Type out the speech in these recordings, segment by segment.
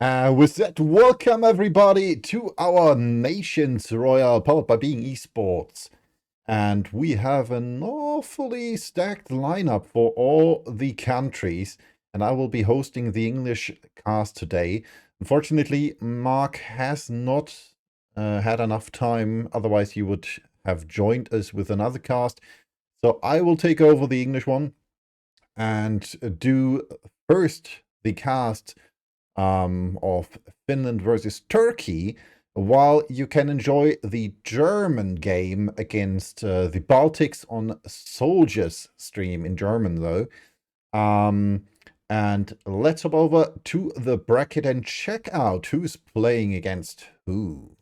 With that, welcome everybody to our nation's Royale, powered by Being Esports. And we have an awfully stacked lineup for all the countries. And I will be hosting the English cast today. Unfortunately, Mark has not had enough time. Otherwise, he would have joined us with another cast. So I will take over the English one and do first the cast of Finland versus Turkey, while you can enjoy the German game against the Baltics on Soldiers stream in German, though. And let's hop over to the bracket and check out who's playing against who.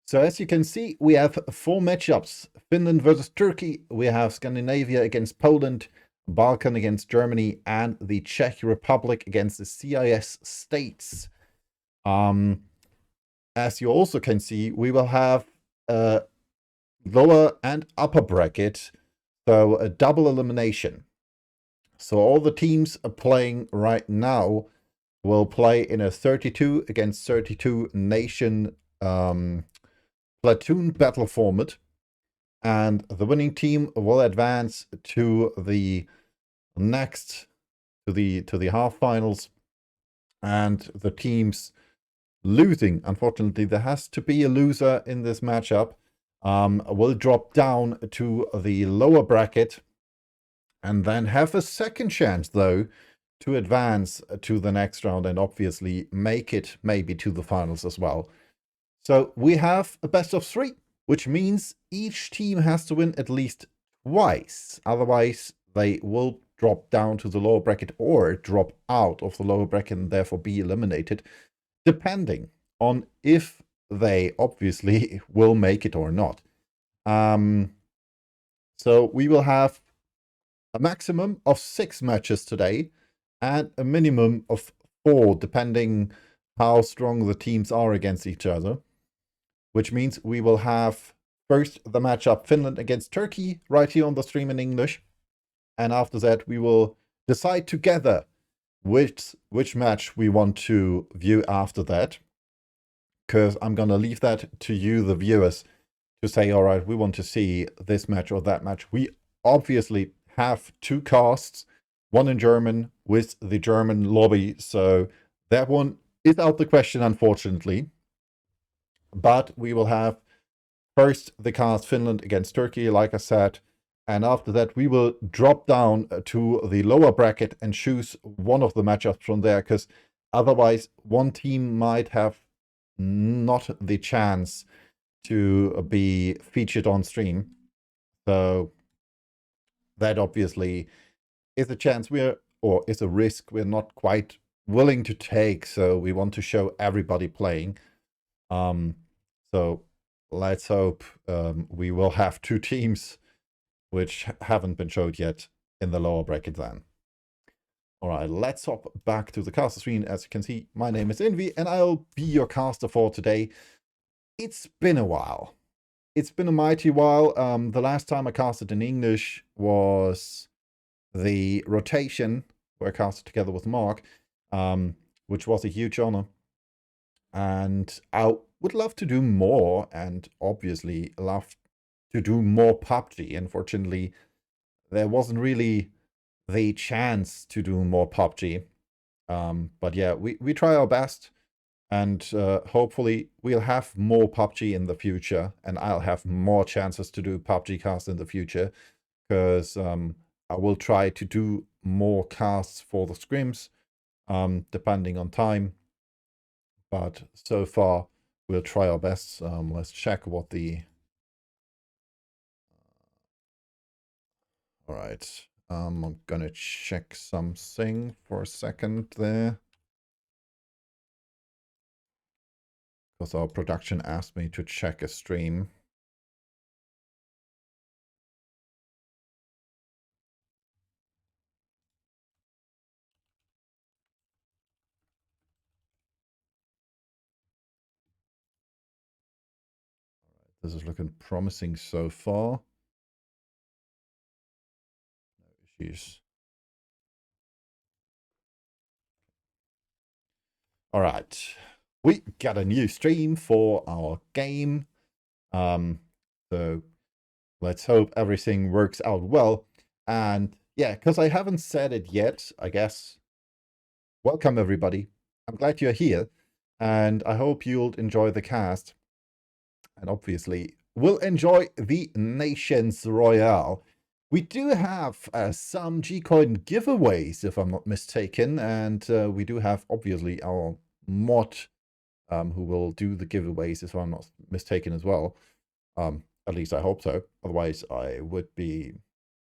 So as you can see, we have 4 matchups. Finland versus Turkey. We have Scandinavia against Poland, Balkan against Germany, and the Czech Republic against the CIS states. As you also can see, we will have a lower and upper bracket, so a double elimination. So all the teams are playing right now will play in a 32 against 32 nation platoon battle format, and the winning team will advance to the next to the half finals, and the teams losing, unfortunately there has to be a loser in this matchup, will drop down to the lower bracket and then have a second chance though to advance to the next round and obviously make it maybe to the finals as well. So we have a best of 3, which means each team has to win at least twice. Otherwise, they will drop down to the lower bracket or drop out of the lower bracket and therefore be eliminated, depending on if they obviously will make it or not. So we will have a maximum of 6 matches today and a minimum of 4, depending how strong the teams are against each other. Which means we will have first the matchup Finland against Turkey right here on the stream in English. And after that, we will decide together which match we want to view after that. Because I'm going to leave that to you, the viewers, to say, all right, we want to see this match or that match. We obviously have 2 casts, one in German with the German lobby. So that one is out the question, unfortunately. But we will have first the cast Finland against Turkey, like I said, and after that we will drop down to the lower bracket and choose one of the matchups from there, because otherwise one team might have not the chance to be featured on stream. So that obviously is a chance or is a risk we're not quite willing to take. So we want to show everybody playing. So let's hope we will have 2 teams which haven't been showed yet in the lower bracket then. All right, let's hop back to the caster screen. As you can see, my name is Envy, and I'll be your caster for today. It's been a while. It's been a mighty while. The last time I casted in English was the rotation, where I casted together with Mark, which was a huge honor. And I would love to do more, and obviously love to do more PUBG. Unfortunately, there wasn't really the chance to do more PUBG. But yeah, we try our best, and hopefully we'll have more PUBG in the future, and I'll have more chances to do PUBG casts in the future, because I will try to do more casts for the scrims, depending on time. But so far, we'll try our best. Let's check what the... All right. I'm gonna check something for a second there, because our production asked me to check a stream. This is looking promising so far. No issues. All right, we got a new stream for our game. So let's hope everything works out well. And yeah, because I haven't said it yet, I guess. Welcome everybody. I'm glad you're here, and I hope you'll enjoy the cast. And obviously, we'll enjoy the Nations Royale. We do have some G-Coin giveaways, if I'm not mistaken, and we do have, obviously, our mod who will do the giveaways, if I'm not mistaken, as well. At least I hope so. Otherwise, I would be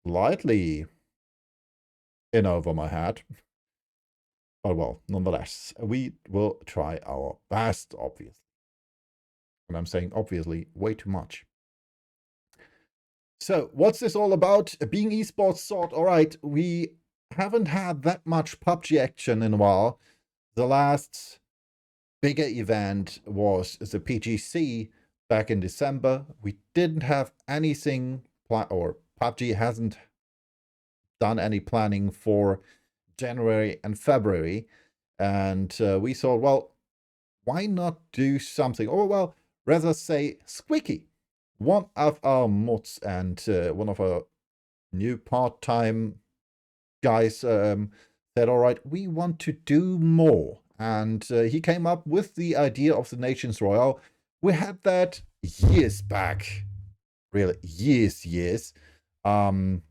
slightly in over my head. But well, nonetheless, we will try our best, obviously. And I'm saying obviously way too much. So, what's this all about? Being esports thought, all right, we haven't had that much PUBG action in a while. The last bigger event was the PGC back in December. We didn't have anything, or PUBG hasn't done any planning for January and February. And we thought, well, why not do something? Or, well, rather say Squeaky, one of our mods and one of our new part-time guys said, all right, we want to do more. And he came up with the idea of the Nations Royale. We had that years back, really years, when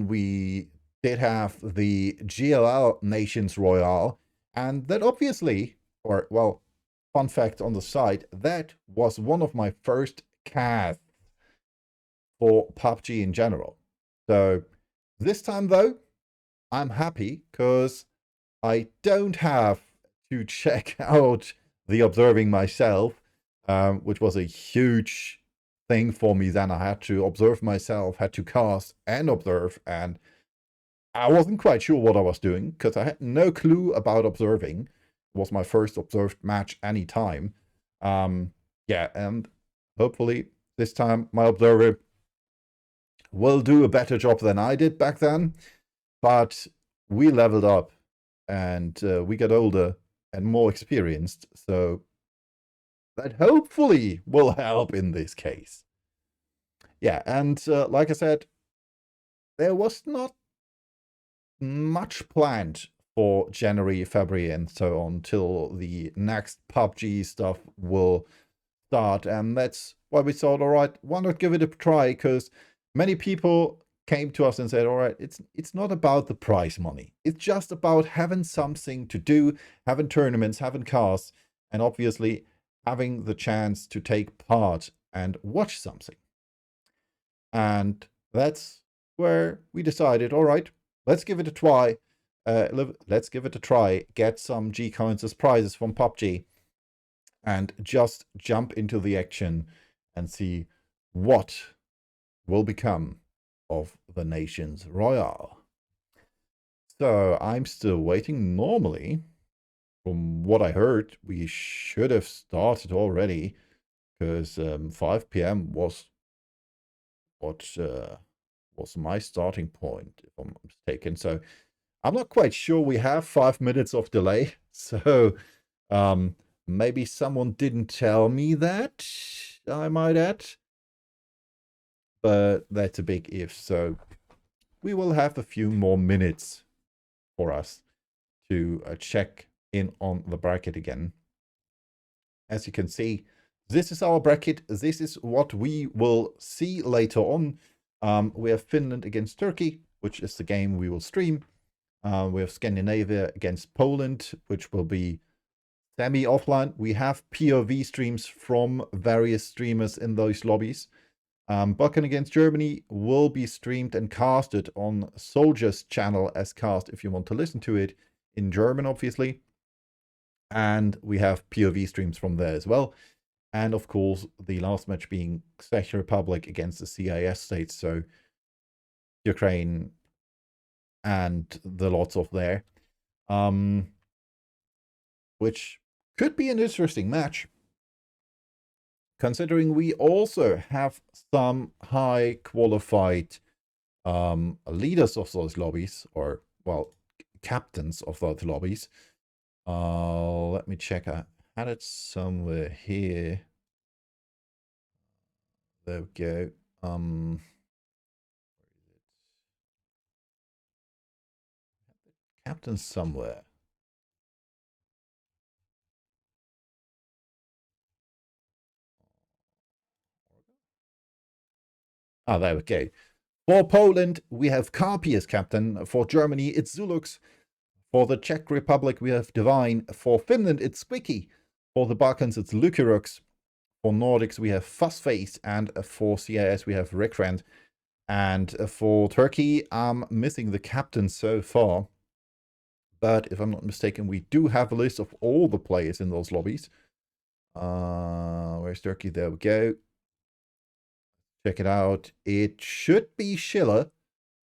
we did have the GLL Nations Royale. And that obviously, or well, fun fact on the side, that was one of my first casts for PUBG in general. So this time though, I'm happy because I don't have to check out the observing myself, which was a huge thing for me then. I had to observe myself, had to cast and observe, and I wasn't quite sure what I was doing because I had no clue about observing. It was my first observed match anytime. Yeah, and hopefully this time my observer will do a better job than I did back then. But we leveled up and we got older and more experienced, so that hopefully will help in this case. Yeah, and like I said, there was not much planned for January, February, and so on till the next PUBG stuff will start, and that's why we thought, all right, why not give it a try? Because many people came to us and said, all right, it's not about the prize money. It's just about having something to do, having tournaments, having casts, and obviously having the chance to take part and watch something. And that's where we decided, all right, let's give it a try. Let's give it a try. Get some G-Coins as prizes from PUBG and just jump into the action and see what will become of the Nations Royale. So I'm still waiting. Normally, from what I heard, we should have started already because 5 p.m. was what was my starting point, if I'm not mistaken. So I'm not quite sure. We have 5 minutes of delay. So maybe someone didn't tell me that, I might add. But that's a big if. So we will have a few more minutes for us to check in on the bracket again. As you can see, this is our bracket. This is what we will see later on. We have Finland against Turkey, which is the game we will stream. We have Scandinavia against Poland, which will be semi-offline. We have POV streams from various streamers in those lobbies. Balkan against Germany will be streamed and casted on Soldier's channel as cast if you want to listen to it in German, obviously. And we have POV streams from there as well. And of course, the last match being Czech Republic against the CIS states, so Ukraine and the lots of there. Which could be an interesting match, considering we also have some high qualified leaders of those lobbies, or well, captains of those lobbies. Let me check. I had it somewhere here. There we go. Captain somewhere. Ah, there we go. For Poland, we have Karpi as captain. For Germany, it's Zulux. For the Czech Republic, we have Divine. For Finland, it's Squeaky. For the Balkans, it's Lukirux. For Nordics, we have Fussface. And for CIS, we have Rikrand. And for Turkey, I'm missing the captain so far. But if I'm not mistaken, we do have a list of all the players in those lobbies. Where's Turkey? There we go. Check it out. It should be Schiller.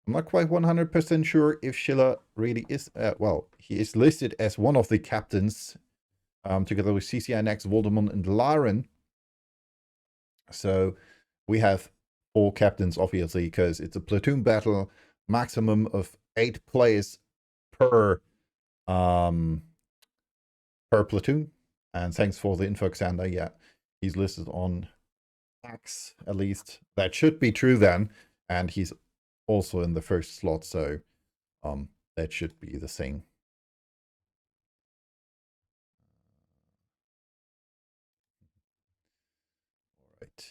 I'm not quite 100% sure if Schiller really is. Well, he is listed as one of the captains, together with CCNX, Voldemort, and Laren. So we have 4 captains, obviously, because it's a platoon battle, maximum of 8 players per platoon. And thanks for the info, Xander. Yeah, he's listed on X, at least. That should be true then. And he's also in the first slot, so that should be the thing. All right.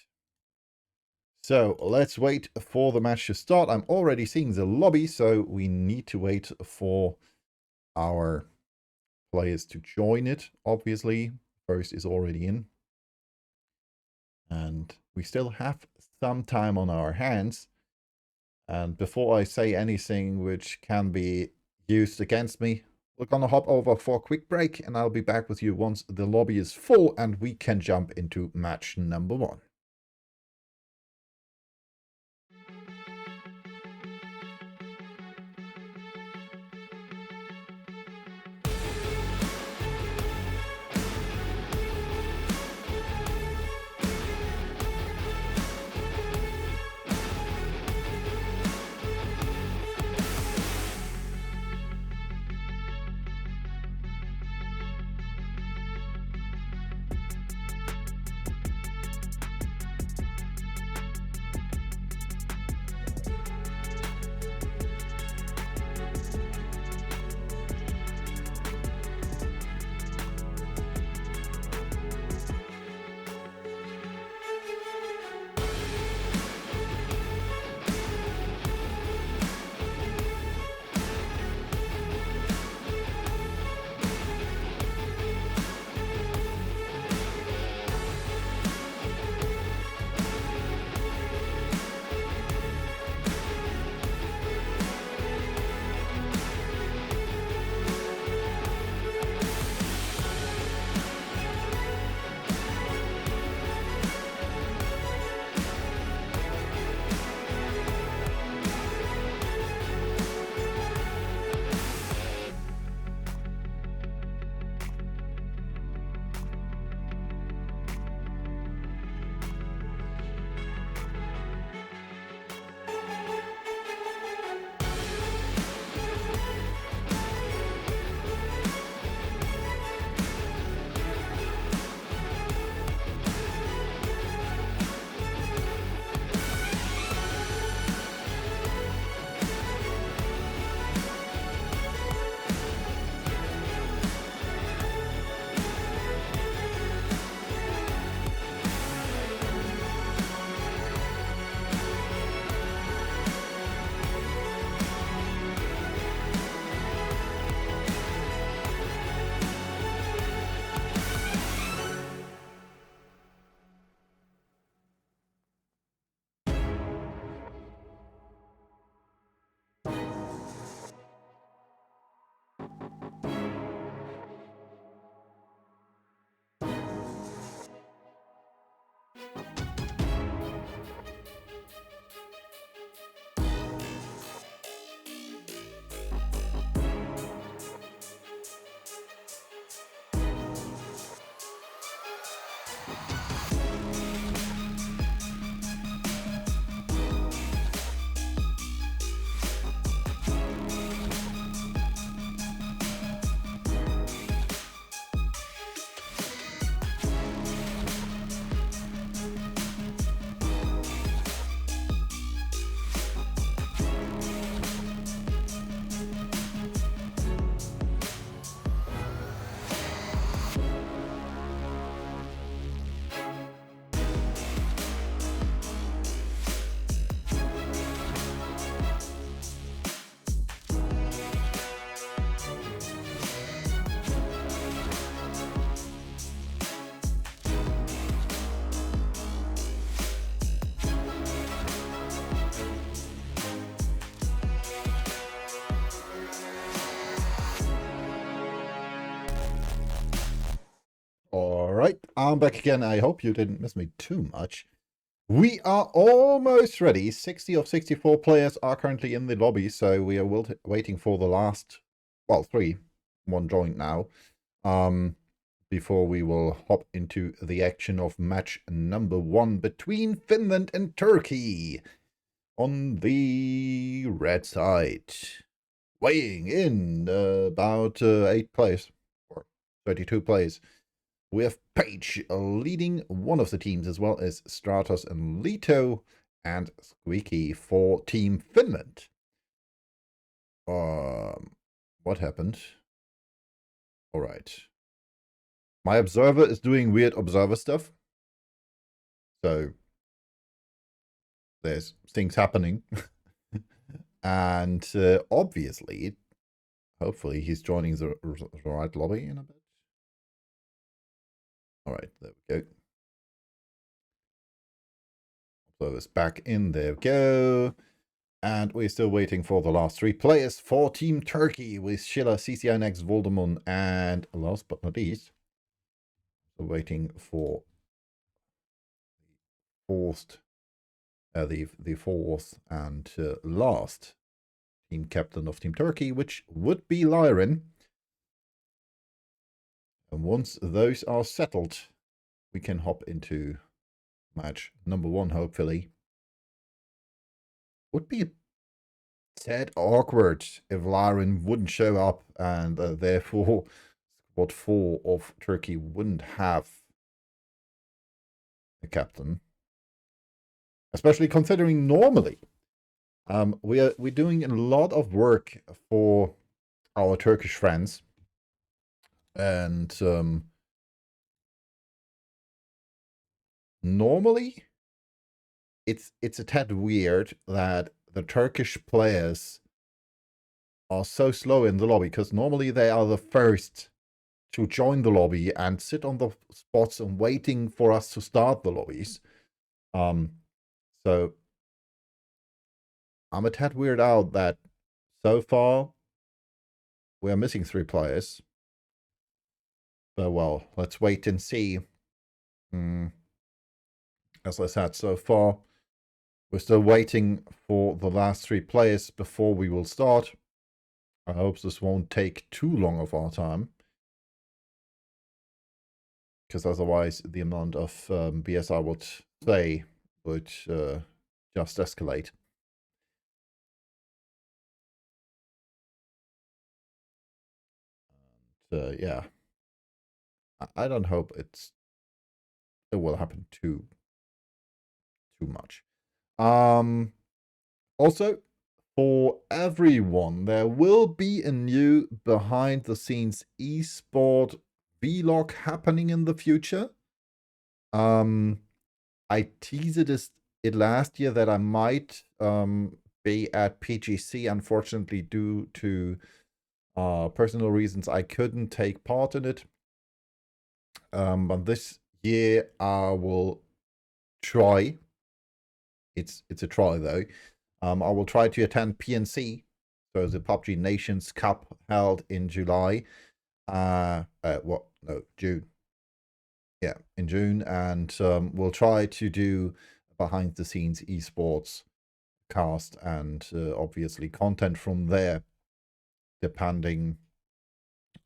So let's wait for the match to start. I'm already seeing the lobby, so we need to wait for our players to join it, obviously. First is already in. And we still have some time on our hands. And before I say anything which can be used against me, we're gonna hop over for a quick break, and I'll be back with you once the lobby is full and we can jump into match number 1. I'm back again. I hope you didn't miss me too much. We are almost ready. 60 of 64 players are currently in the lobby, so we are waiting for the last, well, 3. 1 joined now. Before we will hop into the action of match number 1 between Finland and Turkey. On the red side, weighing in about 8 players, or 32 players. We have Paige leading one of the teams, as well as Stratos and Lito and Squeaky for Team Finland. What happened? All right. My observer is doing weird observer stuff. So there's things happening. And obviously, hopefully he's joining the right lobby in a bit. All right, there we go. Observer's back in. There we go. And we're still waiting for the last 3 players for Team Turkey with Schiller, CCI Next, Voldemon, and last but not least, we're waiting for the fourth and last team captain of Team Turkey, which would be Lyren. And once those are settled, we can hop into match number 1, hopefully. Would be a tad awkward if Lyren wouldn't show up, and therefore squad 4 of Turkey wouldn't have a captain. Especially considering normally we're doing a lot of work for our Turkish friends, and normally it's a tad weird that the Turkish players are so slow in the lobby, because normally they are the first to join the lobby and sit on the spots and waiting for us to start the lobbies. So I'm a tad weirded out that so far we're missing 3 players. But well, let's wait and see. As I said, so far we're still waiting for the last 3 players before we will start. I hope this won't take too long of our time, because otherwise the amount of BS I would say would just escalate. And, yeah, I don't hope it will happen too much. Also, for everyone, there will be a new behind the scenes esport vlog happening in the future. I teased it last year that I might be at PGC. Unfortunately, due to personal reasons, I couldn't take part in it. But this year I will try. It's a try though. I will try to attend PNC, so the PUBG Nations Cup held in July. June. Yeah, in June, and we'll try to do behind the scenes esports cast and obviously content from there, depending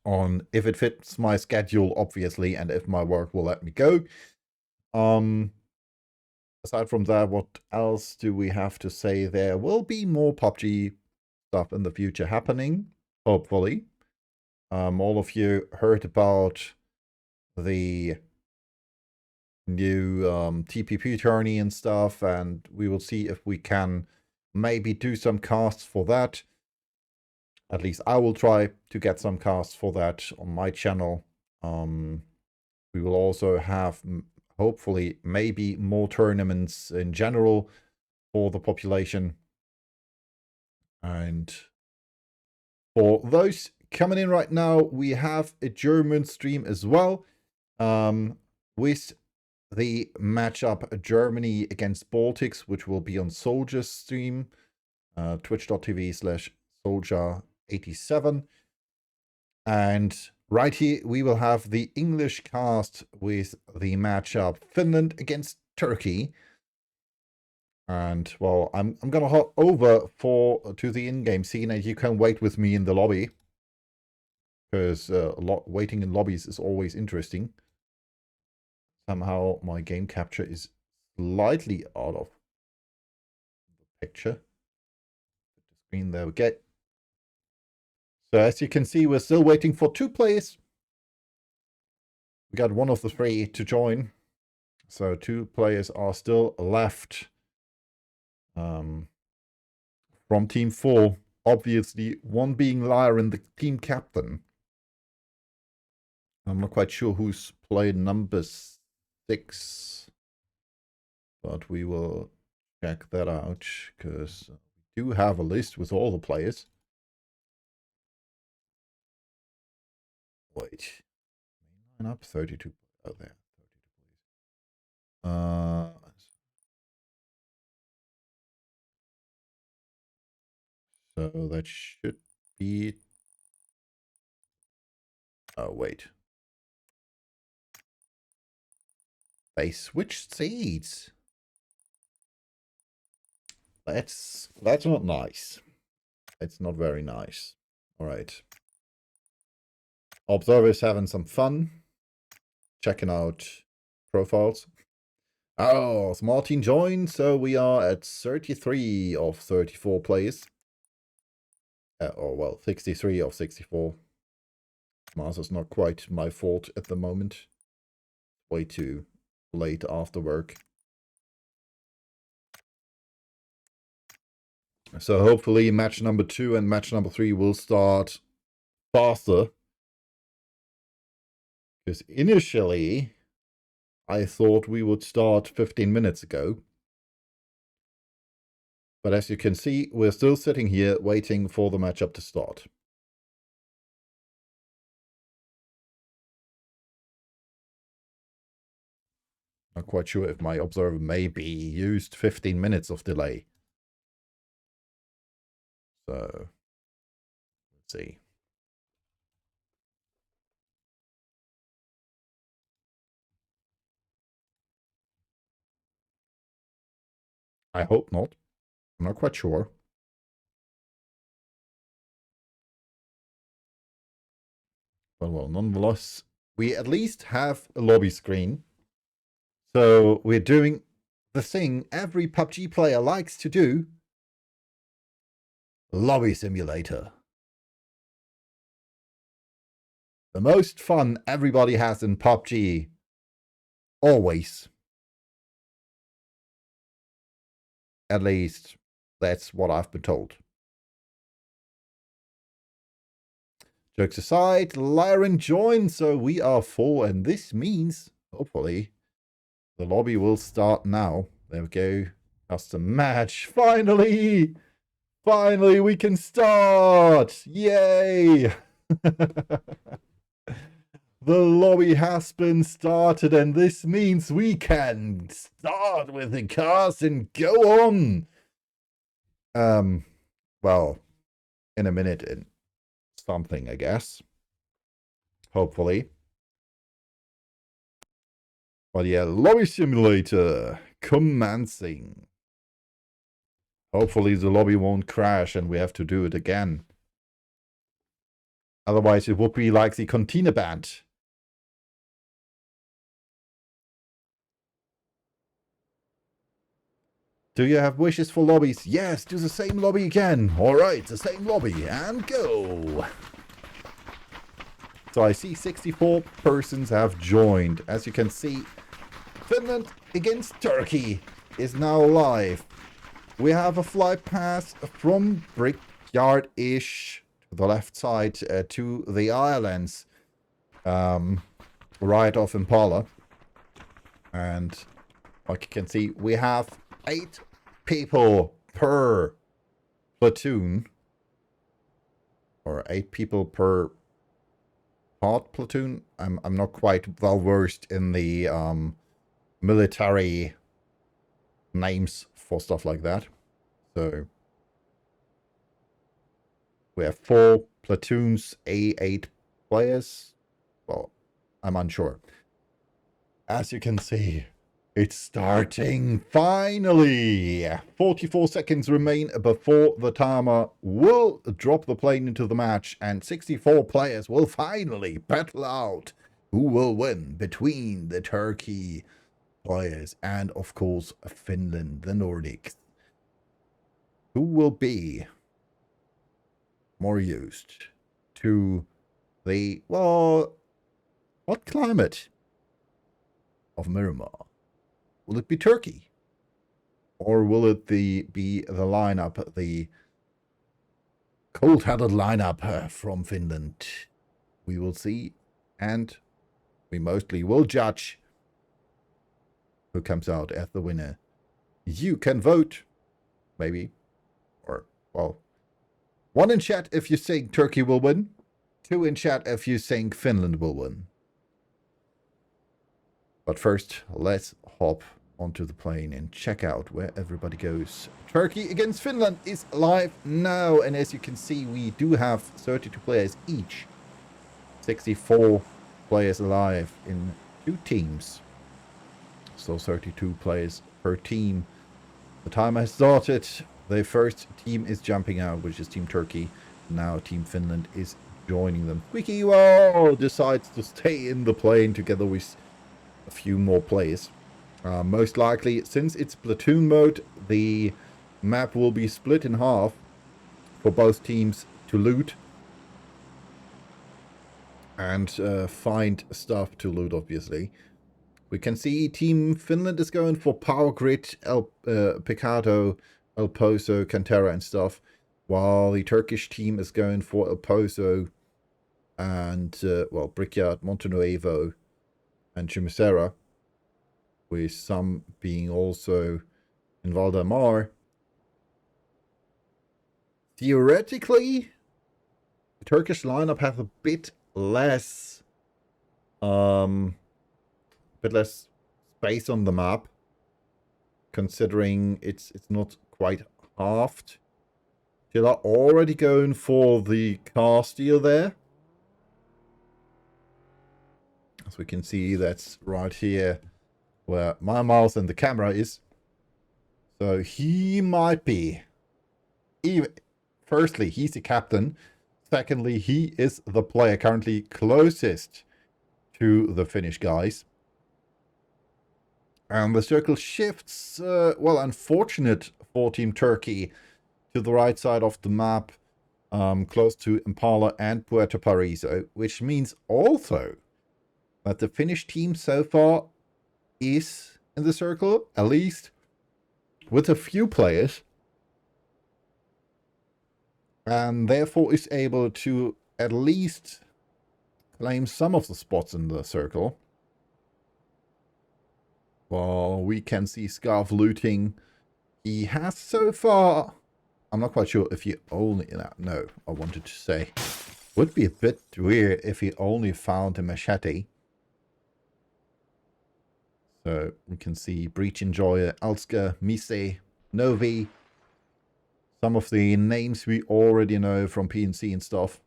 on if it fits my schedule, obviously, and if my work will let me go. Aside from that, what else do we have to say? There will be more PUBG stuff in the future happening, hopefully. All of you heard about the new TPP tourney and stuff, and we will see if we can maybe do some casts for that. At least I will try to get some casts for that on my channel. We will also have, hopefully, maybe more tournaments in general for the population. And for those coming in right now, we have a German stream as well, with the matchup Germany against Baltics, which will be on Soldier's stream, twitch.tv/soldier87. And Right here, we will have the English cast with the matchup Finland against Turkey. And, well, I'm going to hop over to the in-game scene, and you can wait with me in the lobby. Because waiting in lobbies is always interesting. Somehow my game capture is slightly out of the picture. The screen, there we go. So as you can see, we're still waiting for 2 players. We got one of the 3 to join. So 2 players are still left. From Team 4, obviously, one being Lyron, the team captain. I'm not quite sure who's played number 6. But we will check that out, because we do have a list with all the players. Wait. Line up 32. Oh, there. 32 players. So that should be... Oh, wait. They switched seats. That's not nice. It's not very nice. All right. Observers having some fun. Checking out profiles. Oh, small team joined. So we are at 33 of 34 players. Or, well, 63 of 64. Mars is not quite my fault at the moment. Way too late after work. So hopefully match number 2 and match number 3 will start faster. Because initially, I thought we would start 15 minutes ago. But as you can see, we're still sitting here waiting for the matchup to start. Not quite sure if my observer maybe used 15 minutes of delay. So, let's see. I hope not. I'm not quite sure. But, well, nonetheless, we at least have a lobby screen. So we're doing the thing every PUBG player likes to do. Lobby simulator. The most fun everybody has in PUBG. Always. At least, that's what I've been told. Jokes aside, Lyron joined, so we are 4, and this means, hopefully, the lobby will start now. There we go. Custom match. Finally! Finally, we can start! Yay! The lobby has been started, and this means we can start with the cast and go on. Well, in a minute and something, I guess. Hopefully. But yeah, lobby simulator commencing. Hopefully the lobby won't crash and we have to do it again. Otherwise it would be like the Contina band. Do you have wishes for lobbies? Yes, do the same lobby again. Alright, the same lobby, and go! So I see 64 persons have joined. As you can see, Finland against Turkey is now live. We have a flight path from Brickyard-ish to the left side to the islands. Right off Impala. And like you can see, we have 8 people per platoon. Or 8 people per part platoon. I'm not quite well versed in the military names for stuff like that. So we have 4 platoons, 8 players. well, I'm unsure. As you can see, it's starting finally. 44 seconds remain before the timer will drop the plane into the match, and 64 players will finally battle out who will win between the Turkey players and, of course, Finland, the Nordics. Who will be more used to the, well, what climate of Miramar? Will it be Turkey? Or will it be the lineup, the cold-headed lineup from Finland? We will see, and we mostly will judge who comes out as the winner. You can vote, maybe, or, well, 1 in chat if you think Turkey will win, 2 in chat if you think Finland will win. But first, let's hop onto the plane and check out where everybody goes. Turkey against Finland is live now, and as you can see, we do have 32 players each. 64 players alive in 2 teams. So 32 players per team. The timer has started. The first team is jumping out, which is Team Turkey. Now Team Finland is joining them. Squeaky Wall decides to stay in the plane together with a few more players. Most likely, since it's platoon mode, the map will be split in half for both teams to loot and find stuff to loot, obviously. We can see Team Finland is going for Power Grid, Picado, El Pozo, Cantera and stuff, while the Turkish team is going for El Pozo and, well, Brickyard, Montenuevo and Chimicera, with some being also in Valdemar. Theoretically, the Turkish lineup has a bit less space on the map, considering it's not quite halved. They are already going for the car steal there. As we can see, that's right here where my mouse and the camera is. So he might be. Firstly, he's the captain. Secondly, he is the player currently closest to the Finnish guys. And the circle shifts, well, unfortunate for Team Turkey, to the right side of the map, close to Impala and Puerto Paraiso, which means also that the Finnish team so far is in the circle, at least with a few players, and therefore is able to at least claim some of the spots in the circle. Well, we can see Scarf looting. He has so far, I'm not quite sure if he only, no, I wanted to say, would be a bit weird if he only found a machete. So we can see Breach Enjoyer, Alska, Mise, Novi. Some of the names we already know from PNC and stuff.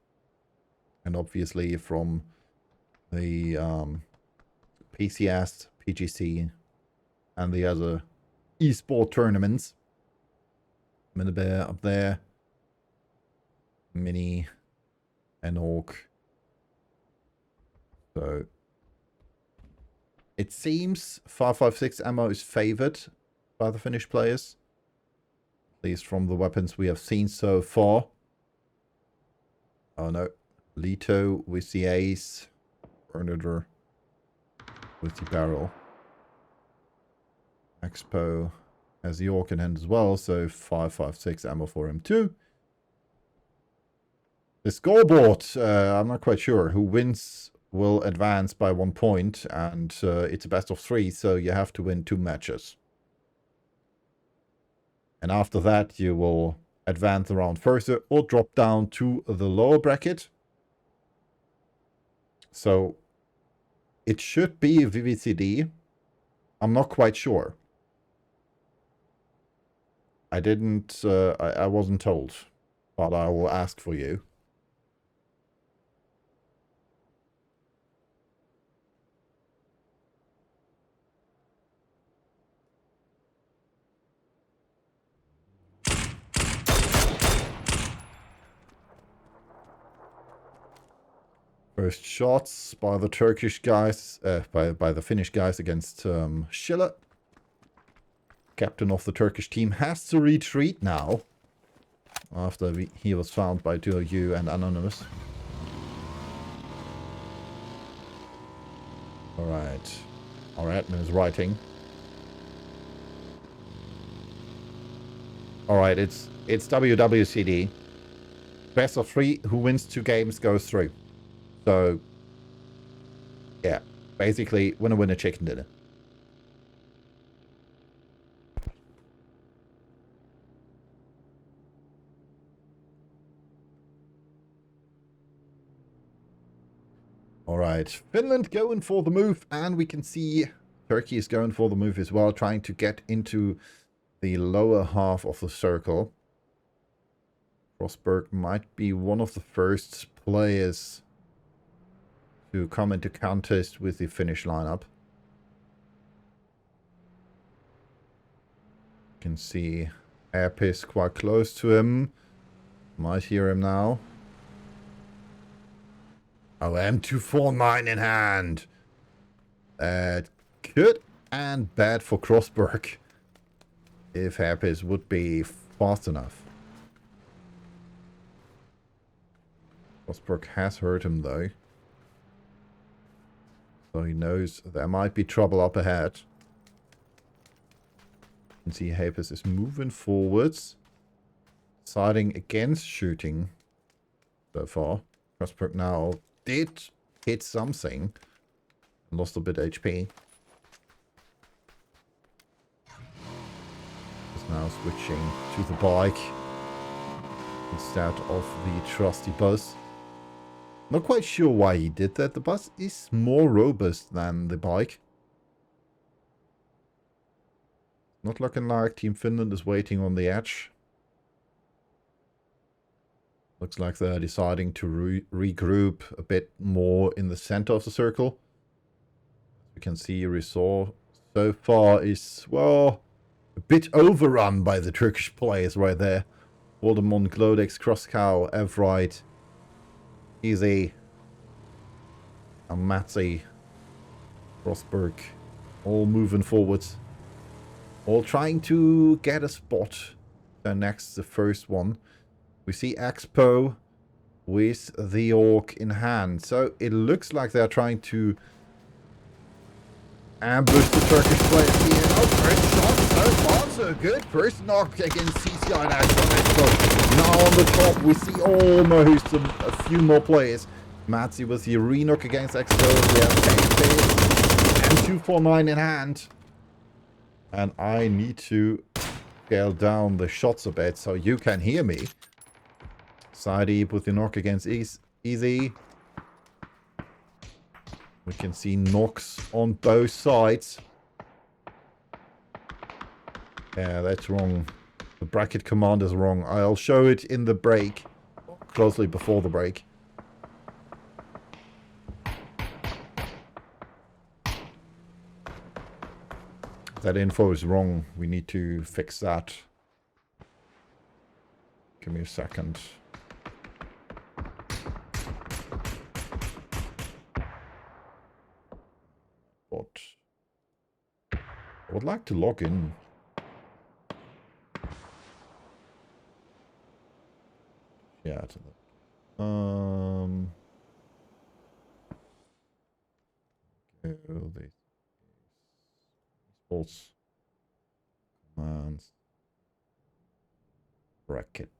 And obviously from the PCS, PGC, and the other esport tournaments. Minibear up there. Mini and Orc. So it seems 5.56 ammo is favored by the Finnish players. At least from the weapons we have seen so far. Oh no. Leto with the ace. Bernarder with the barrel. Expo has the Orc in hand as well, so 5.56 ammo for him too. The scoreboard, I'm not quite sure. Who wins will advance by 1 point, and it's a best of 3, so you have to win 2 matches. And after that, you will advance the round further or drop down to the lower bracket. So it should be VVCD. I'm not quite sure. I didn't, I wasn't told, but I will ask for you. First shots by the Turkish guys, by the Finnish guys against Schiller. Captain of the Turkish team has to retreat now. After he was found by DOU and Anonymous. Alright. Our admin is writing. Alright, it's WWCD. Best of 3, who wins 2 games goes through. So, yeah. Basically, winner chicken dinner. Alright, Finland going for the move, and we can see Turkey is going for the move as well, trying to get into the lower half of the circle. Rosberg might be one of the first players to come into contest with the Finnish lineup. You can see Airpiss quite close to him. Might hear him now. Oh, M249 in hand. Good and bad for Rosberg. If Airpiss would be fast enough. Rosberg has hurt him though. So he knows there might be trouble up ahead. You can see Airpiss is moving forwards. Deciding against shooting so far. Rosberg now did hit something. Lost a bit HP. Is now switching to the bike instead of the trusty bus. Not quite sure why he did that. The bus is more robust than the bike. Not looking like Team Finland is waiting on the edge. Looks like they're deciding to regroup a bit more in the center of the circle. As we can see, Resort so far is, well, a bit overrun by the Turkish players right there. Voldemont, Glodex, Crosscow, Evrite, Easy, and Matzi, Rosberg, all moving forwards. All trying to get a spot. So next, the first one. We see Expo with the Orc in hand. So it looks like they're trying to ambush the Turkish players here. Oh, first shot so far, so good. First knock against CCI now from Expo. Now on the top, we see almost a few more players. Matzi with the re-knock against Expo. We have and 249 in hand. And I need to scale down the shots a bit so you can hear me. Saidi with the knock against Easy. We can see knocks on both sides. Yeah, that's wrong. The bracket command is wrong. I'll show it in the break. Closely before the break. That info is wrong. We need to fix that. Give me a second. But I would like to log in. Yeah, to the the Esports commands bracket.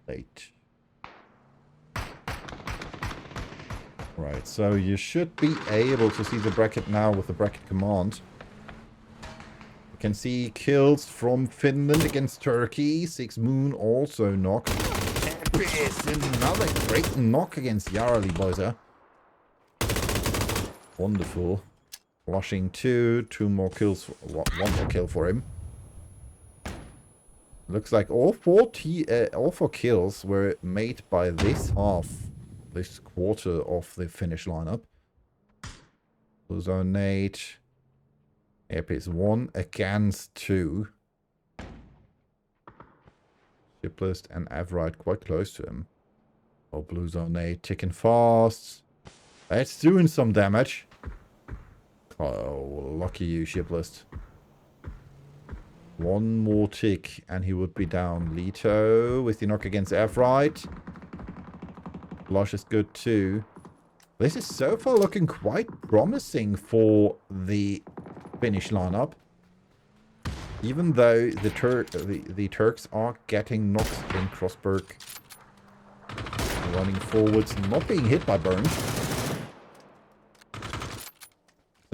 Late. Right, so you should be able to see the bracket now with the bracket command. You can see kills from Finland against Turkey. Six Moon also knocked. And another great knock against Yarali Boyser. Wonderful. Flushing two more kills. One more kill for him. Looks like all four kills were made by this quarter of the Finnish lineup. Luzonate, Airpace 1 against 2. Shiplist and Avrite quite close to him. Oh, Blue Zone 8 ticking fast. It's doing some damage. Oh, lucky you, Shiplist. One more tick and he would be down. Leto with the knock against Avrite. Blush is good too. This is so far looking quite promising for the Finnish lineup. Even though the Turks are getting knocks in Crossberg. Running forwards, not being hit by Burns.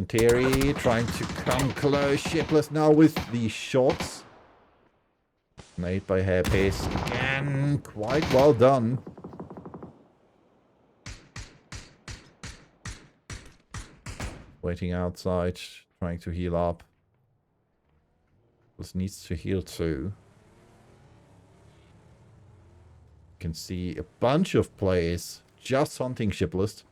Santeri trying to come close. Shipless now with the shots. Made by Hairpace. Again, quite well done. Waiting outside, trying to heal up. This needs to heal too. You can see a bunch of players just hunting Shiplist.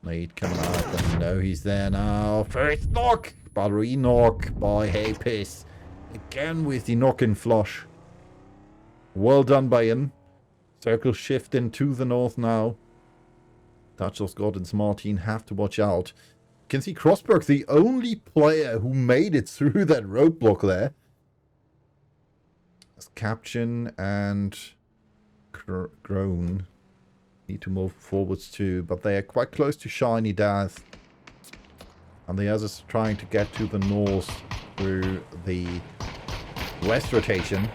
Nate coming up, and no, he's there now. First knock! Battery knock by Hairpace. Again with the knock-in flush. Well done by him. Circle shifting to the north now. Dutchos, God, and Martin have to watch out. You can see Crossberg, the only player who made it through that roadblock there. As Captain and Groan need to move forwards too, but they are quite close to Shiny Death. And the others trying to get to the north through the west rotation.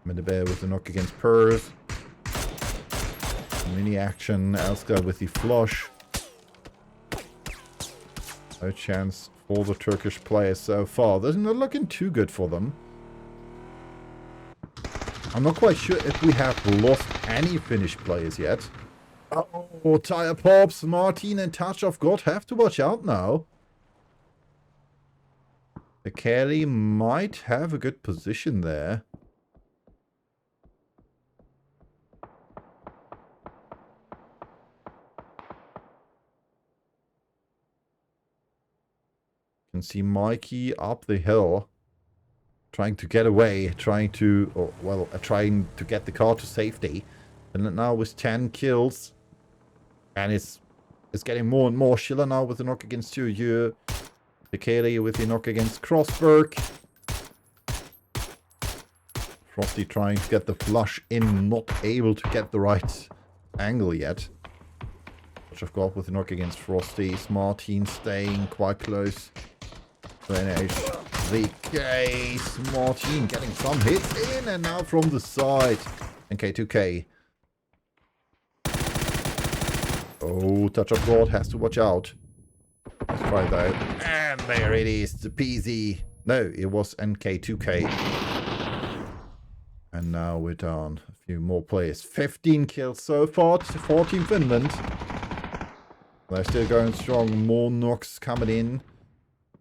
Midabear with the knock against Purrs. Mini action. Elska with the flush. No chance for the Turkish players so far. This is not looking too good for them. I'm not quite sure if we have lost any Finnish players yet. Oh, Tire Pops, Martin and Touch of God have to watch out now. The Kelly might have a good position there. Can see Mikey up the hill, trying to get away, trying to get the car to safety. And now with 10 kills, and it's getting more and more. Schiller now with the knock against Tuyu. Bekele with the knock against Crossberg. Frosty trying to get the flush in, not able to get the right angle yet. I've got with the knock against Frosty. Martin staying quite close. Finish the case. Martin getting some hits in, and now from the side. And K2K. Oh, Touch of God has to watch out. Let's try that. And there it is. The PZ. No, it was NK2K. And now we're down a few more players. 15 kills so far. 14 Finland. They're still going strong. More knocks coming in.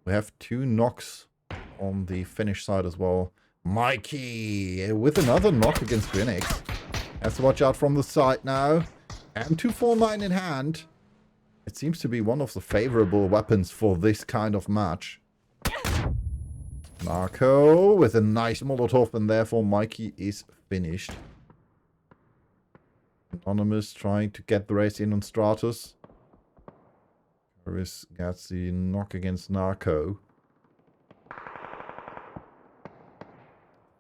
We have 2 knocks on the Finnish side as well. Mikey with another knock against Phoenix. Has to watch out from the side now. M249 in hand. It seems to be one of the favorable weapons for this kind of match. Narco with a nice Molotov, and therefore Mikey is finished. Anonymous trying to get the race in on Stratus. Harris gets the knock against Narco.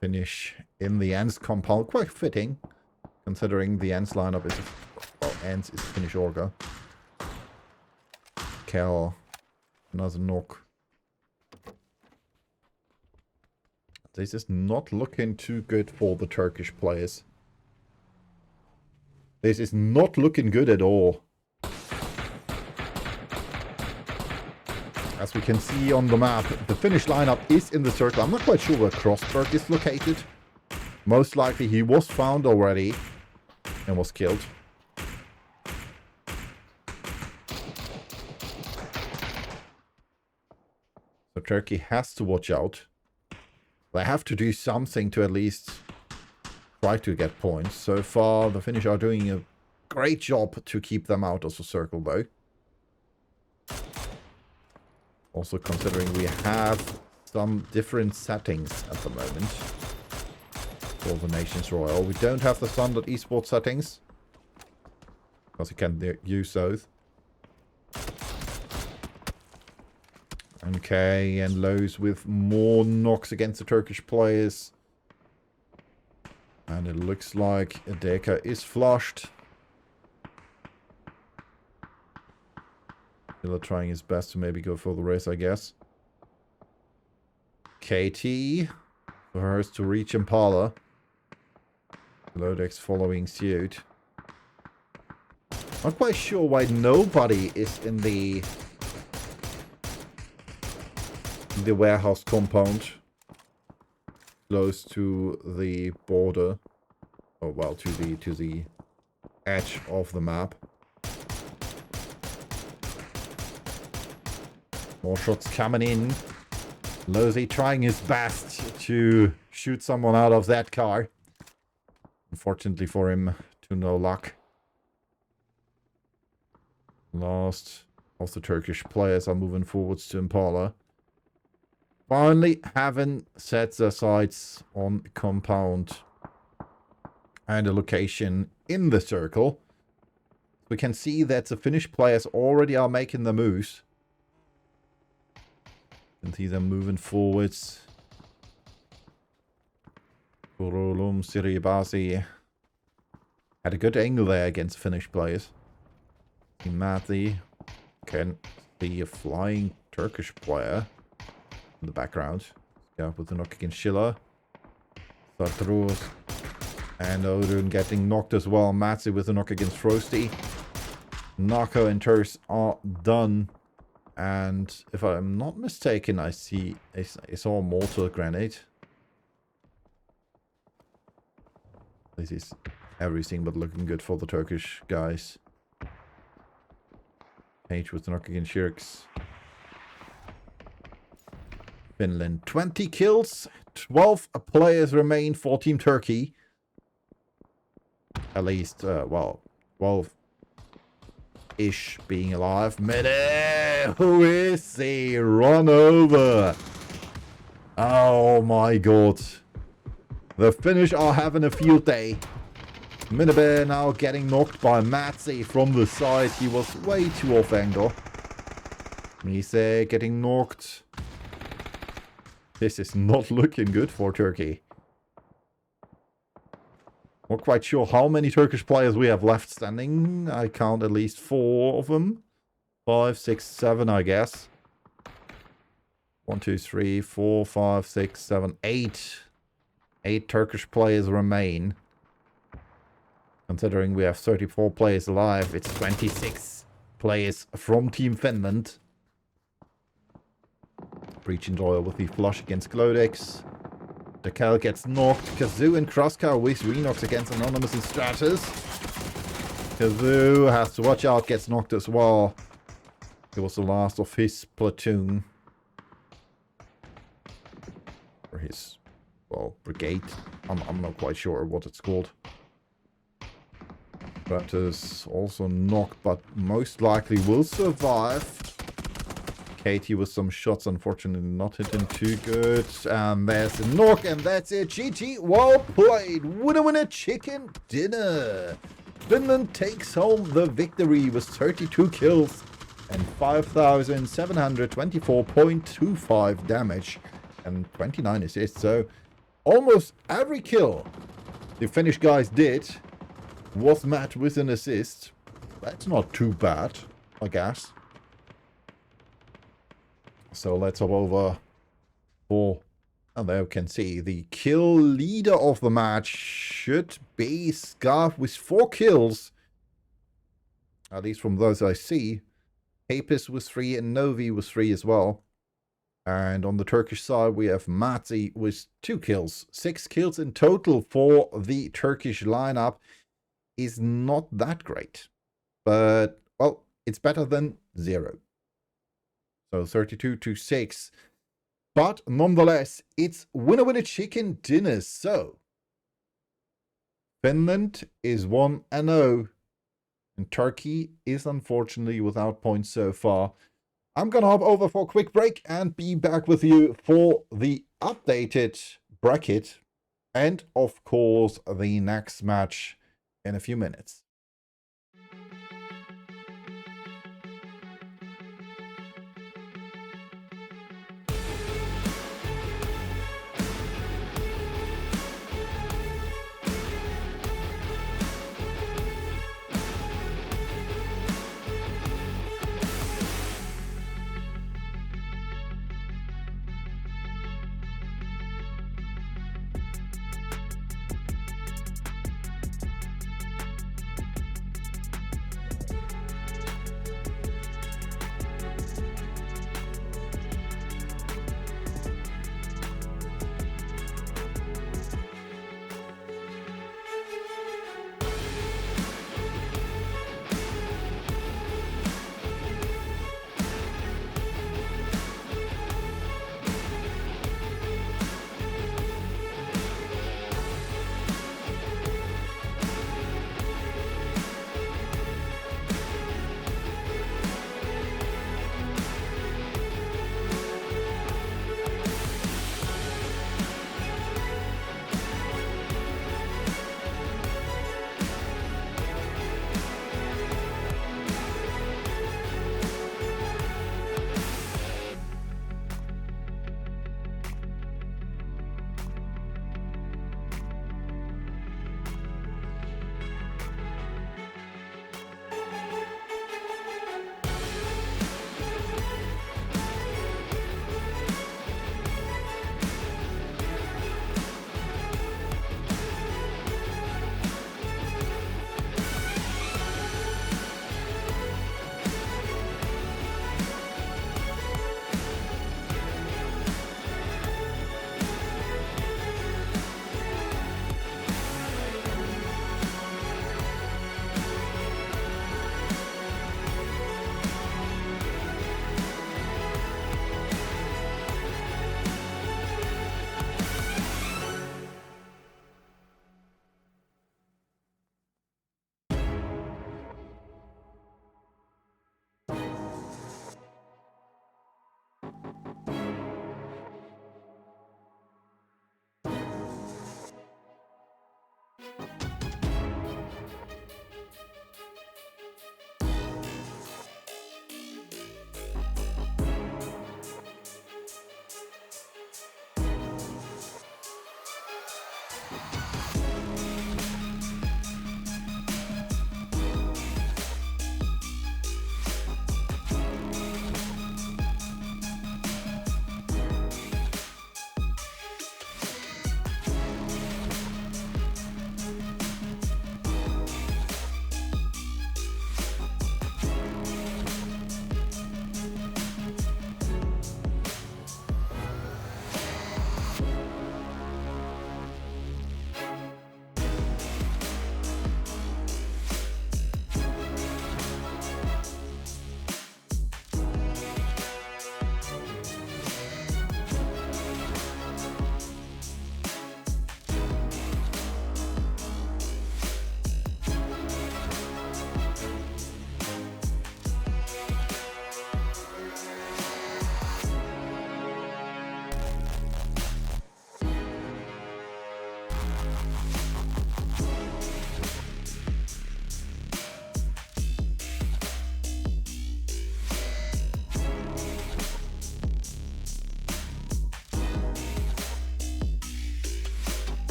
Finish in the Ends compound. Quite fitting, considering the Ends lineup is... Well, Ends is Finnish Orga. Kel. Another knock. This is not looking too good for the Turkish players. This is not looking good at all. As we can see on the map, the Finnish lineup is in the circle. I'm not quite sure where Crossberg is located. Most likely he was found already and was killed. So Turkey has to watch out. They have to do something to at least try to get points. So far, the Finnish are doing a great job to keep them out of the circle, though. Also considering we have some different settings at the moment for the Nations Royale. We don't have the standard esports settings, because you can use those. Okay, and Lowe's with more knocks against the Turkish players. And it looks like Deka is flushed. Miller trying his best to maybe go for the race, I guess. KT first to reach Impala. Lodex following suit. Not quite sure why nobody is in the warehouse compound close to the border. Oh well, to the edge of the map. More shots coming in. Lozy trying his best to shoot someone out of that car. Unfortunately for him, to no luck. Last of the Turkish players are moving forwards to Impala. Finally having set their sights on compound and a location in the circle. We can see that the Finnish players already are making the moves. You can see them moving forwards. Kurulum Siribasi had a good angle there against Finnish players. Mati can see a flying Turkish player in the background. Yeah, with the knock against Schiller. Sartrus and Odin getting knocked as well. Matsi with the knock against Frosty. Nako and Turs are done. And if I'm not mistaken, I saw a mortar grenade. This is everything but looking good for the Turkish guys. Page with the knock against Shirks. Finland 20 kills, 12 players remain for Team Turkey. At least, well, 12-ish being alive. Mede, who is he? Run over. Oh my god. The Finnish are having a field day. Minabeh now getting knocked by Matsi from the side. He was way too off angle. Mise getting knocked. This is not looking good for Turkey. Not quite sure how many Turkish players we have left standing. I count at least 4 of them. 5, 6, 7, I guess. 1, 2, 3, 4, 5, 6, 7, 8. 8 Turkish players remain. Considering we have 34 players alive, it's 26 players from Team Finland. Breach and Royal with the flush against Glodex. Dekel gets knocked. Kazoo and Crosscar with reknocks against Anonymous and Stratus. Kazoo has to watch out, gets knocked as well. He was the last of his platoon. Or his, well, brigade. I'm not quite sure what it's called. Stratus also knocked, but most likely will survive. Katie with some shots, unfortunately not hitting too good. And there's a knock, and that's it. GG, well played. Winner chicken dinner. Finland takes home the victory with 32 kills and 5,724.25 damage and 29 assists. So almost every kill the Finnish guys did was met with an assist. That's not too bad, I guess. So let's hop over for, and there you can see the kill leader of the match should be Scarf with 4 kills. At least from those I see. Papis with 3 and Novi with 3 as well. And on the Turkish side we have Matzi with 2 kills. 6 kills in total for the Turkish lineup is not that great. But, well, it's better than 0. So 32-6. But nonetheless, it's winner chicken dinner. So Finland is 1-0, and Turkey is unfortunately without points so far. I'm gonna hop over for a quick break and be back with you for the updated bracket and, of course, the next match in a few minutes.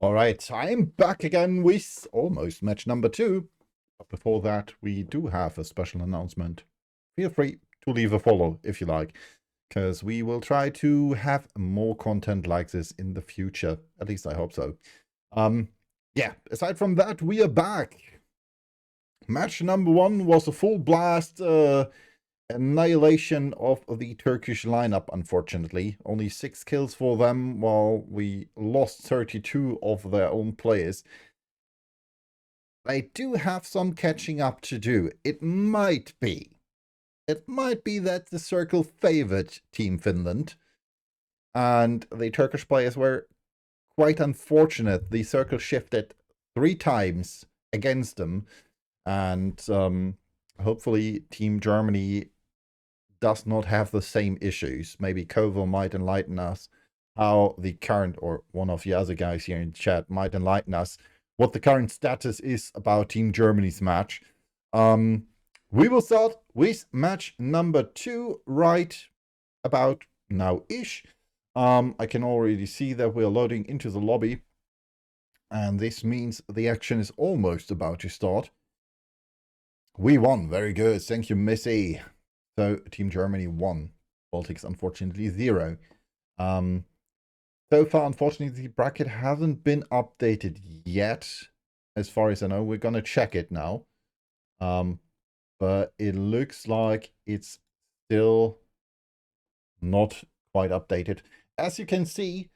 All right, I'm back again with almost match number 2. But before that, we do have a special announcement. Feel free to leave a follow if you like, because we will try to have more content like this in the future. At least I hope so. Yeah, aside from that, we are back. Match number 1 was a full blast annihilation of the Turkish lineup, unfortunately. Only 6 kills for them, while we lost 32 of their own players. They do have some catching up to do. It might be that the circle favored Team Finland, and the Turkish players were quite unfortunate. The circle shifted 3 times against them, and hopefully Team Germany does not have the same issues. Maybe Koval might enlighten us how the current, or one of the other guys here in the chat might enlighten us what the current status is about Team Germany's match. We will start with match number 2 right about now-ish. I can already see that we're loading into the lobby, and this means the action is almost about to start. We won. Very good. Thank you, Missy. So Team Germany 1, Baltics unfortunately 0. So far, unfortunately, the bracket hasn't been updated yet, as far as I know. We're gonna check it now, but it looks like it's still not quite updated. As you can see,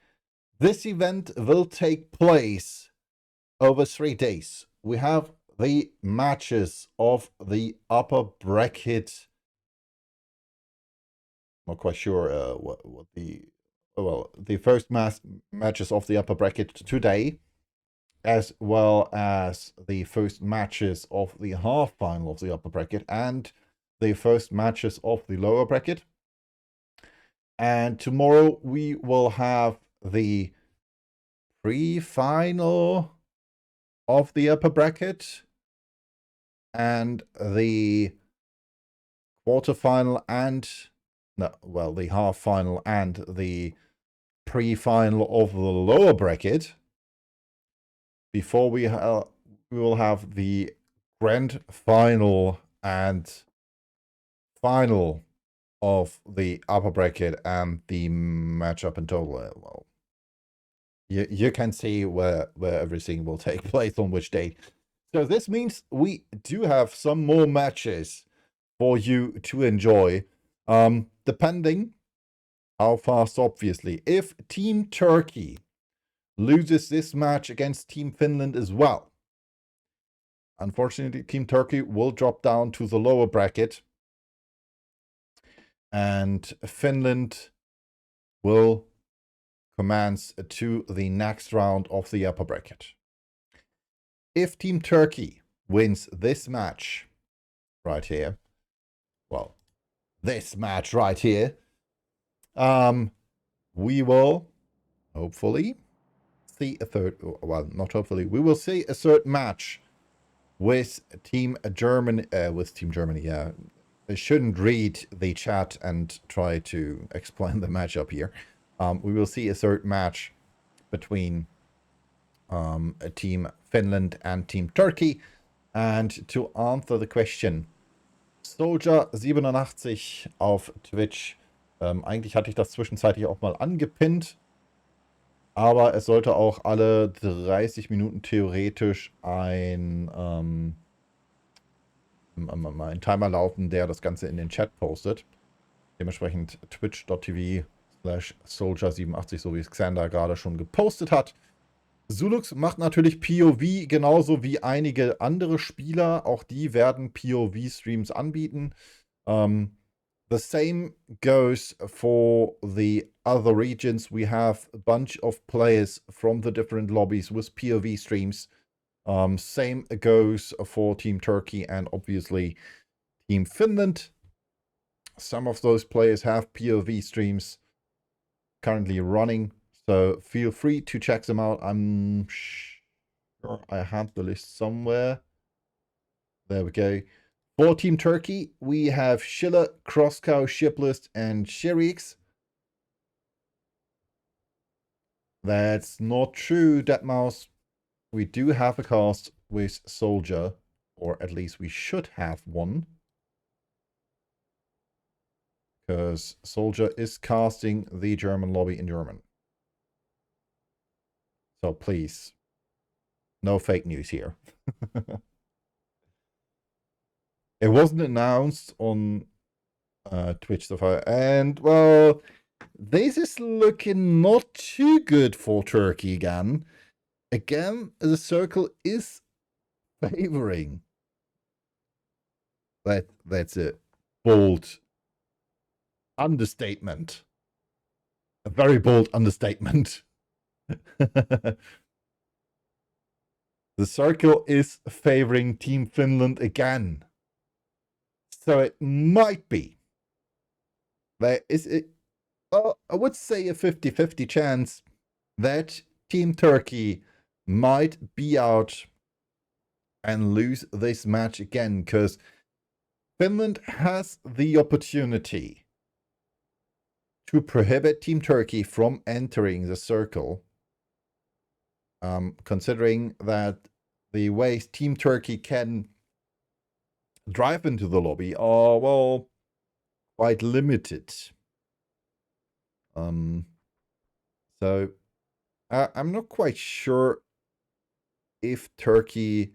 this event will take place over 3 days. We have the matches of the upper bracket. Not quite sure what the first matches of the upper bracket today, as well as the first matches of the half final of the upper bracket and the first matches of the lower bracket. And tomorrow we will have the pre-final of the upper bracket and the quarterfinal and the half final and the pre-final of the lower bracket before we will have the grand final and final of the upper bracket and the matchup in total. Well, you can see where everything will take place on which date. So this means we do have some more matches for you to enjoy, depending how fast, obviously. If Team Turkey loses this match against Team Finland as well, unfortunately, Team Turkey will drop down to the lower bracket, and Finland will commence to the next round of the upper bracket. If Team Turkey wins this match right here, well, this match right here, we will hopefully see a third, well, not hopefully, we will see a third match with Team Germany, yeah. I shouldn't read the chat and try to explain the matchup here. We will see a third match between Team Finland and Team Turkey. And to answer the question, Soldier87 auf Twitch. Eigentlich hatte ich das zwischenzeitlich auch mal angepinnt. Aber es sollte auch alle 30 Minuten theoretisch ein Timer laufen, der das Ganze in den Chat postet. Dementsprechend twitch.tv/Soldier87, so wie es Xander gerade schon gepostet hat. Zulux macht natürlich POV genauso wie einige andere Spieler. Auch die werden POV-Streams anbieten. The same goes for the other regions. We have a bunch of players from the different lobbies with POV streams. Same goes for Team Turkey and obviously Team Finland. Some of those players have POV streams currently running, so feel free to check them out. I'm sure I have the list somewhere. There we go. For Team Turkey, we have Schiller, Crosscow, Shiplist, and Shirix. That's not true, Deadmau5. We do have a cast with Soldier, or at least we should have one. Because Soldier is casting the German lobby in German. So please, no fake news here. It wasn't announced on Twitch so far. And, well, this is looking not too good for Turkey again. Again, the circle is favoring. That's a bold understatement. A very bold understatement. The circle is favoring Team Finland again. So it might be. There is I would say a 50-50 chance that Team Turkey might be out and lose this match again, because Finland has the opportunity to prohibit Team Turkey from entering the circle, considering that the ways Team Turkey can drive into the lobby are, well, quite limited. So I'm not quite sure if Turkey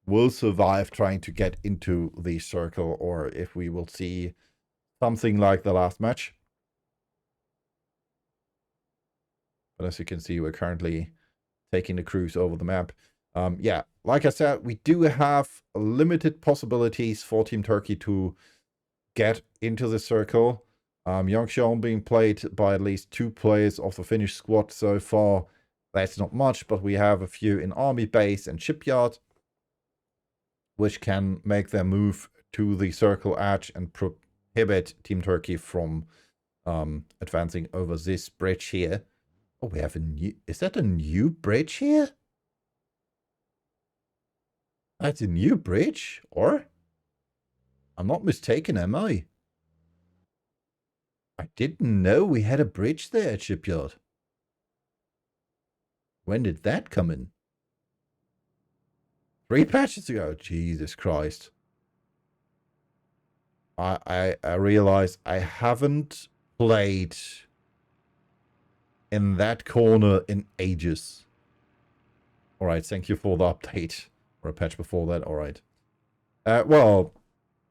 will survive trying to get into the circle, or if we will see something like the last match. But as you can see, we're currently taking the cruise over the map. Yeah, like I said, we do have limited possibilities for Team Turkey to get into the circle. Yongshon being played by at least 2 players of the Finnish squad so far. That's not much, but we have a few in Army Base and Shipyard, which can make their move to the circle edge and prohibit Team Turkey from advancing over this bridge here. Oh, we have a new... Is that a new bridge here? That's a new bridge? Or? I'm not mistaken, am I? I didn't know we had a bridge there at Shipyard. When did that come in? 3 patches ago? Jesus Christ. I realize I haven't played in that corner in ages. Alright, thank you for the update. Or a patch before that, alright. Well,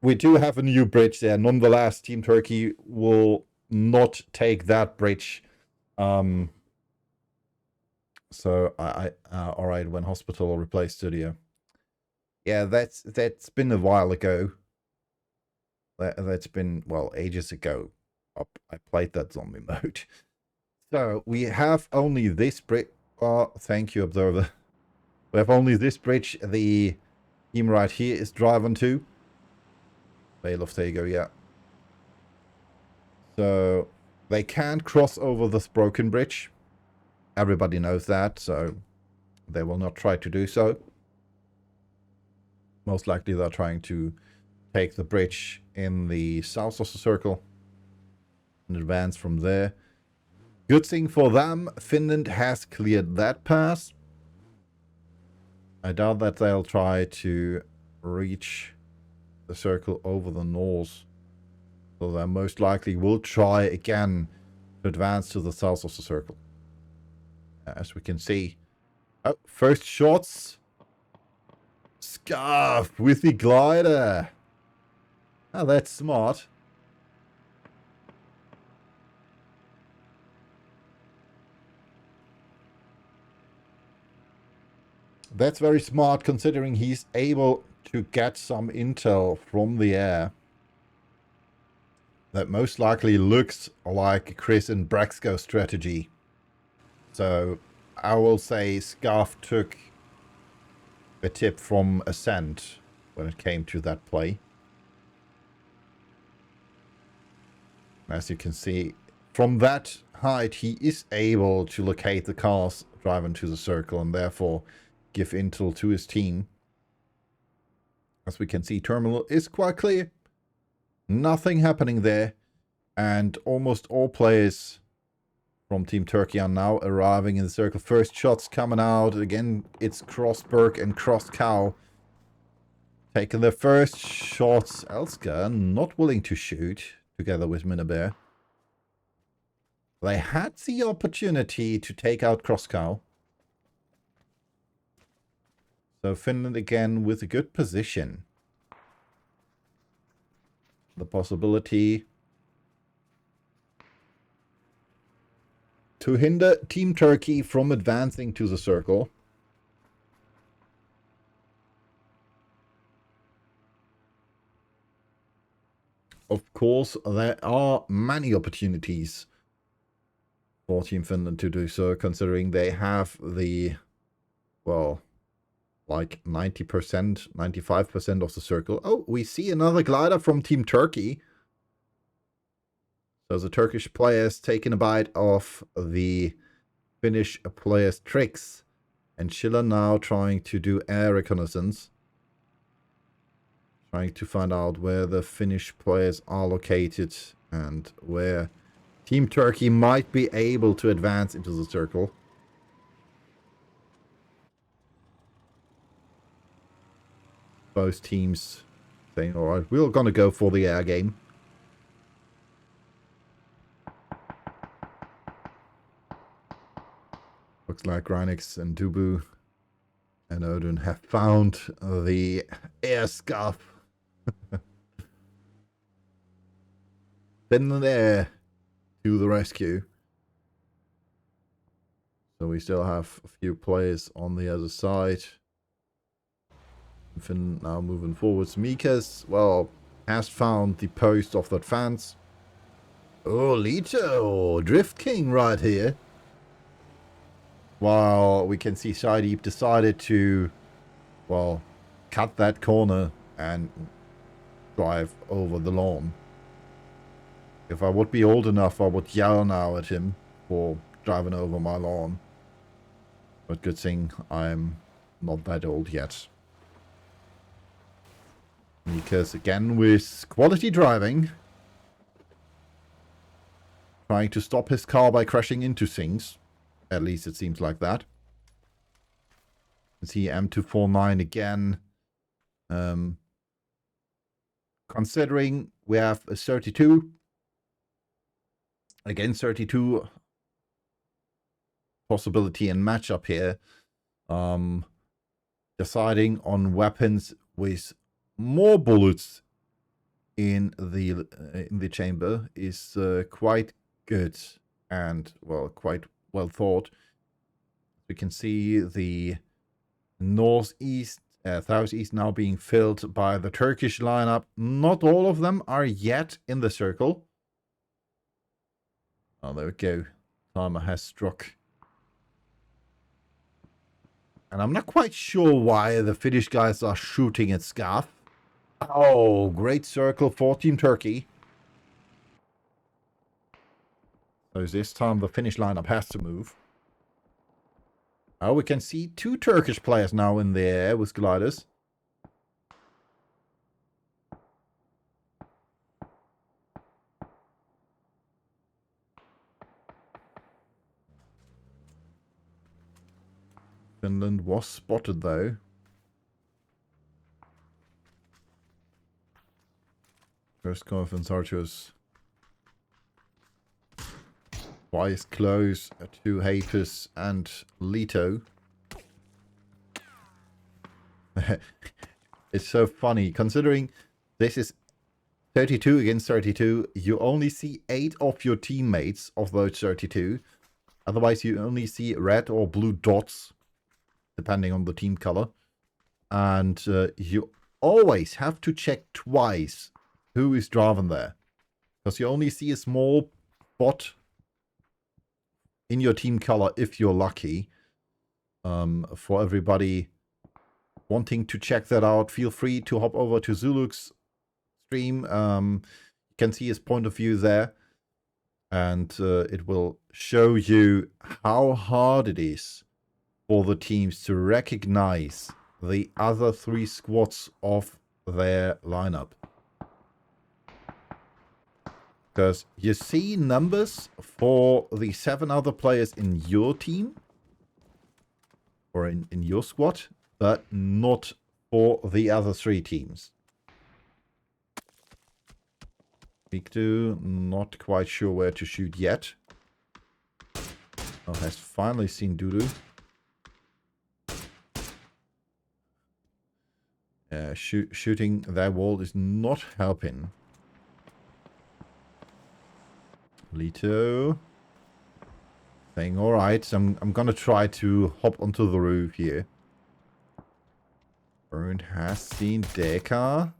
we do have a new bridge there. Nonetheless, Team Turkey will not take that bridge. So alright, when Hospital replace Studio. Yeah, that's been a while ago. That's been, well, ages ago. I played that zombie mode. So we have only this bridge. Thank you, Observer. We have only this bridge. The team right here is driving to. Vale of Tego, yeah. So they can't cross over this broken bridge. Everybody knows that, so they will not try to do so. Most likely they're trying to take the bridge in the south of the circle and advance from there. Good thing for them, Finland has cleared that pass. I doubt that they'll try to reach the circle over the north. So they most likely will try again to advance to the south of the circle. As we can see. Oh, first shots. Scarf with the glider. Oh, that's smart. That's very smart, considering he's able to get some intel from the air. That most likely looks like Chris and Braxco strategy. So I will say Scarf took a tip from Ascent when it came to that play. As you can see, from that height, he is able to locate the cars driving to the circle and therefore give intel to his team. As we can see, terminal is quite clear. Nothing happening there. And almost all players from Team Turkey are now arriving in the circle. First shots coming out. Again, it's Crossberg and Crosscow taking their first shots. Elska not willing to shoot together with Minabear. They had the opportunity to take out Crosscow. So Finland again with a good position. The possibility to hinder Team Turkey from advancing to the circle. Of course, there are many opportunities for Team Finland to do so, considering they have the, well, like 90%, 95% of the circle. Oh, we see another glider from Team Turkey. So the Turkish players taking a bite of the Finnish players' tricks. And Schiller now trying to do air reconnaissance. Trying to find out where the Finnish players are located and where Team Turkey might be able to advance into the circle. Both teams saying, alright, we're gonna go for the air game. Looks like Reinix and Dubu and Odin have found the air scarf. Finland Air to the rescue. So we still have a few players on the other side. Finland now moving forwards. Mikas, well, has found the post of that fence. Oh, Lito, Drift King right here. While we can see Shideep decided to, well, cut that corner and drive over the lawn. If I would be old enough, I would yell now at him for driving over my lawn. But good thing I'm not that old yet. Because again with quality driving. Trying to stop his car by crashing into things. At least it seems like that. You see M249 again. Considering we have a 32. Again, 32 possibility and matchup here. Deciding on weapons with more bullets in the chamber is quite good and, well, quite well thought. We can see the northeast, southeast now being filled by the Turkish lineup. Not all of them are yet in the circle. Oh, there we go. Timer has struck. And I'm not quite sure why the Finnish guys are shooting at Scarf. Oh, great circle for Team Turkey. So this time the Finnish lineup has to move. Oh, we can see two Turkish players now in the air with gliders. Finland was spotted though. First conference archers. Twice close to Hapus and Leto. It's so funny considering this is 32 against 32. You only see 8 of your teammates of those 32. Otherwise you only see red or blue dots depending on the team color. And you always have to check twice who is driving there. Because you only see a small spot in your team color if you're lucky. For everybody wanting to check that out, feel free to hop over to Zuluk's stream. You can see his point of view there. And it will show you how hard it is for the teams to recognize the other 3 squads of their lineup. Because you see numbers for the 7 other players in your team. Or in your squad. But not for the other 3 teams. Speak to, not quite sure where to shoot yet. Oh, has finally seen Dudu. Shooting that wall is not helping. Lito. Saying, alright, I'm gonna try to hop onto the roof here. Bernd has seen Deka.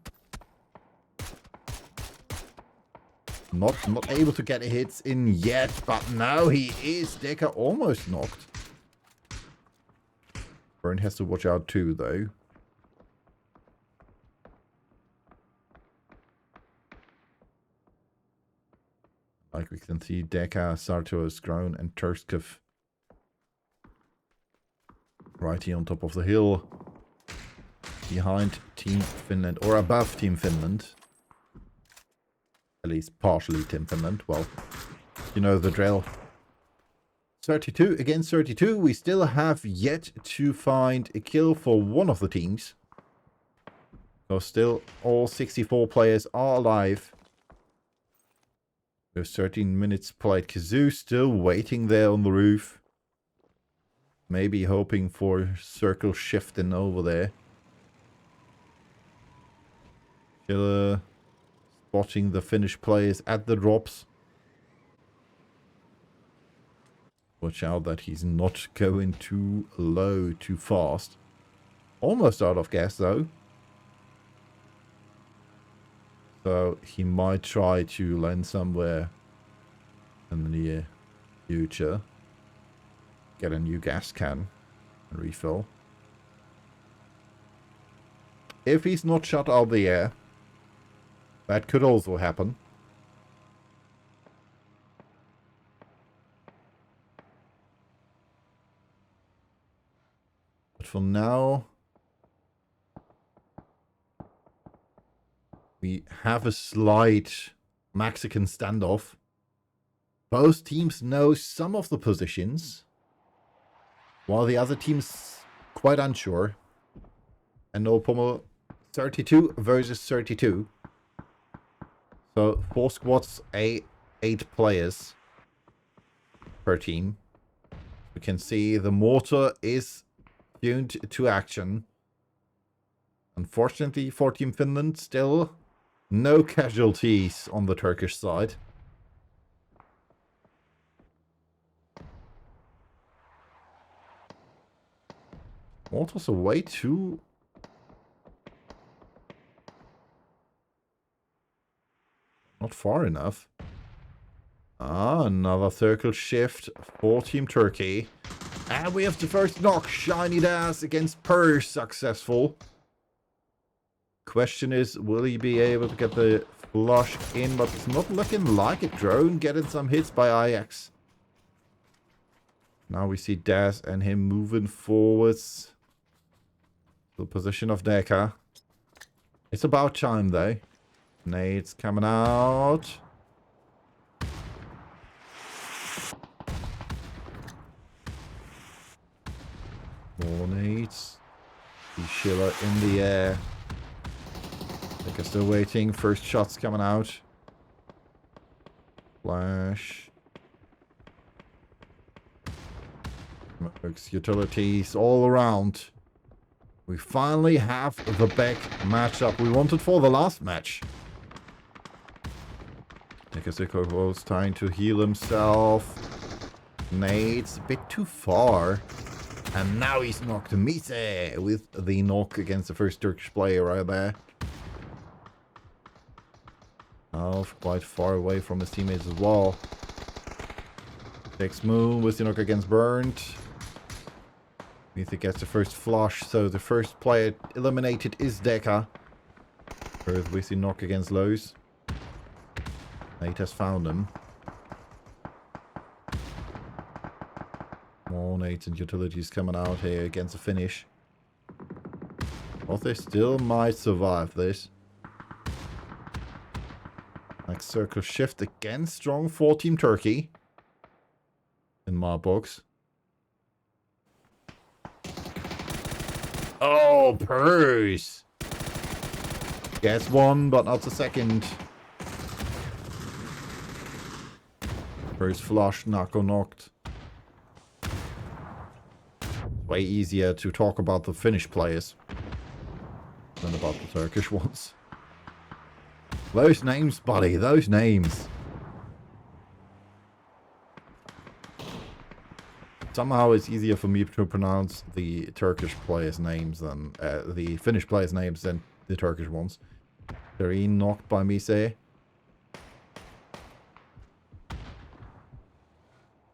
Not able to get hits in yet, but now he is. Deka almost knocked. Bernd has to watch out too, though. Like we can see, Deka, Sarto has grown, and Turskov right here on top of the hill. Behind Team Finland, or above Team Finland. At least partially Team Finland. Well, you know the drill. 32 against 32. We still have yet to find a kill for one of the teams. So still all 64 players are alive. There's 13 minutes played. Kazoo still waiting there on the roof. Maybe hoping for circle shifting over there. Schiller spotting the Finnish players at the drops. Watch out that he's not going too low too fast. Almost out of gas though. So he might try to land somewhere in the near future. Get a new gas can and refill. If he's not shot out of the air, that could also happen. But for now, we have a slight Mexican standoff. Both teams know some of the positions, while the other team's quite unsure. And no Pommel, 32 versus 32. So 4 squads, 8 players per team. We can see the mortar is tuned to action. Unfortunately for Team Finland, still no casualties on the Turkish side. Mortars away too. Not far enough. Ah, another circle shift for Team Turkey. And we have the first knock. Shiny Dash against Purse. Successful. Question is, will he be able to get the flush in? But it's not looking like it. Drone getting some hits by IX. Now we see Daz and him moving forwards. The position of Deka. It's about time though. Nades coming out. More nades. See Schiller in the air. Deka still waiting. First shots coming out. Flash. Smokes, utilities all around. We finally have the back matchup we wanted for the last match. Nikasiko was trying to heal himself. Nades a bit too far. And now he's knocked Mise with the knock against the first Turkish player right there. Alf quite far away from his teammates as well. Takes move with the knock against Burnt. Mise gets the first flush, so the first player eliminated is Deka. Earth with the knock against Lowe's. Nate has found him. More nades and utilities coming out here against the finish. Well, they still might survive this. I Next circle shift again. Strong for Team Turkey. In my books. Oh, Purse! Gets one, but not the second. Purse flushed, Nako knocked. Way easier to talk about the Finnish players than about the Turkish ones. Those names, buddy, those names. Somehow it's easier for me to pronounce the Turkish players' names than the Finnish players' names than the Turkish ones. Three knocked by Mise.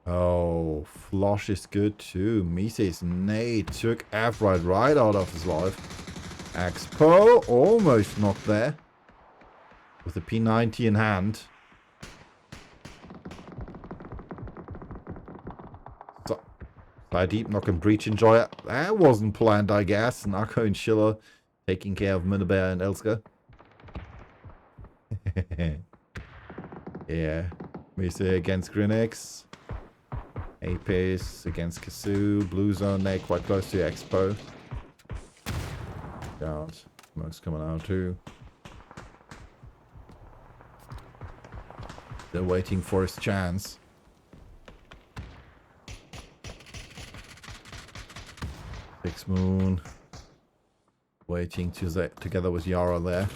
Oh, Flush is good too. Mise's nade took F-Ride right out of his life. Expo almost knocked there. With the P90 in hand. By deep knock and breach enjoyer. That wasn't planned, I guess. Nako and Schiller taking care of Minabear and Elska. Yeah. Mise against Grinix. Apis against Kasu. Blue zone there quite close to Expo. God. Smoke's coming out too. They're waiting for his chance. Six Moon. Waiting to together with Yara there.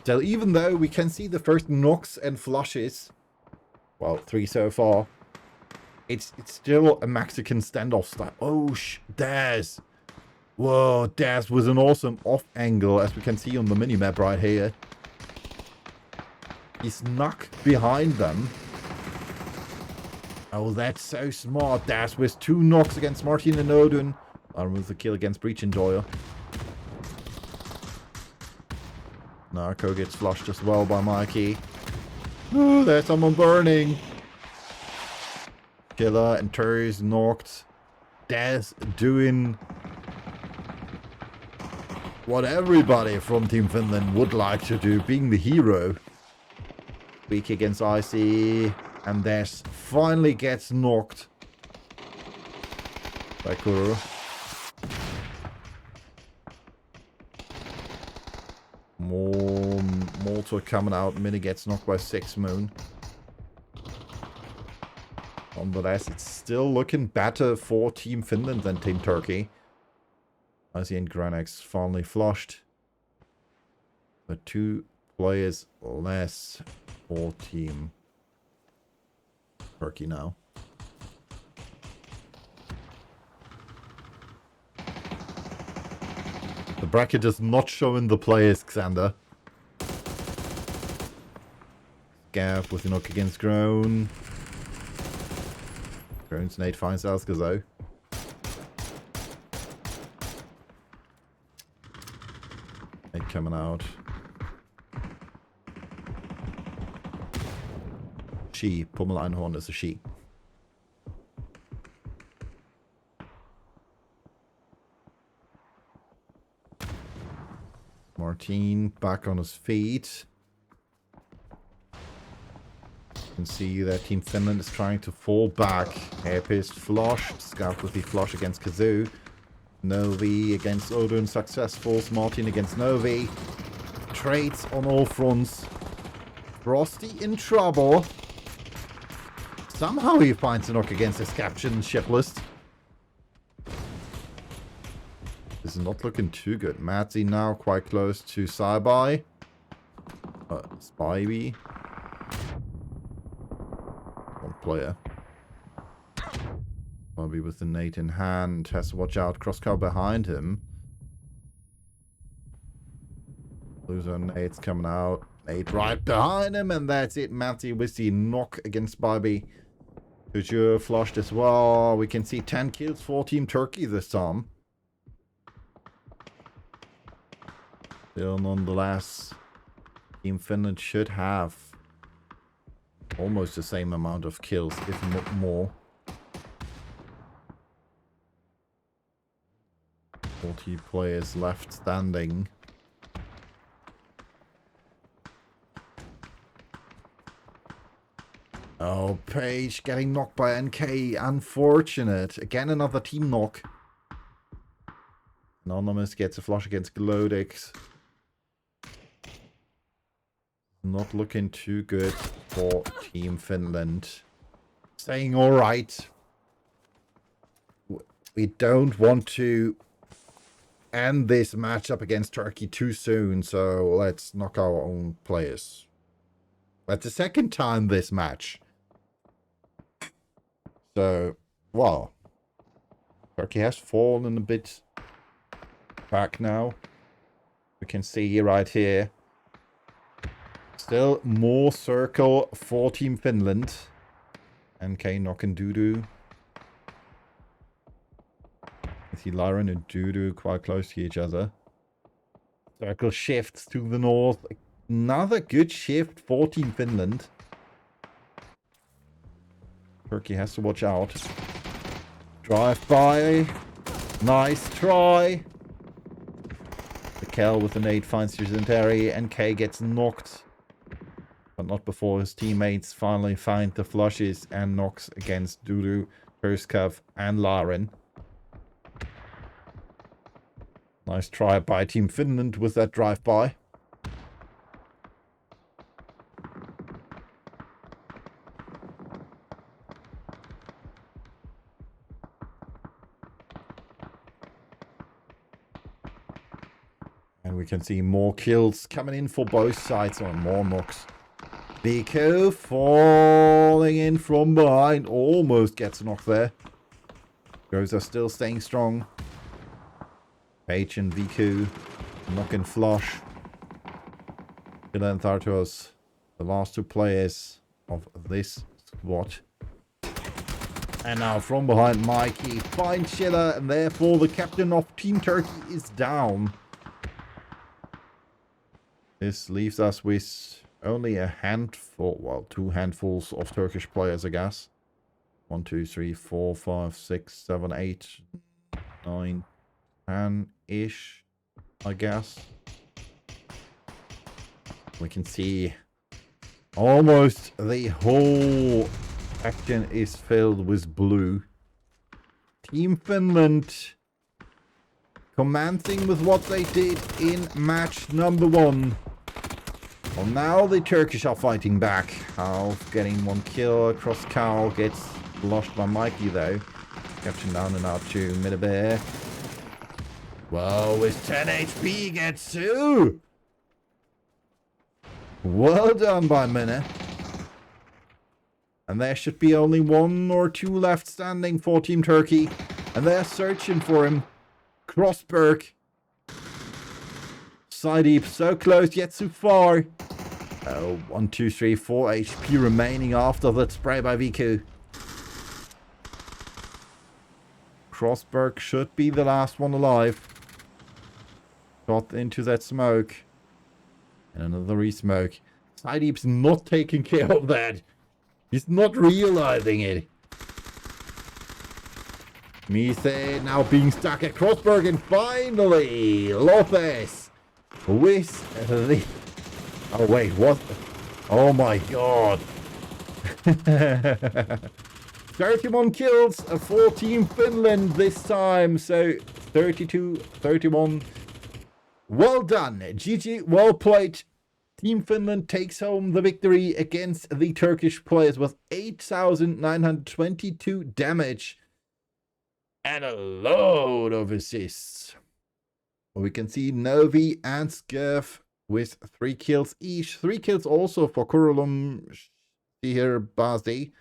So even though we can see the first knocks and flushes, well, 3 so far, it's still a Mexican standoff style. Oh, Daz. Whoa, Daz was an awesome off angle, as we can see on the minimap right here. He snuck behind them. Oh, that's so smart. Daz with 2 knocks against Martin and Odin. I'll remove the kill against Breach Enjoyer. Narco gets flushed as well by Mikey. Oh, there's someone burning. Killer and Terry's knocked. Daz doing what everybody from Team Finland would like to do, being the hero. Weak against Icy. And Daz finally gets knocked by Kuro. More Mortar coming out. Mini gets knocked by 6 Moon. Nonetheless, it's still looking better for Team Finland than Team Turkey. Icy and Granex finally flushed. But 2 players less for Team Turkey now. The bracket is not showing the players, Xander. Gav with a knock against Groan. Groan's nade finds Elska though. Nade coming out. She. Pummel Einhorn is a she. Martin back on his feet. You can see that Team Finland is trying to fall back. Airpist flushed. Scout with the flush against Kazoo. Novi against Odin successful. Martin against Novi. Trades on all fronts. Frosty in trouble. Somehow he finds a knock against his caption ship list. This is not looking too good. Matzy now quite close to Saibai. Spivey. One player. Bobby with the nade in hand. Has to watch out. Crosscow behind him. Loser nade's coming out. Nade right behind him. And that's it. Matzy with the knock against Spivey. Couture flushed as well. We can see 10 kills for Team Turkey this time. Still, nonetheless, Team Finland should have almost the same amount of kills, if not more. 40 players left standing. Oh, Page getting knocked by NK. Unfortunate. Again, another team knock. Anonymous gets a flush against Glodix. Not looking too good for Team Finland. Saying alright. We don't want to end this matchup against Turkey too soon, so let's knock our own players. That's the second time this match. So, well, Turkey has fallen a bit back now. We can see right here. Still more circle for Team Finland. NK knocking Dudu. I see Lyron and Dudu quite close to each other. Circle shifts to the north. Another good shift for Team Finland. Turkey has to watch out. Drive by. Nice try. The Kel with the nade finds Terry. NK gets knocked. But not before his teammates finally find the flushes and knocks against Dudu, Perskov, and Laren. Nice try by Team Finland with that drive-by. And we can see more kills coming in for both sides, or more knocks. Vico falling in from behind. Almost gets a knock there. Goes are still staying strong. Page and Viku knocking flush. Killer and Thartos, the last two players of this squad. And now from behind, Mikey finds Schiller, and therefore the captain of Team Turkey is down. This leaves us with only a handful, well, 2 handfuls of Turkish players, I guess. 1, 2, 3, 4, 5, 6, 7, 8, 9, 10-ish, I guess. We can see almost the whole section is filled with blue. Team Finland commencing with what they did in match number 1. Well, now the Turkish are fighting back. Half getting 1 kill across Carl, gets flushed by Mikey though. Capturing down and out to Midabear. Well, with 10 HP gets 2. Well done by Minna. And there should be only 1 or 2 left standing for Team Turkey. And they're searching for him. Crossberg. Sideep so close yet so far. Oh, 1, 2, 3, 4 HP remaining after that spray by Viku. Crossberg should be the last one alive. Got into that smoke. And another re-smoke. Sideep's not taking care of that. He's not realizing it. Mise now being stuck at Crossberg, and finally Lopez with the... Oh wait, what? Oh my god. 31 kills for Team Finland this time. So 32-31. Well done. GG, well played. Team Finland takes home the victory against the Turkish players with 8,922 damage and a load of assists. We can see Novi and Skurf with 3 kills each. 3 kills also for Kurulum, Sihir, Bazdi.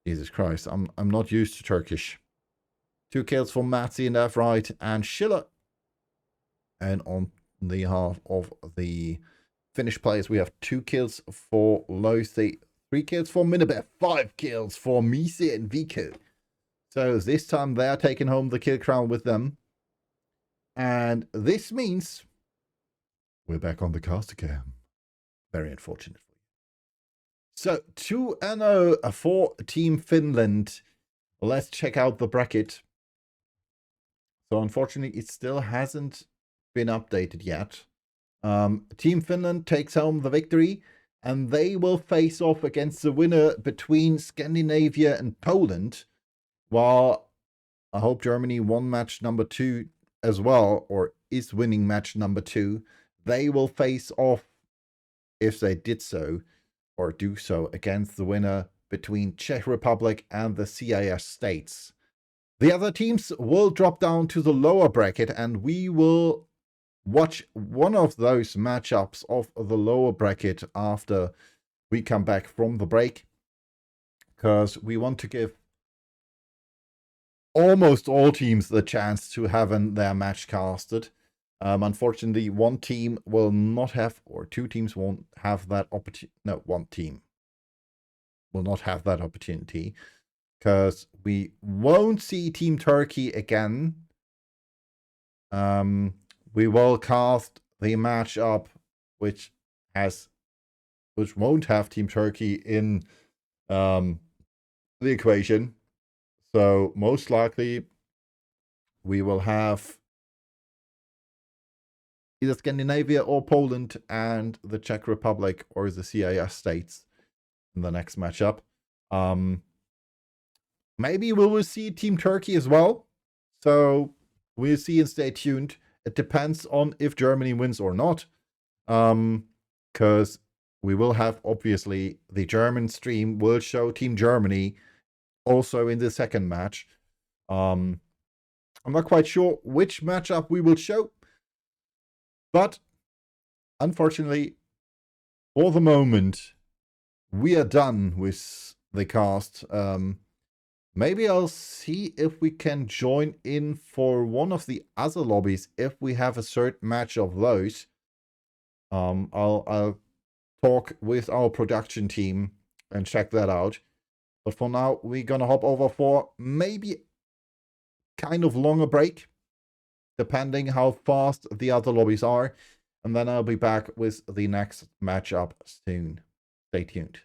Jesus Christ, I'm not used to Turkish. 2 kills for Matsi and left right and Schiller. And on the half of the Finnish players, we have 2 kills for Lothi, 3 kills for Minabeth, 5 kills for Mise and Viku. So this time they're taking home the kill crown with them. And this means we're back on the cast again. Very unfortunate for you. So 2-0 for Team Finland. Let's check out the bracket. So unfortunately, it still hasn't been updated yet. Team Finland takes home the victory. and they will face off against the winner between Scandinavia and Poland, while I hope Germany won match number 2 as well, or is winning match number 2. They will face off, if they did so, or do so, against the winner between Czech Republic and the CIS states. The other teams will drop down to the lower bracket, and we will watch one of those matchups of the lower bracket after we come back from the break, because we want to give almost all teams the chance to have their match casted. Unfortunately, one team will not have, or two teams won't have that opportunity. No, one team will not have that opportunity, because we won't see Team Turkey again. We will cast the matchup which won't have Team Turkey in the equation. So most likely we will have either Scandinavia or Poland and the Czech Republic or the CIS states in the next matchup. Maybe we will see Team Turkey as well. So we'll see and stay tuned. It depends on if Germany wins or not. Because we will have, obviously, the German stream will show Team Germany also in the second match. I'm not quite sure which matchup we will show. But unfortunately, for the moment, we are done with the cast. Maybe I'll see if we can join in for one of the other lobbies if we have a certain match of those. I'll talk with our production team and check that out. But for now, we're gonna hop over for maybe kind of longer break, depending how fast the other lobbies are. And then I'll be back with the next matchup soon. Stay tuned.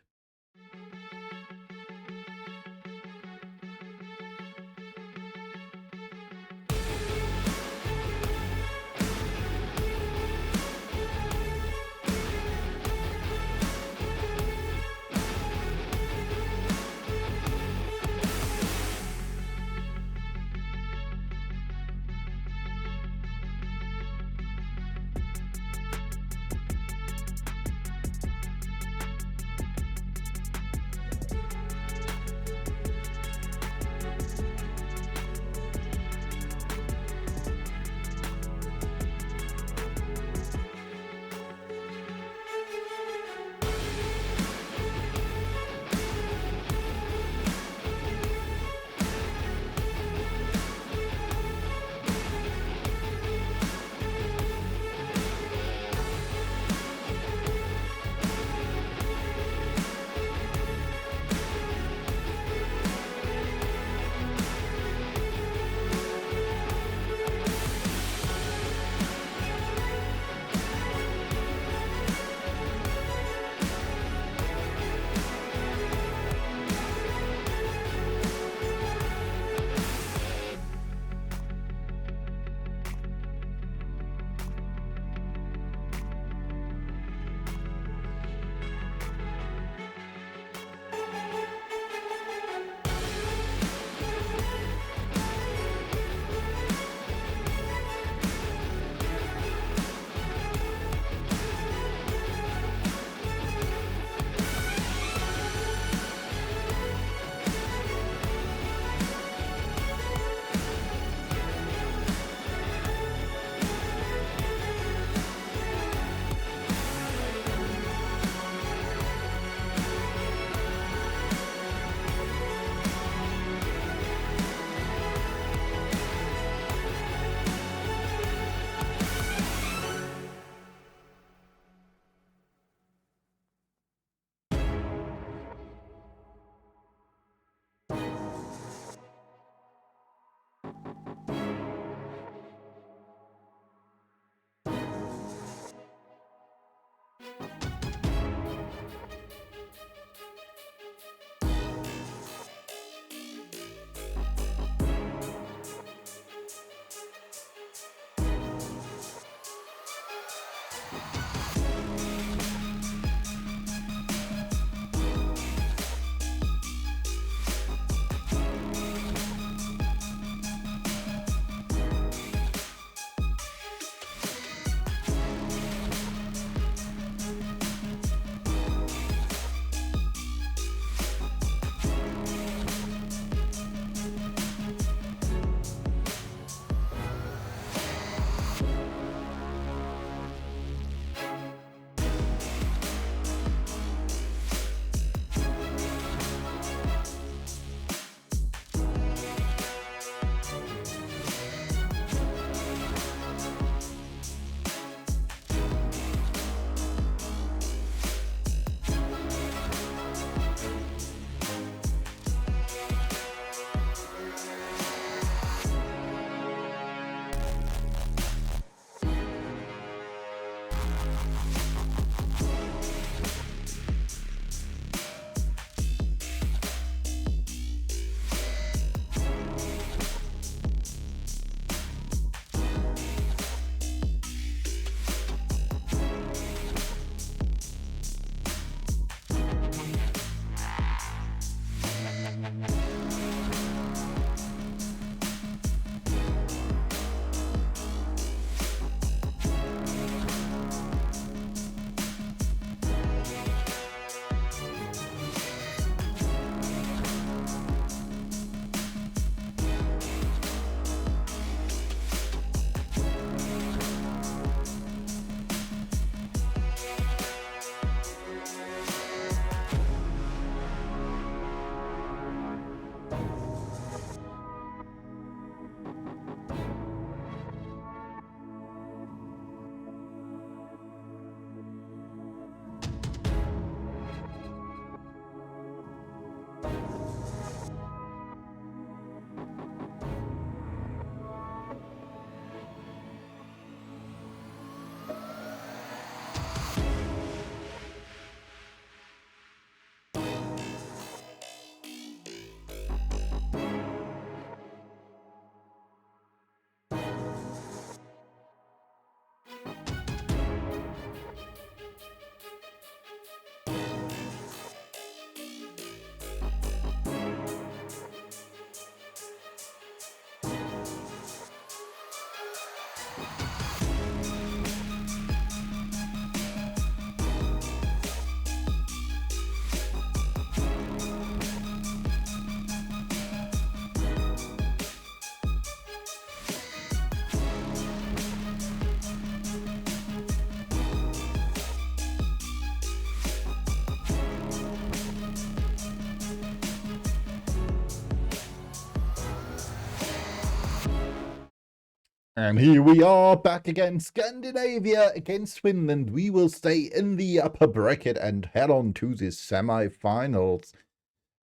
And here we are back again. Scandinavia against Finland. We will stay in the upper bracket and head on to the semi-finals.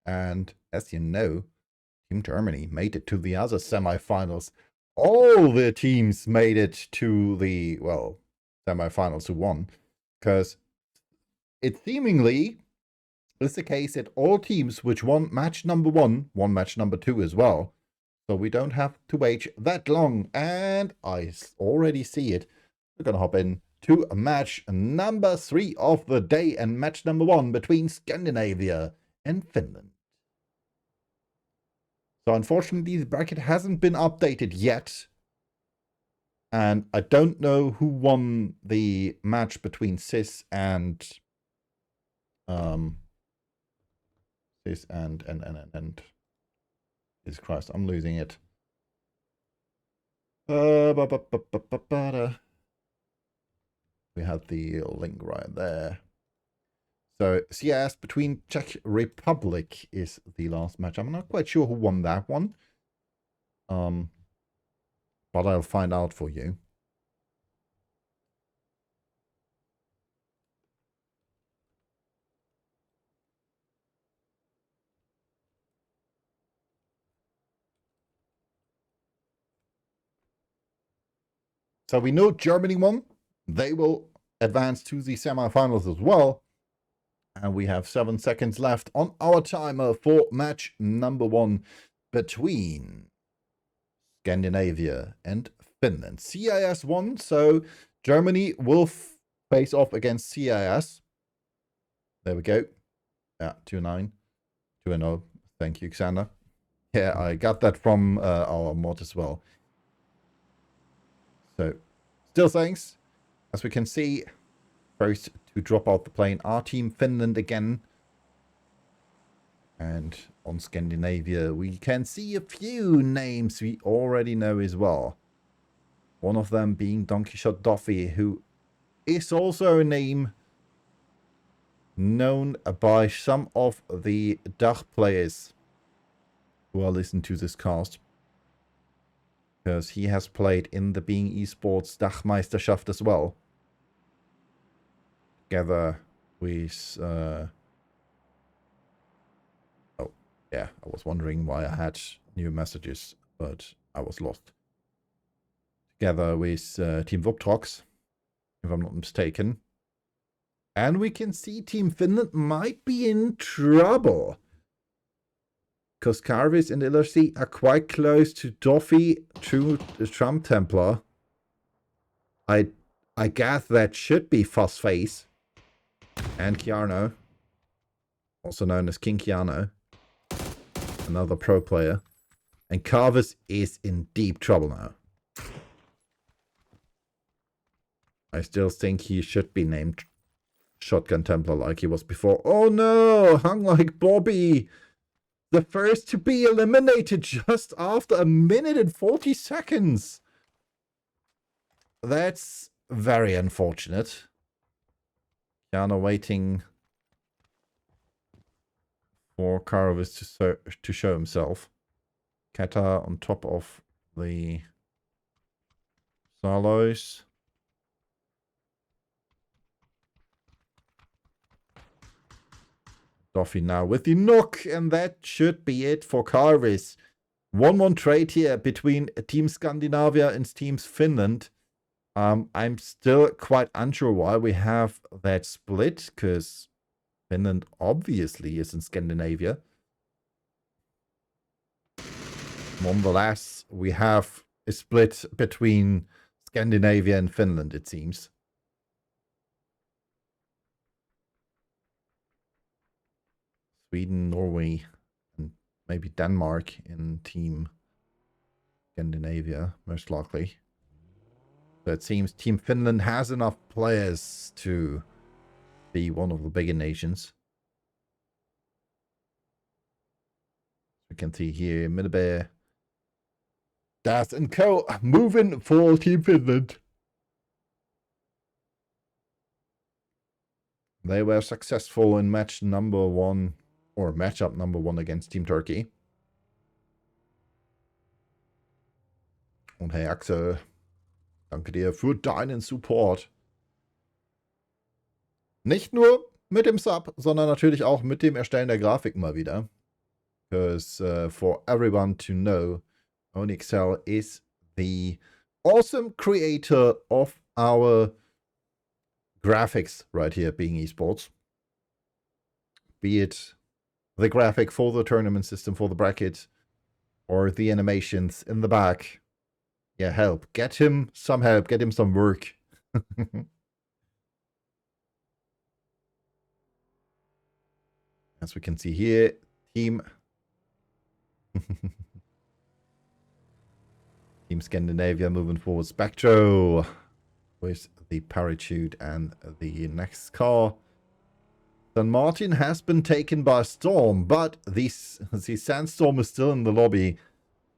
And as you know, Team Germany made it to the other semi-finals. All the teams made it to the, well, semi-finals who won. Because it seemingly is the case that all teams which won match number 1 won match number 2 as well. So we don't have to wait that long. And I already see it. We're going to hop in to match number 3 of the day and match number 1 between Scandinavia and Finland. So unfortunately, the bracket hasn't been updated yet. And I don't know who won the match between Sis and Jesus Christ, I'm losing it. We had the link right there. So CS between Czech Republic is the last match. I'm not quite sure who won that one. But I'll find out for you. So we know Germany won. They will advance to the semifinals as well. And we have 7 seconds left on our timer for match number 1 between Scandinavia and Finland. CIS won, so Germany will face off against CIS. There we go. Yeah, 2-9. 2-0. Thank you, Xander. Yeah, I got that from our mod as well. So, still thanks. As we can see, first to drop out the plane are Team Finland again. And on Scandinavia, we can see a few names we already know as well. One of them being Donkey Shot Duffy, who is also a name known by some of the Dach players who are listening to this cast. Because he has played in the Being Esports Dachmeisterschaft as well. Together with... oh, yeah, I was wondering why I had new messages, but I was lost. Together with Team Vuptrox, if I'm not mistaken. And we can see Team Finland might be in trouble. Because Karvis and LRC are quite close to Doffy, to the Trump Templar. I guess that should be Fussface. And Kiarno. Also known as King Kiarno. Another pro player. And Karvis is in deep trouble now. I still think he should be named Shotgun Templar like he was before. Oh no! Hung like Bobby! The first to be eliminated just after 1 minute and 40 seconds. That's very unfortunate. Kiana waiting for Karvis to show himself. Kata on top of the Salos. Duffy now with the knock, and that should be it for Karvis. 1-1 trade here between Team Scandinavia and Team Finland. I'm still quite unsure why we have that split, because Finland obviously is in Scandinavia. Nonetheless, we have a split between Scandinavia and Finland, it seems. Sweden, Norway, and maybe Denmark in Team Scandinavia, most likely. So it seems Team Finland has enough players to be one of the bigger nations. We can see here Middelbeer, Das and Co. moving for Team Finland. They were successful in match number 1. Or matchup number 1 against Team Turkey. Und hey Axel, Danke dir für deinen Support. Nicht nur mit dem Sub, sondern natürlich auch mit dem Erstellen der Grafik mal wieder. Because for everyone to know, OnyXL is the awesome creator of our graphics right here, being esports. Be it the graphic for the tournament system, for the bracket, or the animations in the back. Yeah, help. Get him some help. Get him some work. As we can see here, Team Team Scandinavia moving forward. Spectro with the parachute and the next car. San Martin has been taken by storm, but the sandstorm is still in the lobby.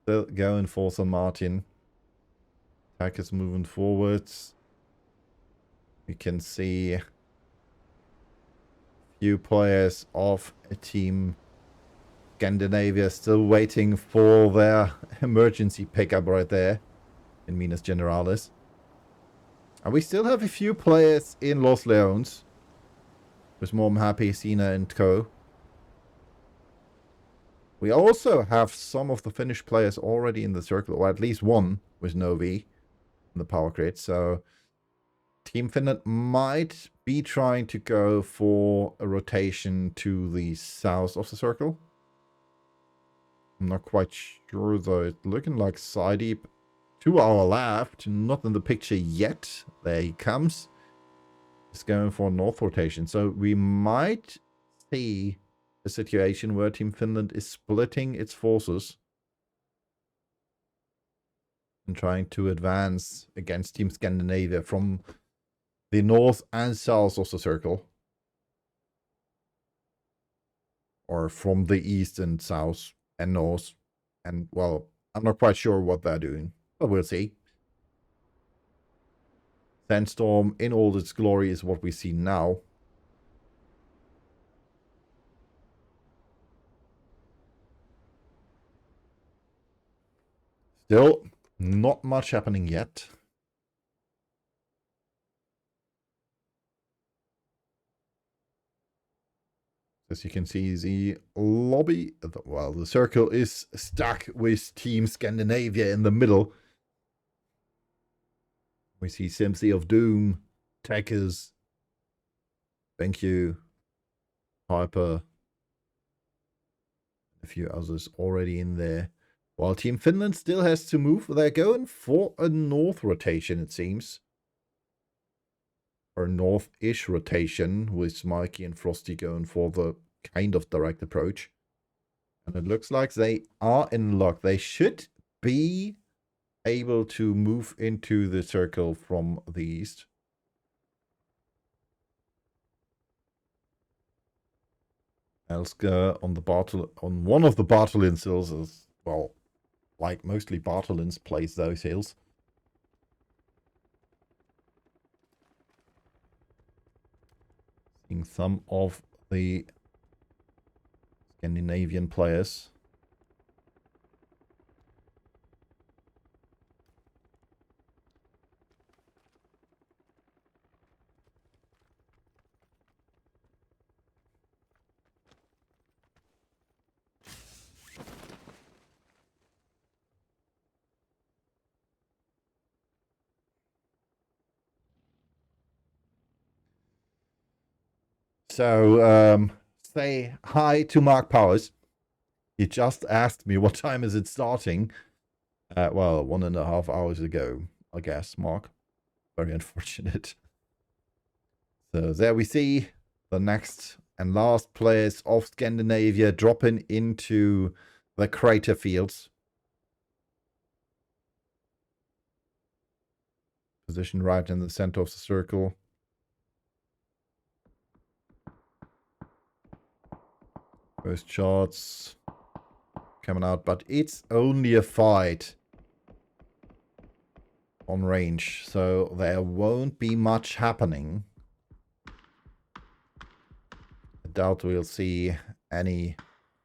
Still going for San Martin. Attack is moving forwards. We can see a few players of a team Scandinavia still waiting for their emergency pickup right there in Minas Generalis. And we still have a few players in Los Leones. With Mom Happy, Cena and co. We also have some of the Finnish players already in the circle, or at least one with Novi in the power grid. So Team Finland might be trying to go for a rotation to the south of the circle. I'm not quite sure though. It's looking like Sideep to our left, not in the picture yet. There he comes. He's going for a north rotation. So we might see a situation where Team Finland is splitting its forces and trying to advance against Team Scandinavia from the north and south of the circle. Or from the east and south and north. And, well, I'm not quite sure what they're doing, but we'll see. Sandstorm in all its glory is what we see now. Still, not much happening yet. As you can see, the lobby, well, the circle is stuck with Team Scandinavia in the middle. We see Simpsy of Doom, Techers, Thank You, Piper, a few others already in there. While Team Finland still has to move, they're going for a north rotation, it seems. Or north-ish rotation, with Mikey and Frosty going for the kind of direct approach. And it looks like they are in luck. They should be able to move into the circle from the east. Elska on the on one of the Bartolins hills is, well, like mostly Bartolins plays those hills. Seeing some of the Scandinavian players. So, say hi to Mark Powers. He just asked me what time is it starting. Well, 1.5 hours ago, I guess, Mark. Very unfortunate. So there we see the next and last players of Scandinavia dropping into the crater fields. Position right in the center of the circle. First shots coming out, but it's only a fight on range, so there won't be much happening. I doubt we'll see any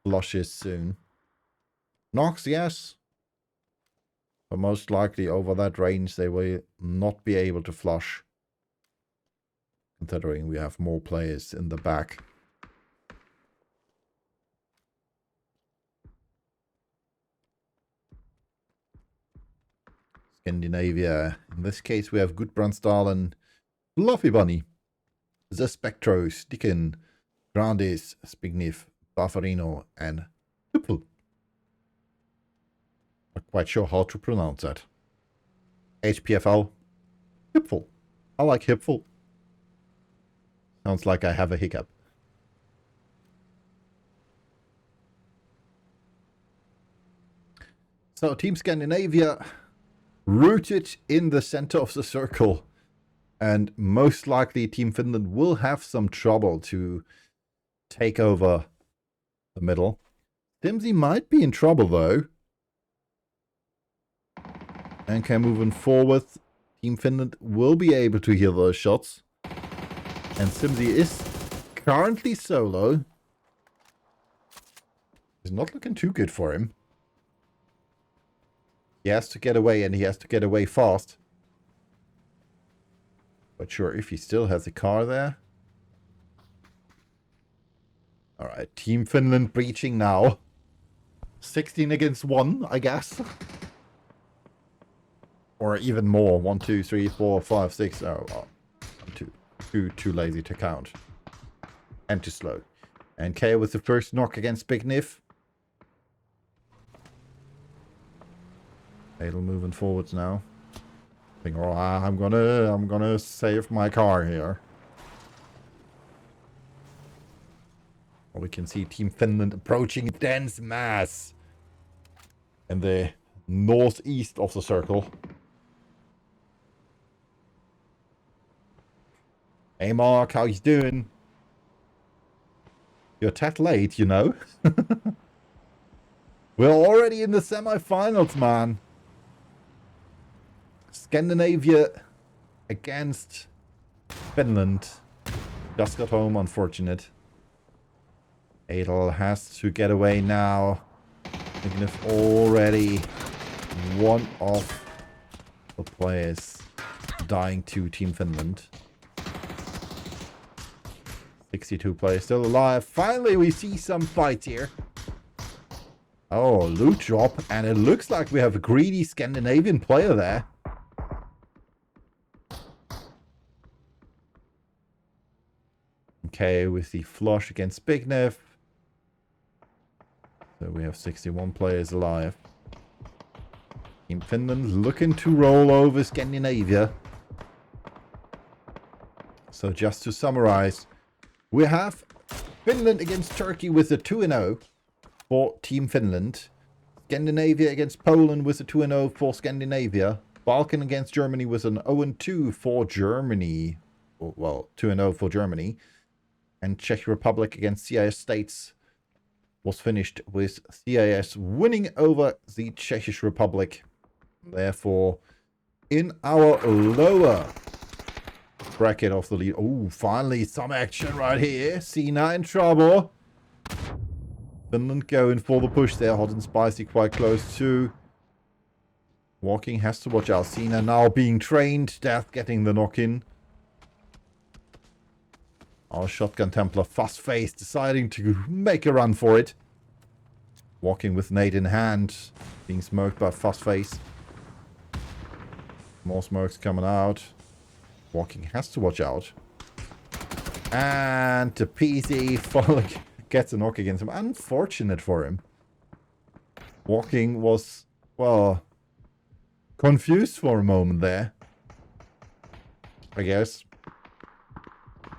flushes soon. Nox, yes. But most likely over that range they will not be able to flush. Considering we have more players in the back. Scandinavia. In this case we have Gudbrandsdalen, Fluffy Bunny, The Spectros, Dicken, Grandis, Spigniv, Baffarino, and Hüppel. Not quite sure how to pronounce that. HPFL, Hüpfel. I like Hüpfel. Sounds like I have a hiccup. So Team Scandinavia rooted in the center of the circle. And most likely Team Finland will have some trouble to take over the middle. Dimsy might be in trouble though. And moving forward, Team Finland will be able to hear those shots. And Simsy is currently solo. It's not looking too good for him. He has to get away, and he has to get away fast. Not sure if he still has a car there. Alright, Team Finland breaching now. 16 against 1, I guess. Or even more. 1, 2, 3, 4, 5, 6. Oh, well. 2. Too lazy to count. And too slow. And K with the first knock against Big Niff. Adel moving forwards now. Think, oh, I'm gonna save my car here. Well, we can see Team Finland approaching dense mass in the northeast of the circle. Hey Mark, how you doing? You're tad late, you know. We're already in the semi-finals, man. Scandinavia against Finland. Just got home, unfortunate. Adel has to get away now. Ignif already one of the players dying to Team Finland. 62 players still alive. Finally, we see some fights here. Oh, loot drop. And it looks like we have a greedy Scandinavian player there. Okay, with the flush against Bignev. So we have 61 players alive. Team Finland looking to roll over Scandinavia. So just to summarize, we have Finland against Turkey with a 2-0 for Team Finland. Scandinavia against Poland with a 2-0 for Scandinavia. Balkan against Germany with an 0-2 for Germany. Well, 2-0 for Germany. And Czech Republic against CIS states was finished with CIS winning over the Czech Republic. Therefore, in our lower bracket of the lead. Oh, finally some action right here. Sina in trouble. Finland going for the push there. Hot and spicy quite close too. Walking has to watch out. Sina now being trained. Death getting the knock-in. Our Shotgun Templar, fast-faced, deciding to make a run for it. Walking with nade in hand. Being smoked by Fastface. More smokes coming out. Walking has to watch out. And the PC gets a knock against him. Unfortunate for him. Walking was, well, confused for a moment there. I guess.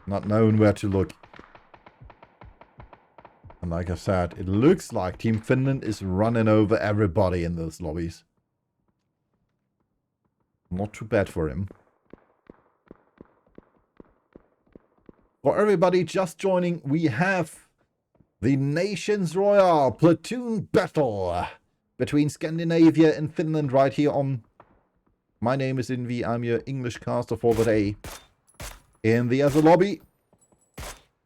Not knowing where to look. And like I said, it looks like Team Finland is running over everybody in those lobbies. Not too bad for him. For everybody just joining, we have the Nations Royale platoon battle between Scandinavia and Finland right here on. My name is Invi, I'm your English caster for the day. In the other lobby,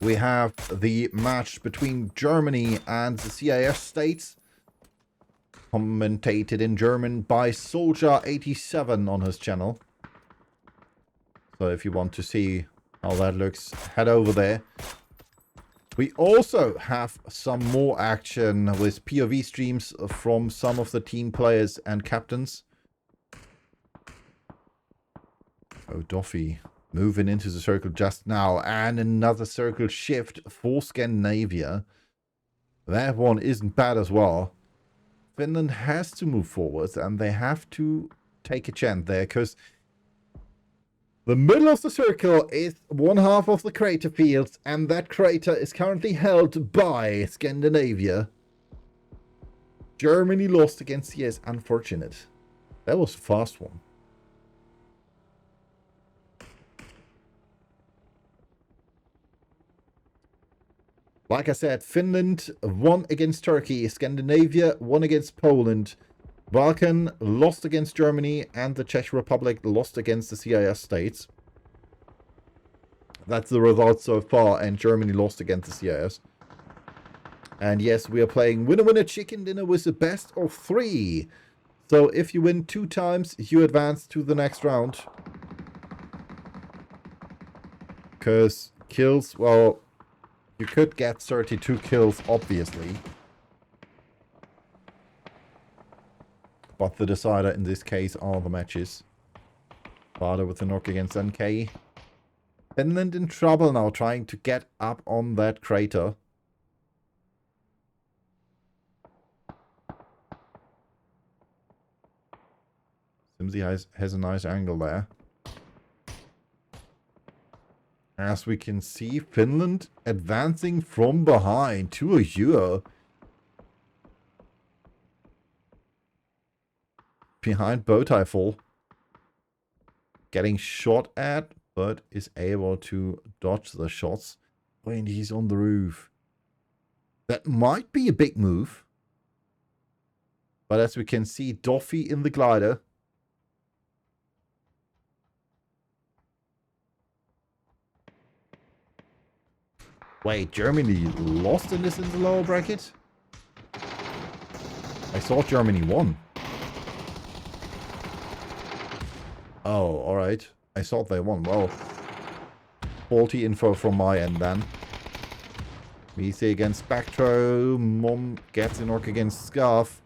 we have the match between Germany and the CIS states. commentated in German by Soldier87 on his channel. So if you want to see how that looks, head over there. We also have some more action with POV streams from some of the team players and captains. Oh, Doffy moving into the circle just now. And another circle shift for Scandinavia. That one isn't bad as well. Finland has to move forward and they have to take a chance there because the middle of the circle is one half of the crater fields, and that crater is currently held by Scandinavia. Germany lost against CS, unfortunate. That was a fast one. Like I said, Finland won against Turkey, Scandinavia won against Poland, Balkan lost against Germany, and the Czech Republic lost against the CIS states. That's the result so far, and Germany lost against the CIS. And yes, we are playing winner-winner chicken dinner with the best of 3. So if you win 2 times, you advance to the next round. Because kills, well, you could get 32 kills, obviously. But the decider in this case are the matches. Farder with the knock against NK. Finland in trouble now, trying to get up on that crater. Simsy has a nice angle there. As we can see, Finland advancing from behind to a Euro. Behind Bowtie getting shot at, but is able to dodge the shots when he's on the roof. That might be a big move. But as we can see, Doffy in the glider. Wait, Germany lost in this in the lower bracket? I thought Germany won. Oh, alright. I thought they won. Well, faulty info from my end then. Mise against Spectro. Mom gets an orc against Scarf.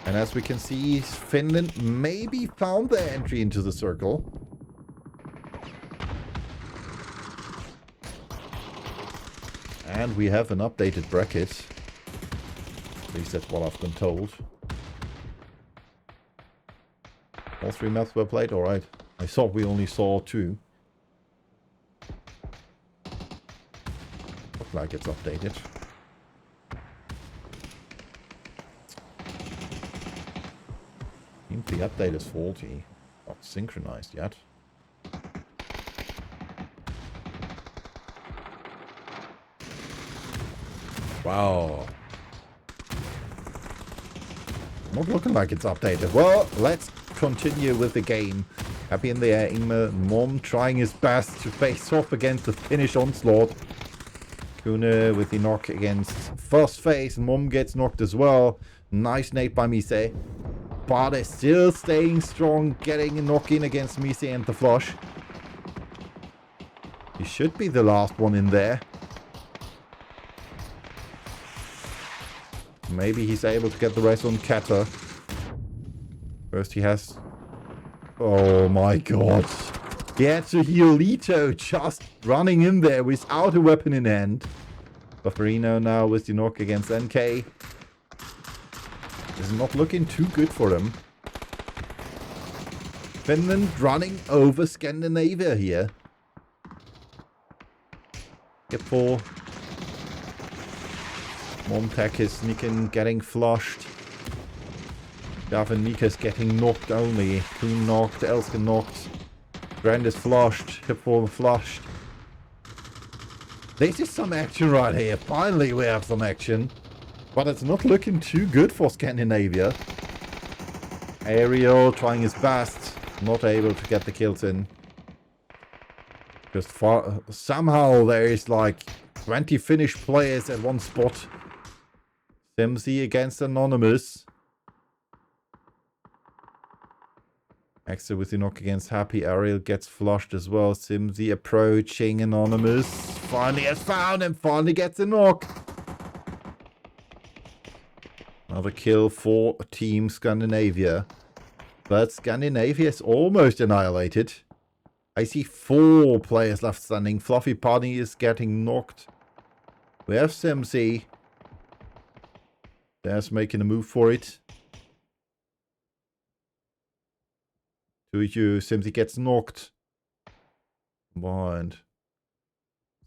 And as we can see, Finland maybe found their entry into the circle. And we have an updated bracket. At least that's what I've been told. All 3 maps were played? Alright. I thought we only saw 2. Looks like it's updated. Seems the update is faulty. Not synchronized yet. Wow. Not looking like it's updated. Well, let's continue with the game. Happy in the air, Ingmar. Mom trying his best to face off against the Finnish onslaught. Kuhne with the knock against first phase. Mom gets knocked as well. Nice nade by Mise. Bade still staying strong, getting a knock in against Mise and the flush. He should be the last one in there. Maybe he's able to get the rest on Kata. First he has... Oh my god. He had to heal Lito just running in there without a weapon in hand. Bufferino now with the knock against NK. Is not looking too good for him. Finland running over Scandinavia here. Get 4. Montek is sneaking, getting flushed. Gavin Nikas getting knocked only. Kuhn knocked, Elska knocked. Grand is flushed. Hippo flushed. This is some action right here. Finally we have some action. But it's not looking too good for Scandinavia. Ariel trying his best. Not able to get the kills in. Just somehow there is like 20 Finnish players at one spot. Simsy against Anonymous. Extra with the knock against Happy. Ariel gets flushed as well. Simsy approaching Anonymous. Finally has found him. Finally gets a knock. Another kill for Team Scandinavia. But Scandinavia is almost annihilated. I see 4 players left standing. Fluffy Bunny is getting knocked. We have Simsy. There's making a move for it. To you. Simsy gets knocked. Combined.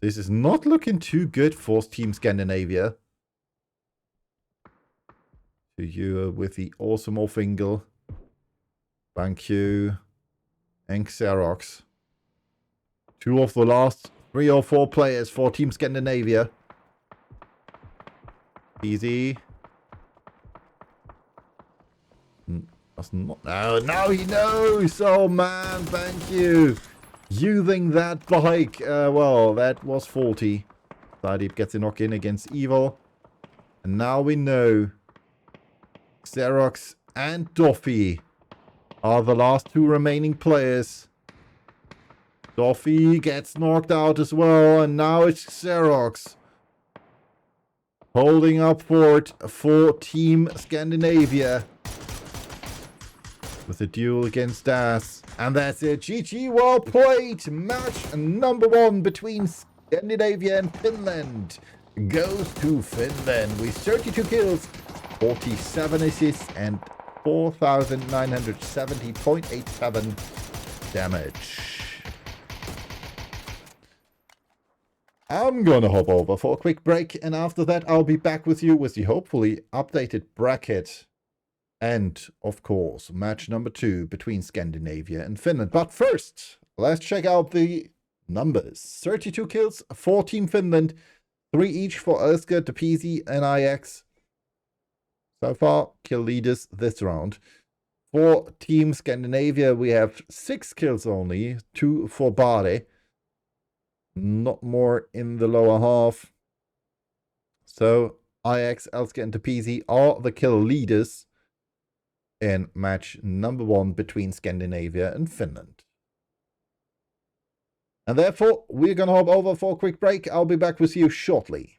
This is not looking too good for Team Scandinavia. To you with the awesome off-angle. Thank you. And Xerox. 2 of the last 3 or 4 players for Team Scandinavia. Easy. That's not. Now he knows. Oh man, thank you. Using that bike. Well, that was faulty. Sideep gets a knock in against Evil. And now we know Xerox and Doffy are the last 2 remaining players. Doffy gets knocked out as well, and now it's Xerox holding up fort for Team Scandinavia with a duel against Das. And that's it. GG, well played. Match number 1 between Scandinavia and Finland goes to Finland with 32 kills, 47 assists, and 4,970.87 damage. I'm gonna hop over for a quick break, and after that I'll be back with you with the hopefully updated bracket. And, of course, match number 2 between Scandinavia and Finland. But first, let's check out the numbers. 32 kills for Team Finland, 3 each for Özgür, Depezi, and IX. So far, kill leaders this round. For Team Scandinavia, we have 6 kills only, 2 for Bade. Not more in the lower half. So, IX, Elsker, and Depezi are the kill leaders in match number 1 between Scandinavia and Finland. And therefore, we're gonna hop over for a quick break. I'll be back with you shortly.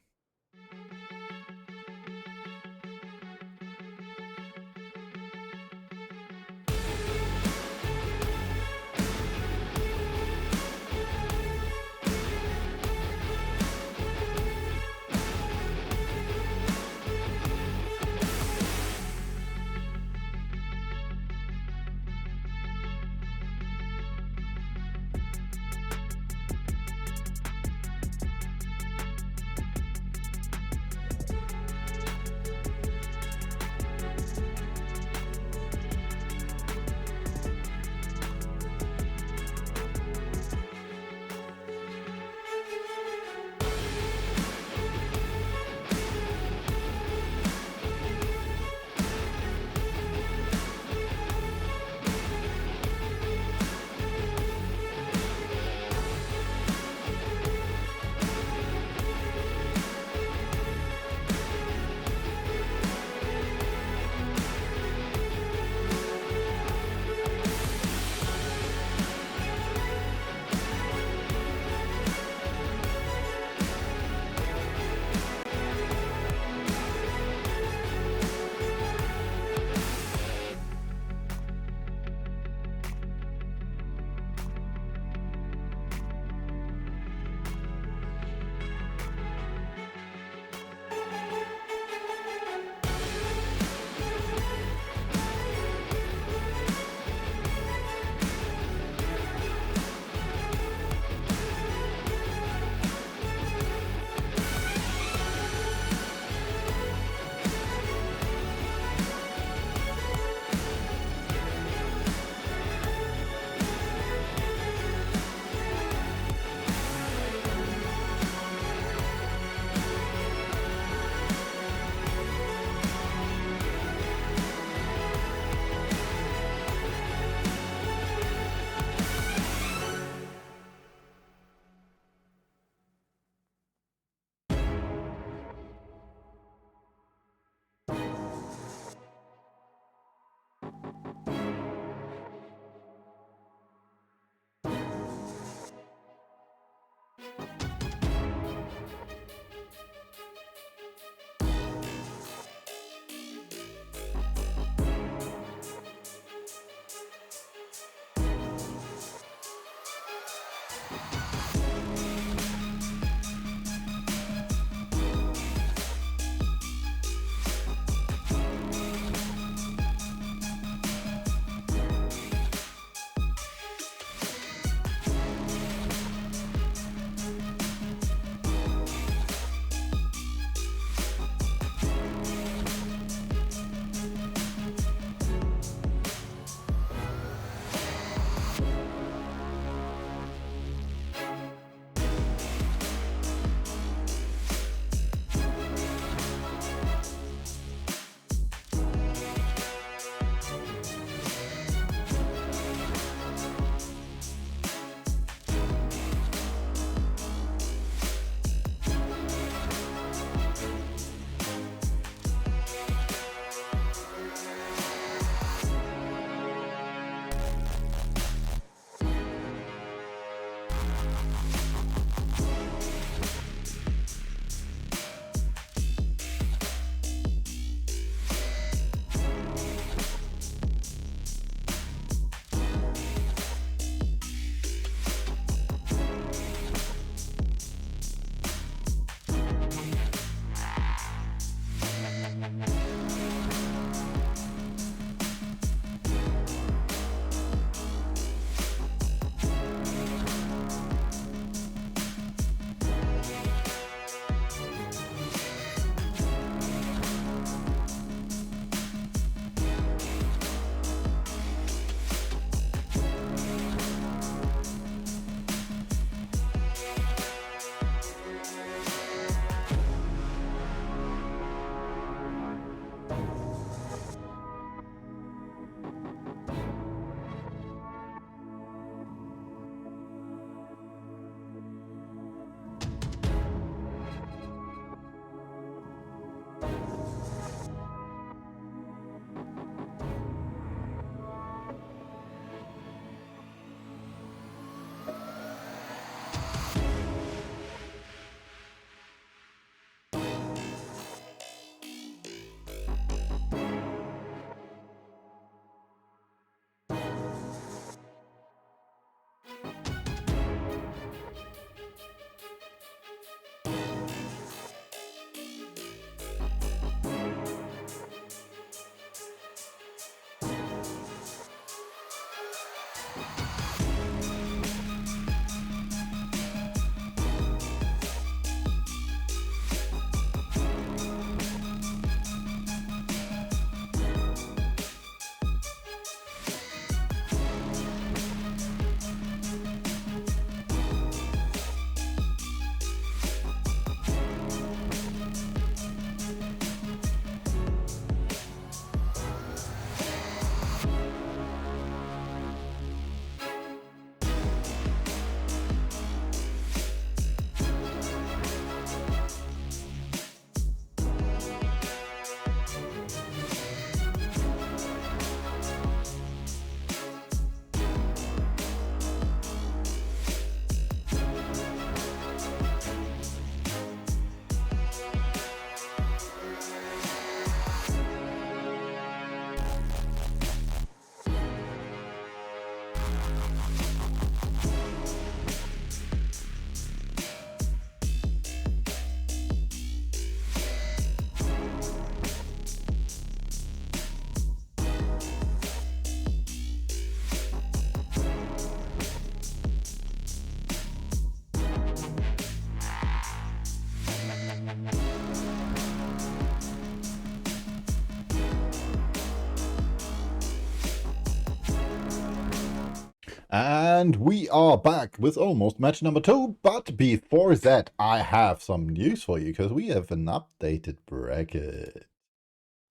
And we are back with almost match number 2, but before that, I have some news for you, because we have an updated bracket.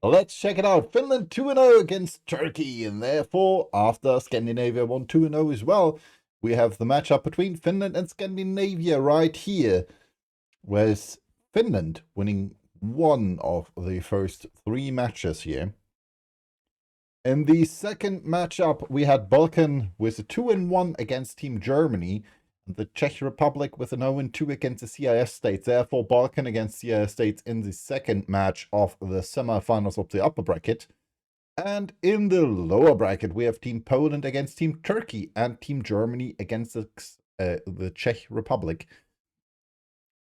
Let's check it out. Finland 2-0 against Turkey, and therefore, after Scandinavia won 2-0 as well, we have the matchup between Finland and Scandinavia right here, with Finland winning one of the first 3 matches here. In the second matchup, we had Balkan with a 2-1 against Team Germany, and the Czech Republic with an 0-2 against the CIS states. Therefore, Balkan against CIS states in the second match of the semifinals of the upper bracket. And in the lower bracket, we have Team Poland against Team Turkey and Team Germany against the Czech Republic.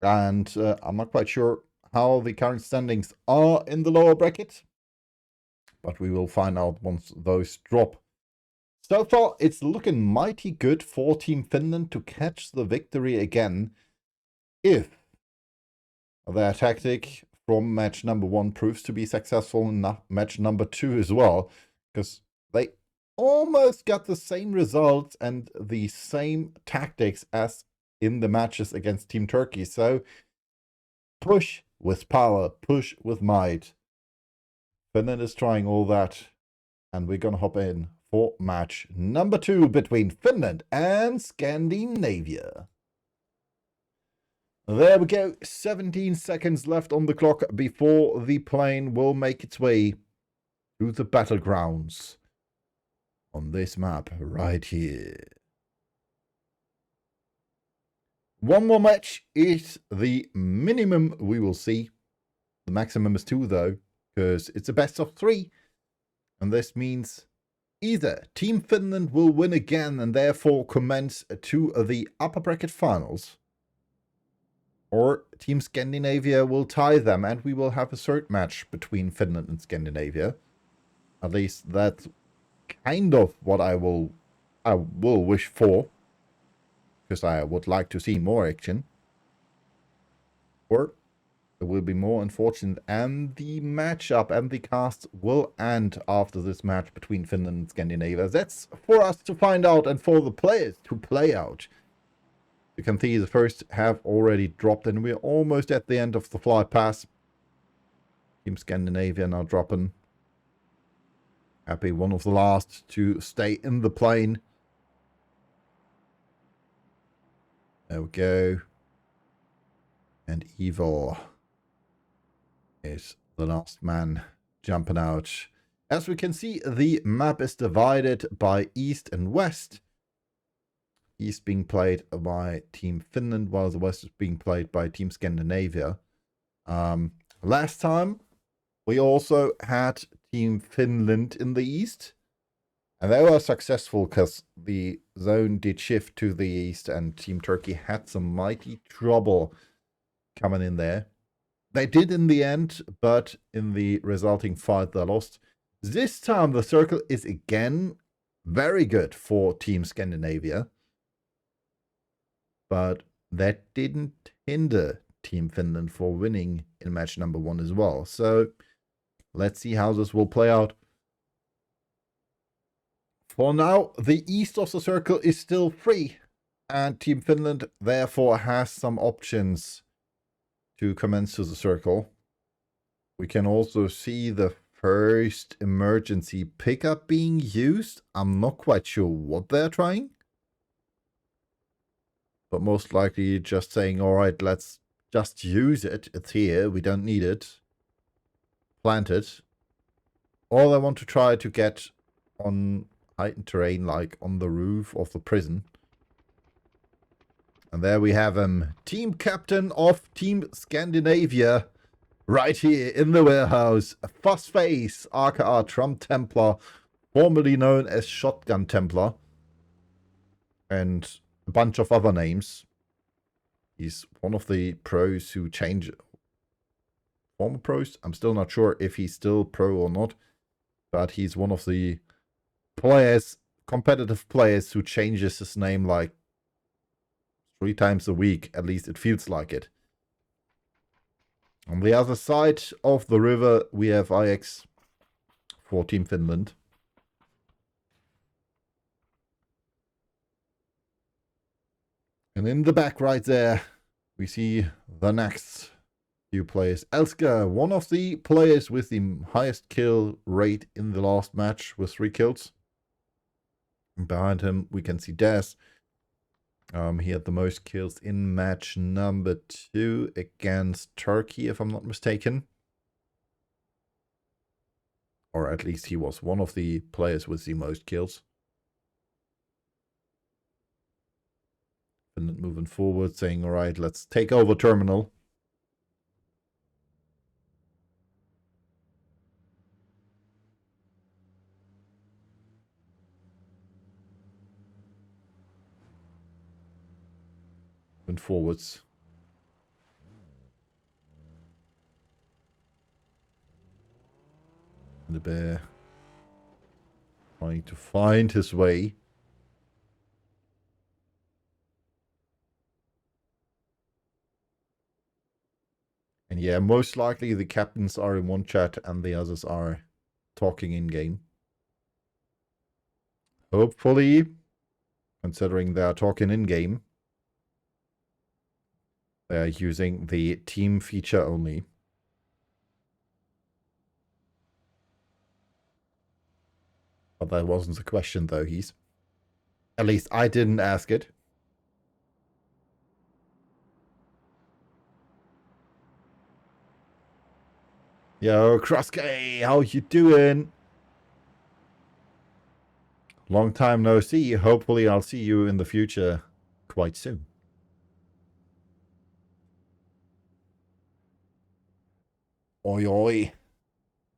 And I'm not quite sure how the current standings are in the lower bracket, but we will find out once those drop. So far, it's looking mighty good for Team Finland to catch the victory again, if their tactic from match number 1 proves to be successful in match number 2 as well, because they almost got the same results and the same tactics as in the matches against Team Turkey. So push with power, push with might. Finland is trying all that, and we're gonna hop in for match number 2 between Finland and Scandinavia. There we go, 17 seconds left on the clock before the plane will make its way to the battlegrounds on this map right here. One more match is the minimum we will see. The maximum is 2 though, because it's a best of 3. And this means either Team Finland will win again and therefore commence to the upper bracket finals, or Team Scandinavia will tie them and we will have a third match between Finland and Scandinavia. At least that's kind of what I will wish for, because I would like to see more action. Or it will be more unfortunate, and the matchup and the cast will end after this match between Finland and Scandinavia. That's for us to find out and for the players to play out. You can see the first have already dropped, and we're almost at the end of the flight pass. Team Scandinavia now dropping. Happy one of the last to stay in the plane. There we go. And Ivor is the last man jumping out. As we can see, the map is divided by East and West. East being played by Team Finland, while the West is being played by Team Scandinavia. Last time, we also had Team Finland in the East. And they were successful because the zone did shift to the East, and Team Turkey had some mighty trouble coming in there. They did in the end, but in the resulting fight they lost. This time the circle is again very good for Team Scandinavia, but that didn't hinder Team Finland for winning in match number 1 as well. So let's see how this will play out. For now, the east of the circle is still free, and Team Finland therefore has some options to commence to the circle. We can also see the first emergency pickup being used. I'm not quite sure what they're trying, but most likely just saying, all right, let's just use it. It's here. We don't need it. Plant it. Or they want to try to get on heightened terrain, like on the roof of the prison. And there we have him, team captain of Team Scandinavia, right here in the warehouse. Fussface, aka Trump Templar, formerly known as Shotgun Templar, and a bunch of other names. He's one of the pros who change, former pros. I'm still not sure if he's still pro or not, but he's one of the players, competitive players, who changes his name like 3 times a week, at least it feels like it. On the other side of the river, we have IX for Team Finland. And in the back right there, we see the next few players. Elska, one of the players with the highest kill rate in the last match with 3 kills. And behind him, we can see Des. He had the most kills in match number 2 against Turkey, if I'm not mistaken. Or at least he was one of the players with the most kills. Finland moving forward, saying, all right, let's take over terminal. Moving forwards. The bear trying to find his way. And yeah, most likely the captains are in one chat and the others are talking in-game. Hopefully, considering they are talking in-game, they are using the team feature only. But that wasn't the question though, at least I didn't ask it. Yo, Crossky, how you doing? Long time no see. Hopefully I'll see you in the future quite soon. Oi, oi.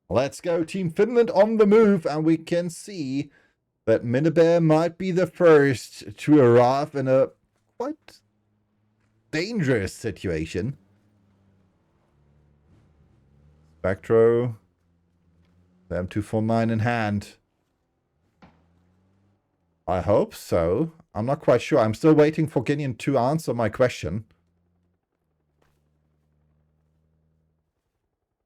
Let's go, Team Finland on the move, and we can see that Minibear might be the first to arrive in a quite dangerous situation. Spectro, the M249 in hand. I hope so. I'm not quite sure. I'm still waiting for Guinean to answer my question.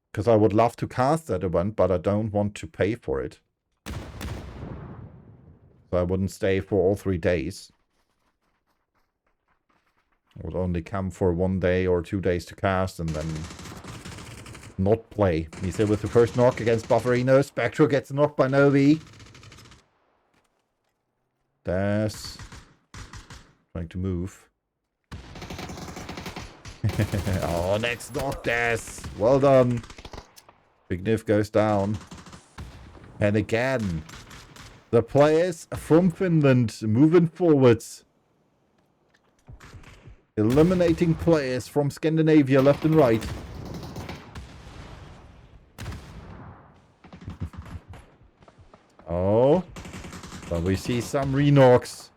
Because I would love to cast that event, but I don't want to pay for it. So I wouldn't stay for all 3 days. I would only come for 1 day or 2 days to cast and then not play. Misa with the first knock against Bufferino. Spectro gets knocked by Novi. Das trying to move. Oh, next knock, Das. Well done. Big Niff goes down. And again, the players from Finland moving forwards. Eliminating players from Scandinavia left and right. Oh. But we see some re-knocks.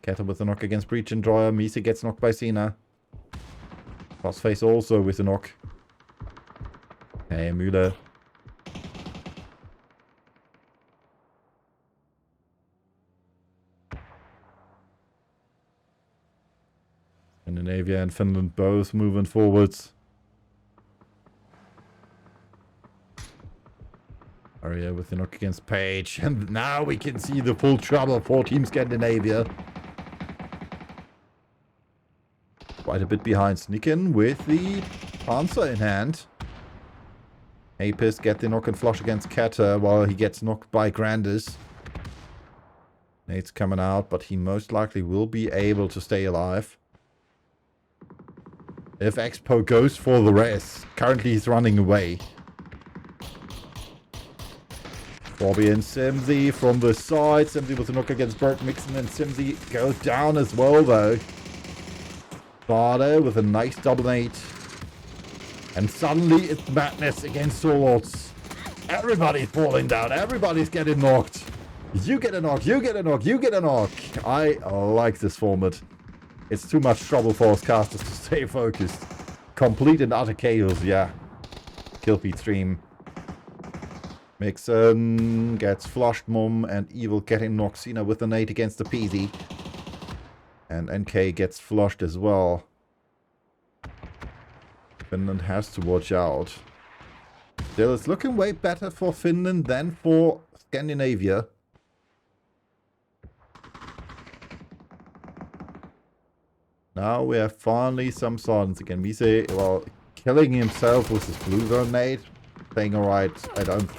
Kettle with a knock against Breach and Dryer. Misa gets knocked by Cena. Crossface also with a knock. Hey, Müller. Scandinavia and Finland both moving forwards. Aria with the knock against Page. And now we can see the full trouble for Team Scandinavia. Quite a bit behind. Snicken with the answer in hand. Apis get the knock and flush against Kata while he gets knocked by Grandis. Nate's coming out, but he most likely will be able to stay alive. If Expo goes for the rest. Currently he's running away. Bobby and Simsy from the side. Simsy with a knock against Bert Mixon, and Simsy goes down as well though. Bardo with a nice double nade. And suddenly it's madness against Swords. Everybody's falling down. Everybody's getting knocked. You get a knock. You get a knock. You get a knock. I like this format. It's too much trouble for us casters to stay focused. Complete and utter chaos, yeah. Killfeed stream. Mixon gets flushed, Mum, and Evil getting knocked. Cena with the nade against the Peasy. And NK gets flushed as well. Finland has to watch out. Still, it's looking way better for Finland than for Scandinavia. Now we have finally some silence again. We say, well, killing himself with his blue grenade. Saying, alright, I don't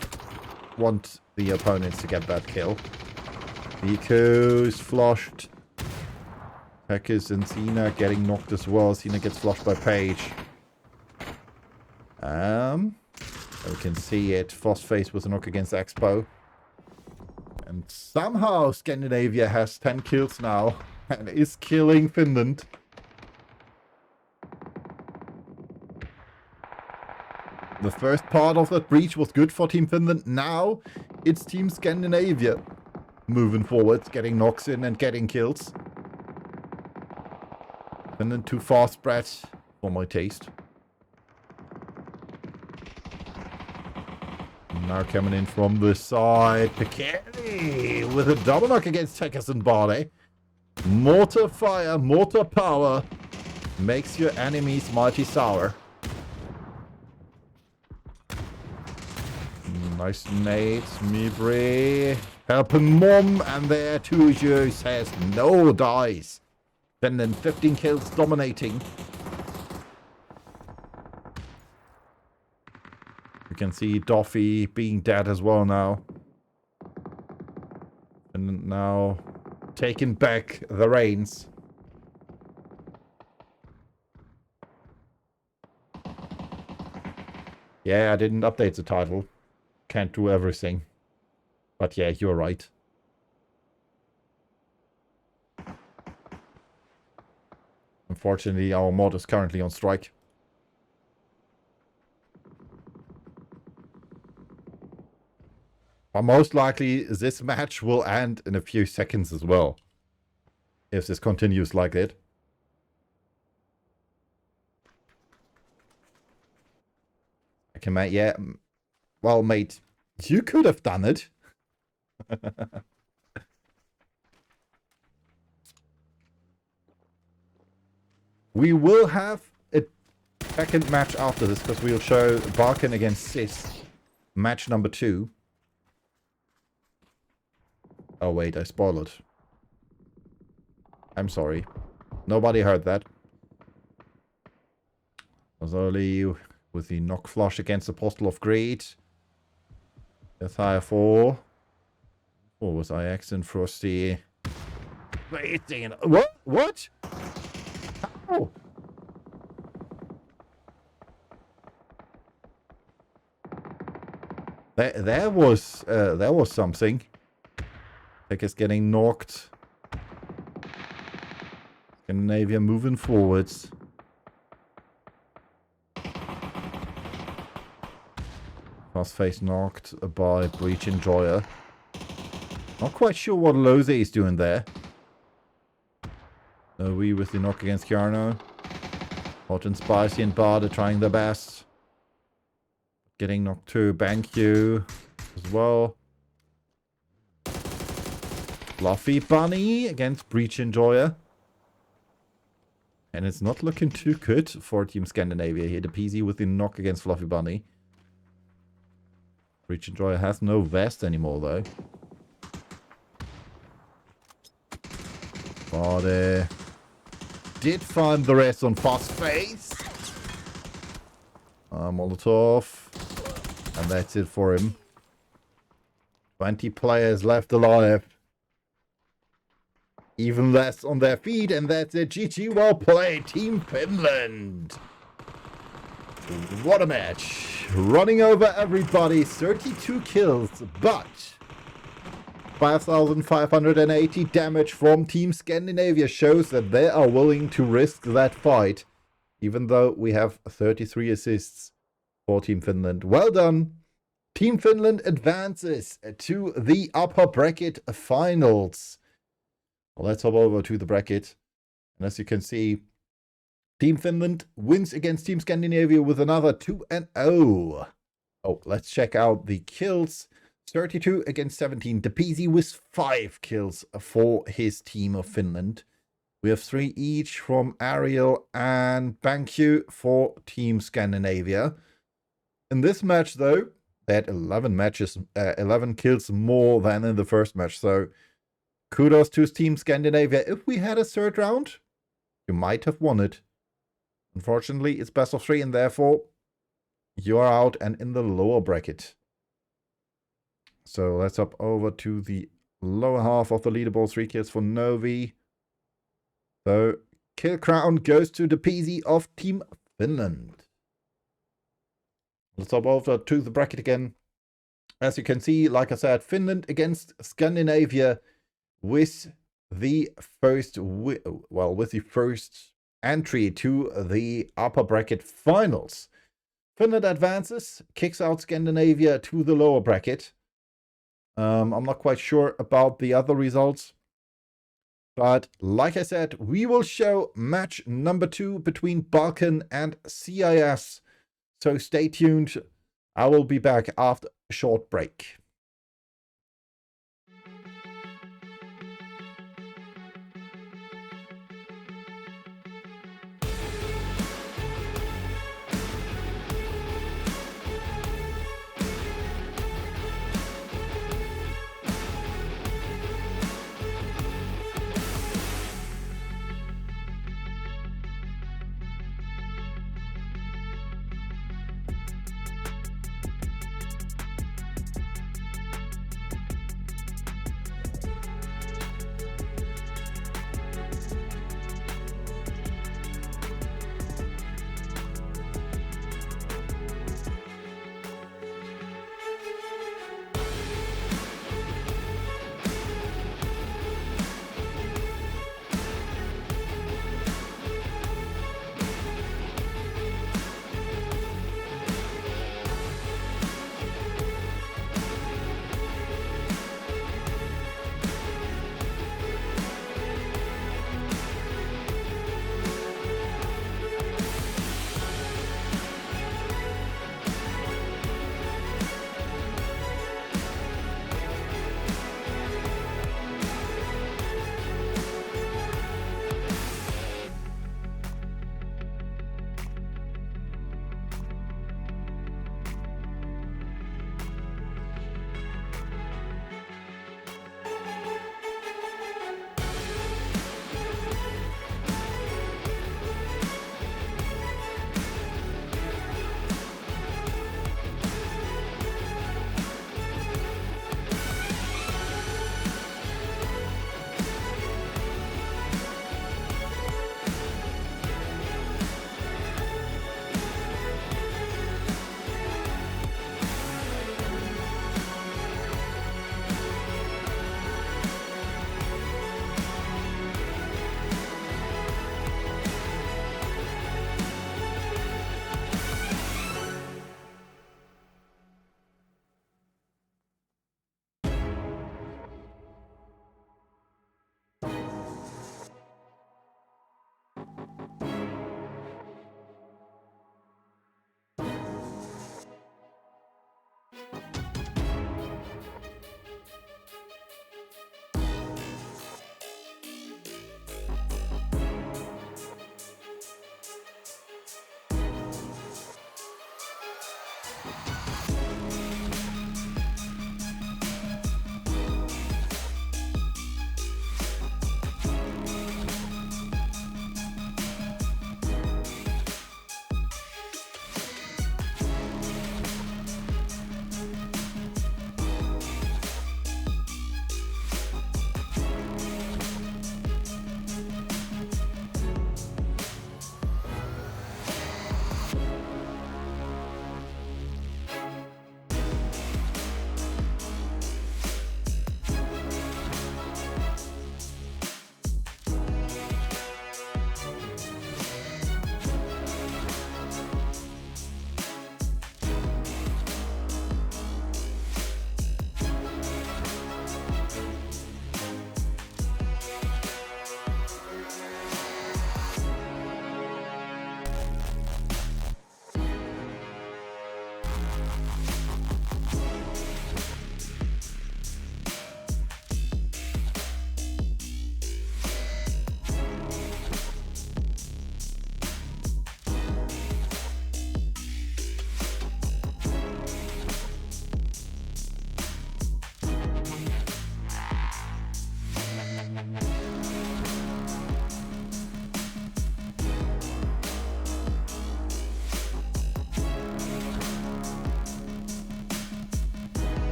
want the opponents to get that kill. Nico's flushed. Pekis and Cena getting knocked as well. Cena gets flushed by Page. We can see it. Frostface with a knock against Expo. And somehow Scandinavia has 10 kills now. And is killing Finland. The first part of that breach was good for Team Finland. Now it's Team Scandinavia moving forward, getting knocks in and getting kills. Finland too fast spread for my taste. Now coming in from the side, Pikeli with a double knock against Tekkas and Barley. Mortar fire, mortar power makes your enemies mighty sour. Nice nades, Mibri. Helping Mom, and there Tuju says no dice. Finland 15 kills dominating. You can see Duffy being dead as well now. And now taking back the reins. Yeah, I didn't update the title. Can't do everything. But yeah, you're right. Unfortunately, our mod is currently on strike. But most likely, this match will end in a few seconds as well. If this continues like that. Okay, mate, yeah. Well, mate, you could have done it. We will have a second match after this, because we'll show Barkin against Sis. Match number 2. Oh, wait, I spoiled it. I'm sorry. Nobody heard that. Azoli with the knock flush against Apostle of Greed. Death 4. Or was IX and Frosty? Waiting. What? What? How? There was something. Tech is getting knocked. Scandinavia moving forwards. Fast face knocked by Breach Enjoyer. Not quite sure what Lose is doing there. We with the knock against Kiarno. Hot and Spicy and Bard are trying their best. Getting knocked to BanQ as well. Fluffy Bunny against Breach Enjoyer. And it's not looking too good for Team Scandinavia here. The PZ with the knock against Fluffy Bunny. Breach Enjoyer has no vest anymore though. But did find the rest on Fast Face. Molotov. And that's it for him. 20 players left alive. Even less on their feet, and that's it. GG, well played, Team Finland. What a match. Running over everybody, 32 kills, but 5,580 damage from Team Scandinavia shows that they are willing to risk that fight, even though we have 33 assists for Team Finland. Well done. Team Finland advances to the upper bracket finals. Well, let's hop over to the bracket. And as you can see, Team Finland wins against Team Scandinavia with another 2-0. Oh, let's check out the kills. 32 against 17. Depisi with 5 kills for his team of Finland. We have 3 each from Ariel and BanQ for Team Scandinavia. In this match, though, they had 11 kills more than in the first match. So kudos to Team Scandinavia. If we had a third round, You might have won it. Unfortunately, it's best of 3, and therefore you are out and in the lower bracket. So let's hop over to the lower half of the leaderboard. 3 kills for Novi. So kill crown goes to the PZ of Team Finland. Let's hop over to the bracket again. As you can see, like I said, Finland against Scandinavia with the first entry to the upper bracket finals. Finland advances, kicks out Scandinavia to the lower bracket. I'm not quite sure about the other results. But like I said, we will show match number 2 between Balkan and CIS. So stay tuned. I will be back after a short break.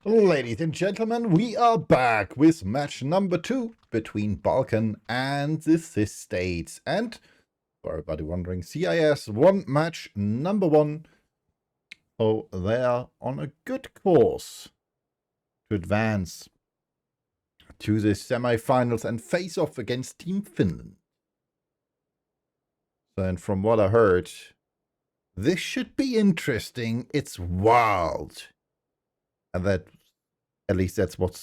Ladies and gentlemen, we are back with match number 2 between Balkan and the CIS states. And for everybody wondering, CIS won match number 1. So they are on a good course to advance to the semi-finals and face off against Team Finland. And from what I heard, this should be interesting. It's wild. And that, at least that's what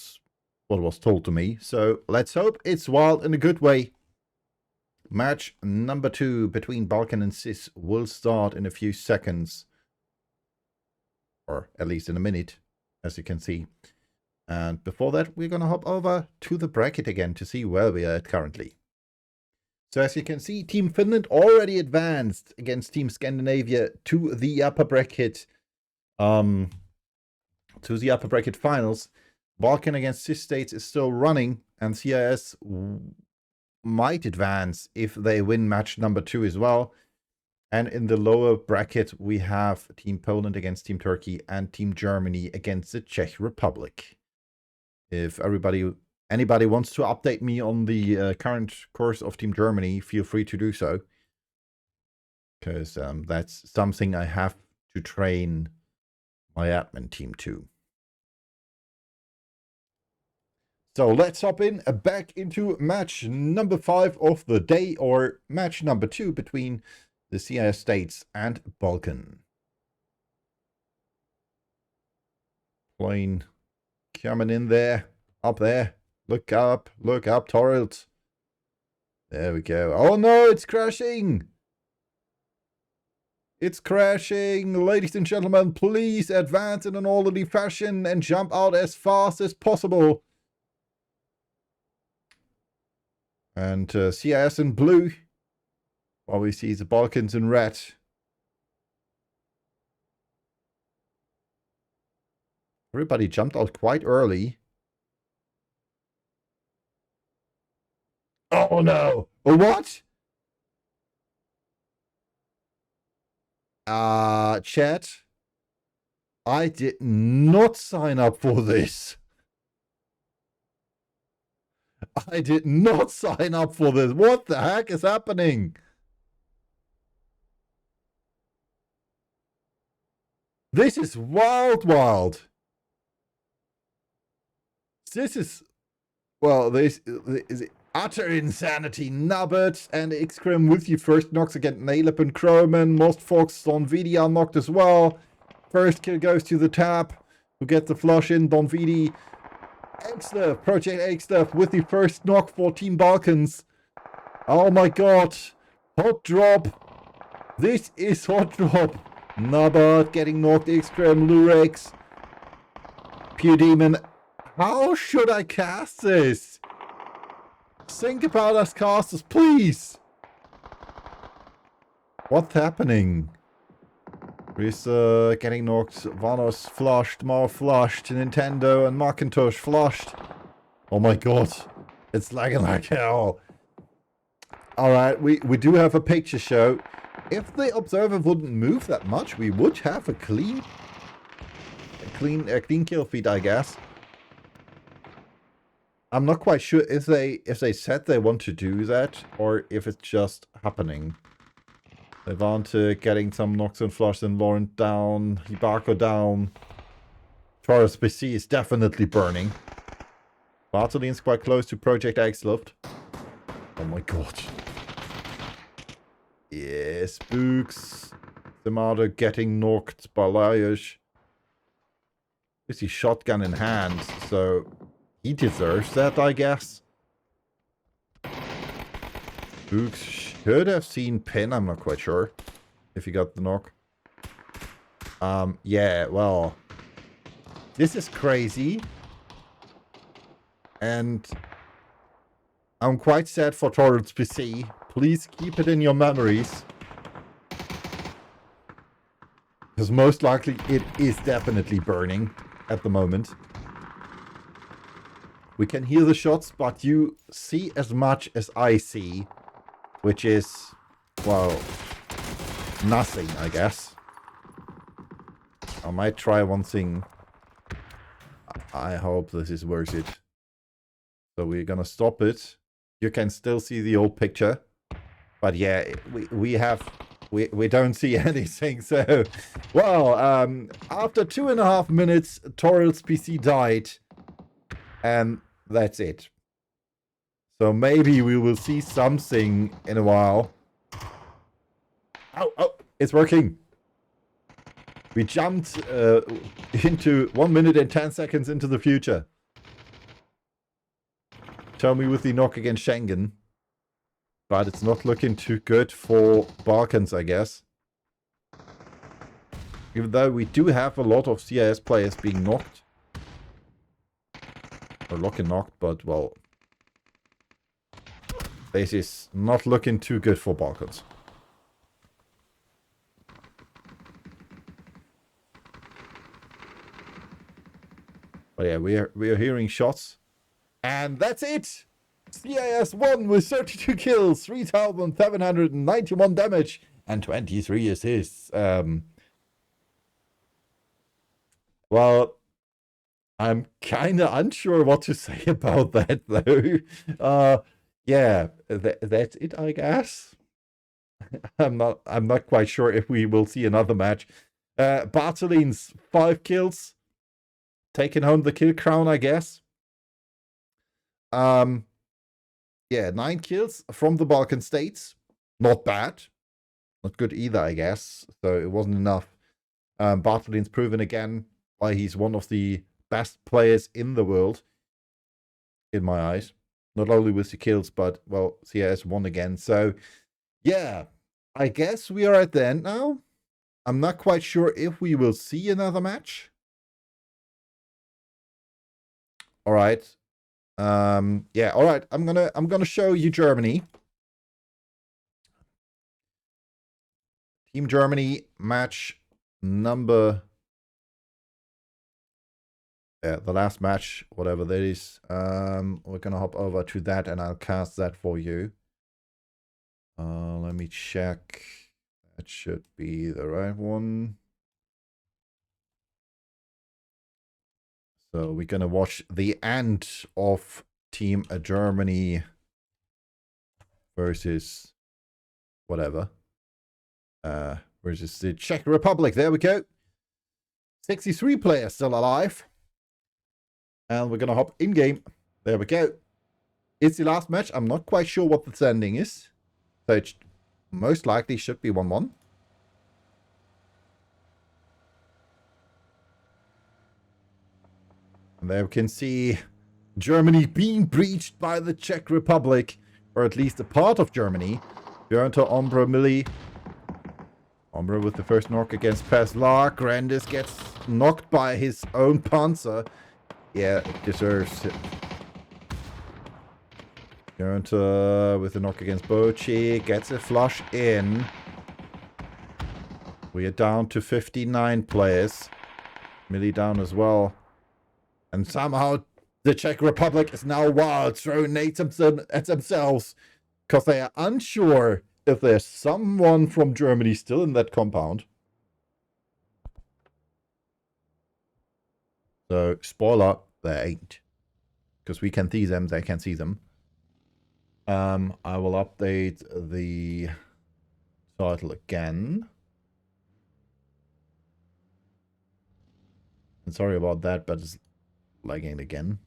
was told to me. So let's hope it's wild in a good way. Match number 2 between Balkan and CIS will start in a few seconds. Or at least in a minute, as you can see. And before that, we're going to hop over to the bracket again to see where we are at currently. So as you can see, Team Finland already advanced against Team Scandinavia to the upper bracket. To the upper bracket finals. Balkan against CIS states is still running, and CIS might advance if they win match number 2 as well. And in the lower bracket, we have Team Poland against Team Turkey and Team Germany against the Czech Republic. If anybody wants to update me on the current course of Team Germany, feel free to do so. Because that's something I have to train my admin team too. So let's hop back into match number 5 of the day, or match number 2 between the CIS states and Balkan. Plane coming in there, up there. Look up, Torrelt. There we go. Oh no, it's crashing. It's crashing. Ladies and gentlemen, please advance in an orderly fashion and jump out as fast as possible. And CIS in blue, while we see the Balkans in red. Everybody jumped out quite early. Oh no! What? Chat. I did not sign up for this. I did not sign up for this. What the heck is happening? This is wild. This is, well, this is utter insanity. Nubbert and Xcrim with you first knocks against Nalep and Croman. Most Fox Don Vidi are knocked as well. First kill goes to the tap, who gets the flush in. Don Vidi. Exler, Project Exler with the first knock for Team Balkans. Oh my god. Hot drop. This is hot drop. Nubbert getting knocked. Xcrim, Lurex. Pure Demon. How should I cast this? Think about us casters, please. What's happening? Riz getting knocked. Vanos flushed. Mar flushed. Nintendo and Macintosh flushed. Oh my god. It's lagging like hell. Alright, we do have a picture show. If the observer wouldn't move that much, we would have a clean kill feed, I guess. I'm not quite sure if they said they want to do that, or if it's just happening. Levante getting some knocks and flushes, and Laurent down, Hibako down. Taurus PC is definitely burning. Bartolin's quite close to Project X-Luft. Oh my god. Yes, Spooks. Zimado getting knocked by Lajos. Is he shotgun in hand, so he deserves that, I guess. Spooks should have seen Pin, I'm not quite sure if he got the knock. Yeah, well, this is crazy. And I'm quite sad for Torrent's PC. Please keep it in your memories. Because most likely it is definitely burning at the moment. We can hear the shots, but you see as much as I see. Which is, well, nothing, I guess. I might try one thing. I hope this is worth it. So we're gonna stop it. You can still see the old picture. But yeah, we don't see anything. So, well, after 2.5 minutes, Torral's PC died. And that's it. So maybe we will see something in a while. Oh, it's working. We jumped into 1 minute and 10 seconds into the future. Tell me with the knock against Schengen. But it's not looking too good for Balkans, I guess. Even though we do have a lot of CIS players being knocked. Or lock and knocked, but well. This is not looking too good for Balkans. But yeah, we are hearing shots. And that's it! CIS won with 32 kills, 3,791 damage, and 23 assists. Well, I'm kind of unsure what to say about that, though. Yeah, that's it, I guess. I'm not quite sure if we will see another match. Bartolin's 5 kills, taking home the kill crown, I guess. Yeah, 9 kills from the Balkan states. Not bad. Not good either, I guess. So it wasn't enough. Bartolin's proven again why he's one of the best players in the world. In my eyes. Not only with the kills, but, well, CIS won again. So, yeah. I guess we are at the end now. I'm not quite sure if we will see another match. All right. Yeah, all right. I'm gonna show you Germany. Team Germany match number the last match, whatever that is. We're gonna hop over to that and I'll cast that for you. Let me check. That should be the right one. So we're gonna watch the end of Team Germany versus whatever. Versus the Czech Republic. There we go. 63 players still alive. And we're gonna hop in game. There we go. It's the last match. I'm not quite sure what the standing is. So it most likely should be 1-1. And there we can see Germany being breached by the Czech Republic. Or at least a part of Germany. Björn to Ombre Millie. Ombre with the first knock against Peslar. Grandis gets knocked by his own Panzer. Yeah, deserves it. Björn with the knock against Bochi. Gets a flush in. We are down to 59 players. Millie down as well. And somehow the Czech Republic is now wild, throwing nades at themselves. Because they are unsure if there's someone from Germany still in that compound. So, spoiler, there ain't. Because we can see them, they can see them. I will update the title again. And sorry about that, but it's lagging again.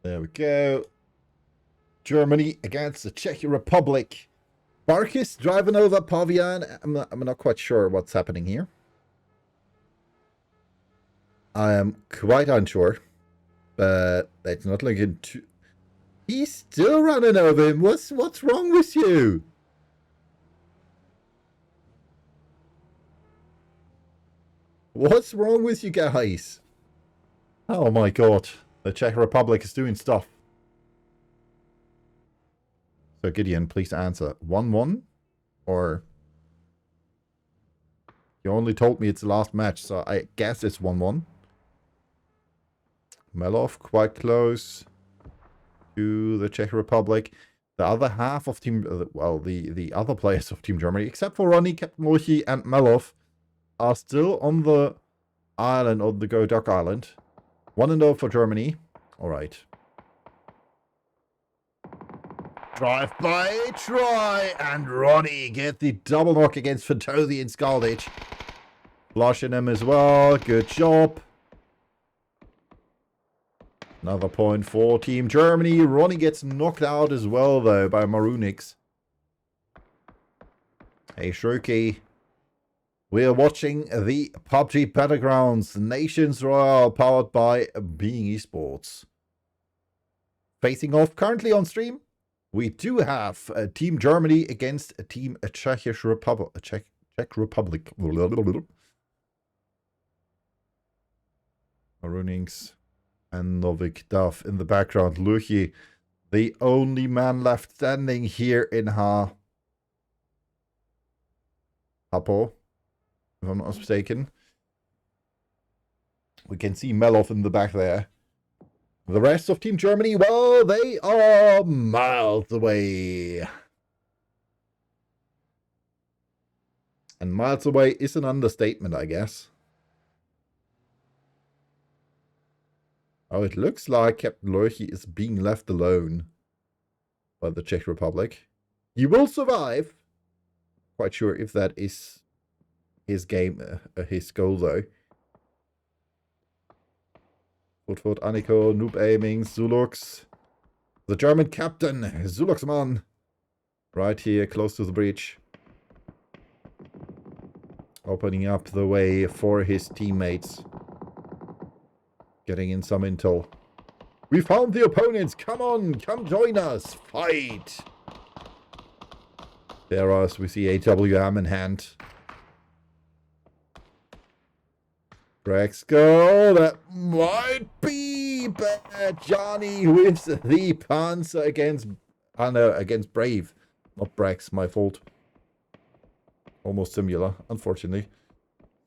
There we go. Germany against the Czech Republic. Barkis driving over Pavian. I'm not quite sure what's happening here. I am quite unsure. But that's not looking too... He's still running over him. What's wrong with you? What's wrong with you guys? Oh my god. The Czech Republic is doing stuff. So Gideon, please answer. 1-1? Or... You only told me it's the last match, so I guess it's 1-1. Melov quite close to the Czech Republic. The other half of Team... well, the other players of Team Germany, except for Ronnie, Captain Lurchi, and Melov, are still on the island, on the Go Duck Island. 1-0 for Germany. All right. Drive-by try, and Ronnie get the double knock against Fantozzi and Skaldic. Flushing him as well. Good job. Another point for Team Germany. Ronnie gets knocked out as well, though, by Marunix. Hey, Shruki. We are watching the PUBG Battlegrounds Nations Royale, powered by Being Esports. Facing off currently on stream, we do have Team Germany against Team Czech Republic. Czech Republic. Marunix and Novik Duff in the background. Luchi, the only man left standing here in Hapo, if I'm not mistaken. We can see Melov in the back there. The rest of Team Germany, well, they are miles away. And miles away is an understatement, I guess. Oh, it looks like Captain Lurchi is being left alone by the Czech Republic. He will survive. Quite sure if that is his game, his goal, though. Foot, Aniko, noob aiming, Zulux. The German captain, Zuluxman. Right here, close to the breach. Opening up the way for his teammates. Getting in some intel. We found the opponents. Come on, come join us. Fight. There us, we see AWM in hand. Rex go. That might be bad. Johnny with the Panzer against... oh no, against Brave. Not Brex, my fault. Almost similar, unfortunately.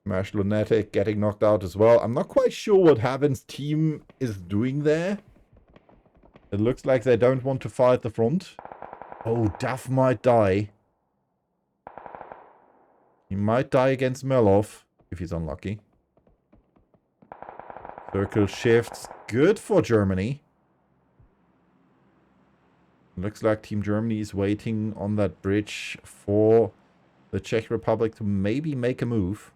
Smash Lunatic getting knocked out as well. I'm not quite sure what Haven's team is doing there. It looks like they don't want to fight the front. Oh, Duff might die. He might die against Melov, if he's unlucky. Circle shifts. Good for Germany. Looks like Team Germany is waiting on that bridge for the Czech Republic to maybe make a move.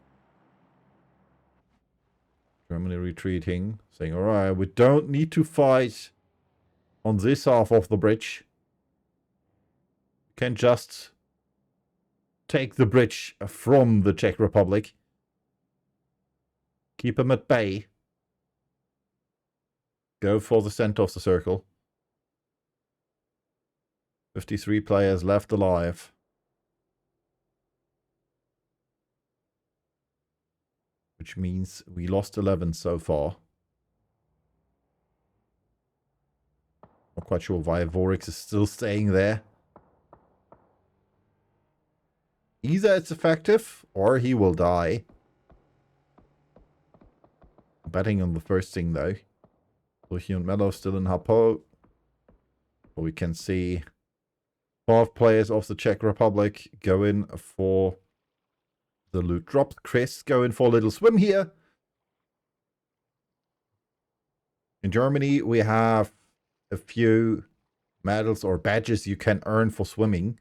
Germany retreating, saying, alright, we don't need to fight on this half of the bridge. We can just take the bridge from the Czech Republic. Keep them at bay. Go for the center of the circle. 53 players left alive. Which means we lost 11 so far. Not quite sure why Vorix is still staying there. Either it's effective, or he will die. I'm betting on the first thing, though. Luchi and Mello still in Hapo. We can see 12 players of the Czech Republic go in for the loot drop. Chris going for a little swim here. In Germany, we have a few medals or badges you can earn for swimming.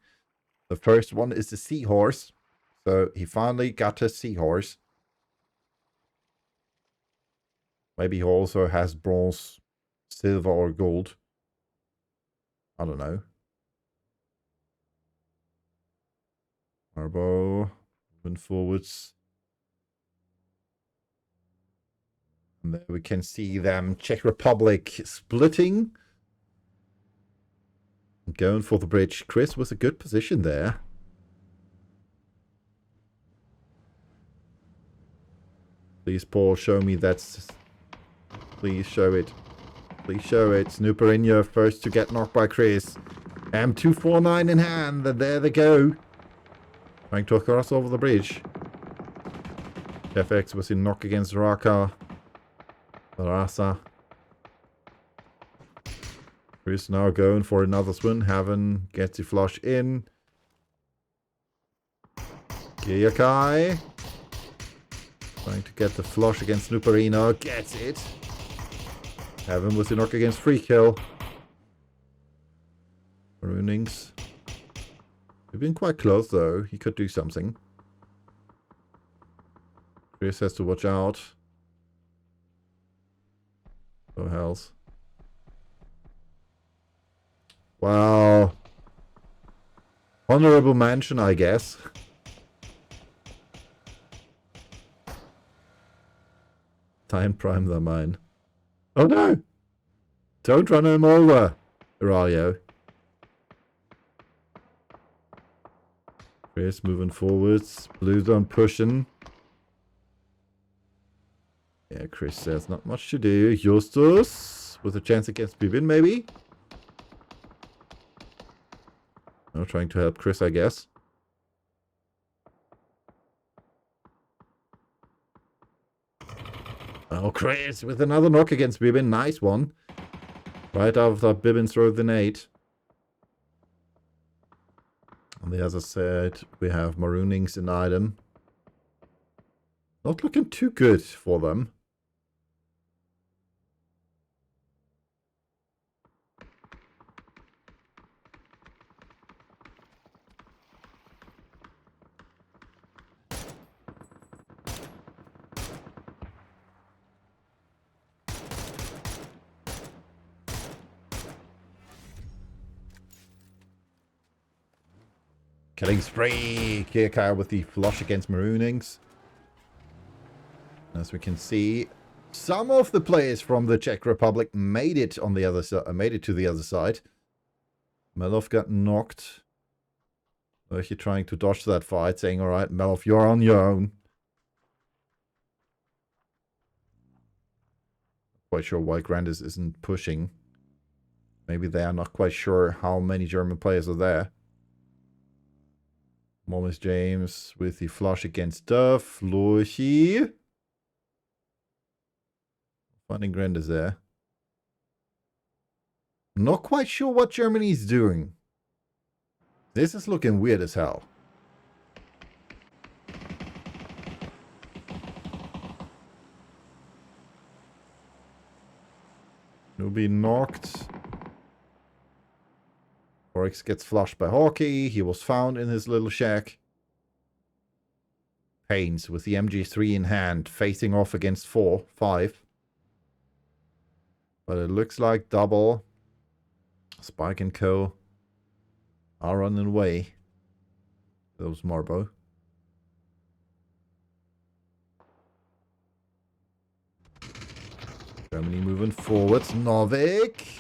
The first one is the seahorse. So he finally got a seahorse. Maybe he also has bronze, silver, or gold. I don't know. Arbo. Moving forwards. And there we can see them, Czech Republic splitting. Going for the bridge. Chris was a good position there. Please, Paul, show me that's... Please show it. Please show it. Snooper first to get knocked by Chris. M249 in hand. And there they go. Trying to cross over the bridge. FX was in knock against Raka. Rasa. Chris now going for another swing. Heaven gets the flush in. Kiyakai. Trying to get the flush against Snooperino. Gets it. Heaven with the knock against free kill. Maroonings. We've been quite close though. He could do something. Chris has to watch out. Oh hells. Wow. Honorable mention, I guess. Time prime the mine. Oh no! Don't run him over, Royale. Chris moving forwards. Blues on pushing. Yeah, Chris says not much to do. Justus with a chance against Bibin, maybe? No, trying to help Chris, I guess. Oh, Chris with another knock against Bibin. Nice one. Right after Bibin throw the nade. On the other side, we have Maroonings in item. Not looking too good for them. Killing spree! Kirkar with the flush against Maroonings. As we can see, some of the players from the Czech Republic made it on the other side. Made it to the other side. Melov got knocked. He trying to dodge that fight, saying, "All right, Melov, you're on your own." Quite sure why Grandis isn't pushing. Maybe they are not quite sure how many German players are there. Momus James with the flush against Duff. Lurchi. Finding Grandis there. Not quite sure what Germany's doing. This is looking weird as hell. Nubi knocked. Oryx gets flushed by Hawkey. He was found in his little shack. Haynes with the MG3 in hand, facing off against 5. But it looks like Double, Spike and Co. are running away. Those Marbo. Germany moving forwards. Novik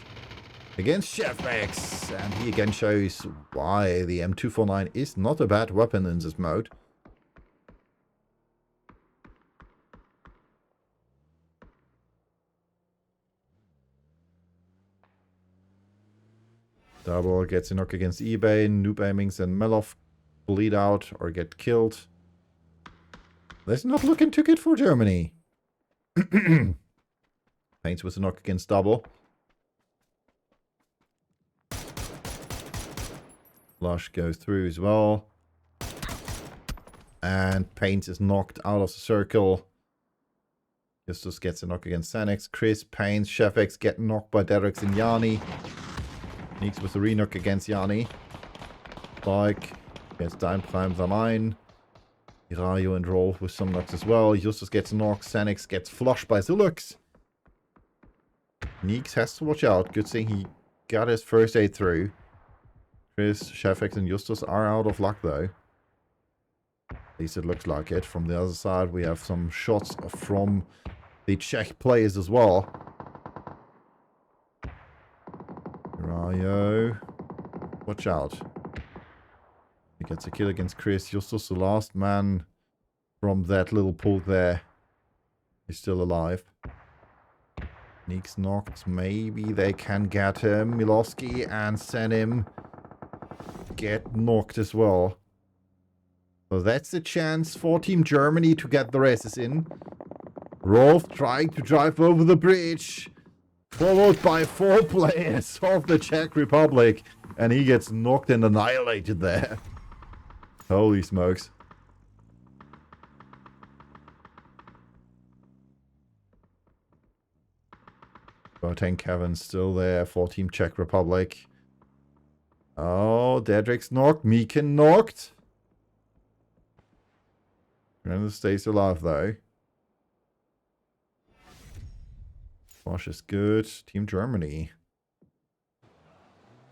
against Chefbex. And he again shows why the M249 is not a bad weapon in this mode. Double gets a knock against eBay. Noob Aimings and Melov bleed out or get killed. That's not looking too good for Germany. Paints with a knock against Double. Flush goes through as well. And Paints is knocked out of the circle. Justus gets a knock against Sanex. Chris, Paints, Chefx get knocked by Derricks and Yanni. Neeks with a re-knock against Yanni. Spike gets down, climbs the mine. Irayo and Rolf with some knocks as well. Justus gets knocked. Sanex gets flushed by Zulux. Neeks has to watch out. Good thing he got his first aid through. Chris, Chefx and Justus are out of luck though. At least it looks like it. From the other side we have some shots from the Czech players as well. Rayo. Watch out. He gets a kill against Chris. Justus, the last man from that little pool there, is still alive. Neeks knocked. Maybe they can get him. Milowski and Senim get knocked as well. So that's the chance for Team Germany to get the races in. Rolf trying to drive over the bridge. Followed by 4 players of the Czech Republic. And he gets knocked and annihilated there. Holy smokes. Boateng Kevin still there for Team Czech Republic. Oh, Dedrick's knocked. Meekin knocked. Renner stays alive though. Bosch is good. Team Germany.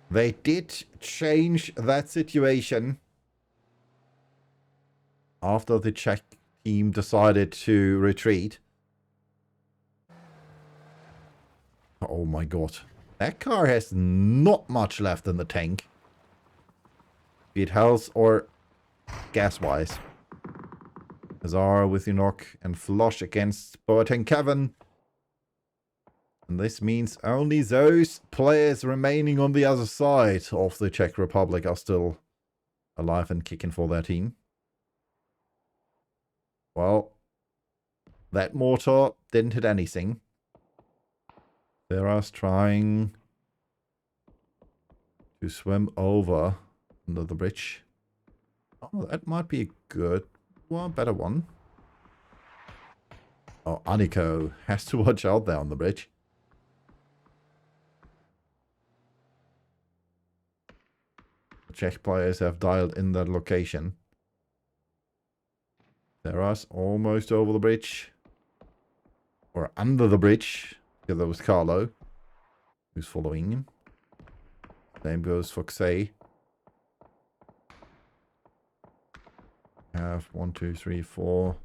They did change that situation after the Czech team decided to retreat. Oh my god. That car has not much left in the tank. Be it health or gas-wise. Hazard with the knock and flush against Boateng Kevin. And this means only those players remaining on the other side of the Czech Republic are still alive and kicking for their team. Well, that mortar didn't hit anything. Sarah's trying to swim over under the bridge. Oh, that might be a good one, better one. Oh, Aniko has to watch out there on the bridge. The Czech players have dialed in that location. Sarah's almost over the bridge. Or under the bridge. Together with Carlo, who's following him. Same goes for Xay. Have 1, 2, 3, 4.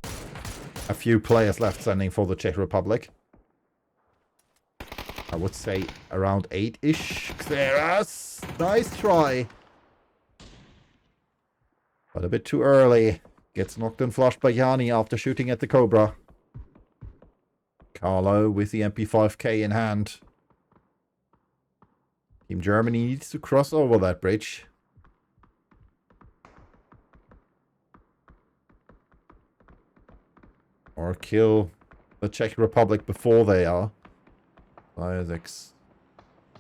A few players left standing for the Czech Republic. I would say around 8-ish. Xeras! Nice try. But a bit too early. Gets knocked and flushed by Yanni after shooting at the Cobra. Carlo with the MP5K in hand. Team Germany needs to cross over that bridge. Or kill the Czech Republic before they are. Isaacs.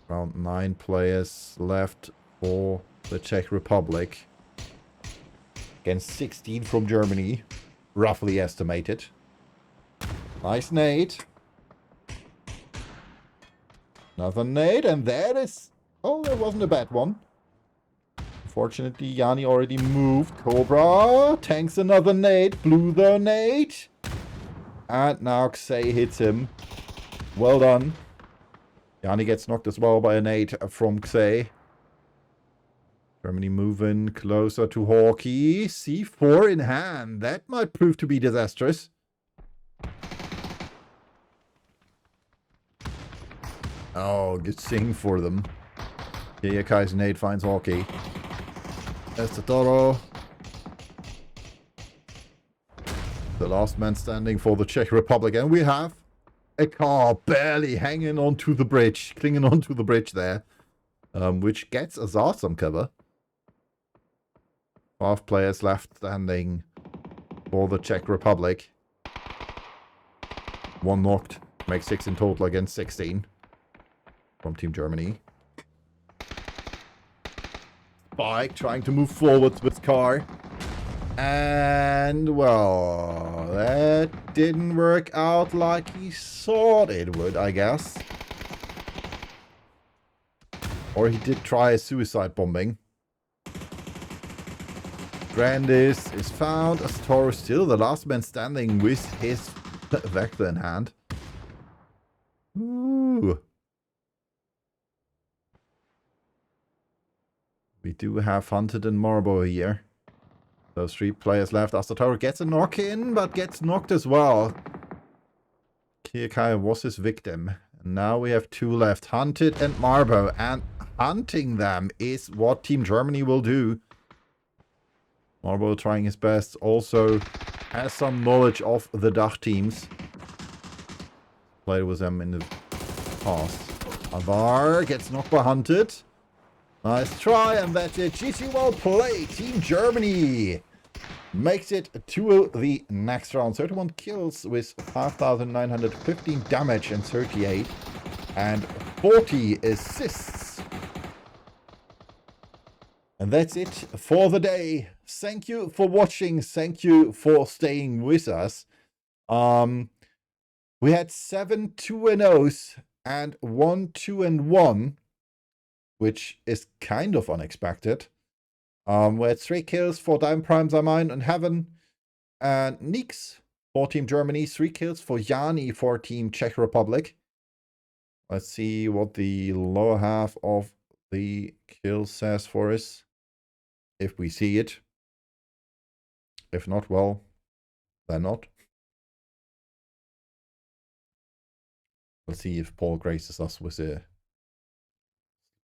Around 9 players left for the Czech Republic. Against 16 from Germany. Roughly estimated. Nice nade. Another nade, and that is... Oh, that wasn't a bad one. Unfortunately, Yanni already moved. Cobra tanks another nade. Blew the nade. And now Xay hits him. Well done. Yanni gets knocked as well by a nade from Xay. Germany moving closer to Hawkey. C4 in hand. That might prove to be disastrous. Oh, good thing for them. Kayakai's nade finds Hawkey. There's the Toro. The last man standing for the Czech Republic. And we have a car barely hanging onto the bridge. Clinging onto the bridge there. Which gets Azar some cover. 5 players left standing for the Czech Republic. 1 knocked. Makes 6 in total against 16. From Team Germany. Spike trying to move forward with car. And, well, that didn't work out like he thought it would, I guess. Or he did try a suicide bombing. Grandis is found. Astoro still the last man standing with his vector in hand. Ooh. We do have Hunted and Marbo here. Those 3 players left. Astoro gets a knock in, but gets knocked as well. Kiyakai was his victim. And now we have 2 left. Hunted and Marbo. And hunting them is what Team Germany will do. Marbo trying his best. Also has some knowledge of the Dach teams. Played with them in the past. Avar gets knocked by Hunted. Nice try, and that's it. GG, well played. Team Germany makes it to the next round. 31 kills with 5,915 damage and 38. and 40 assists. And that's it for the day. Thank you for watching. Thank you for staying with us. We had 7 2-0s and 1 2-1, which is kind of unexpected. We had 3 kills for Dime Prime, Zamine, and Heaven. And Neeks for Team Germany. 3 kills for Yanni for Team Czech Republic. Let's see what the lower half of the kill says for us. If we see it. If not, well, then not. Let's see if Paul graces us with a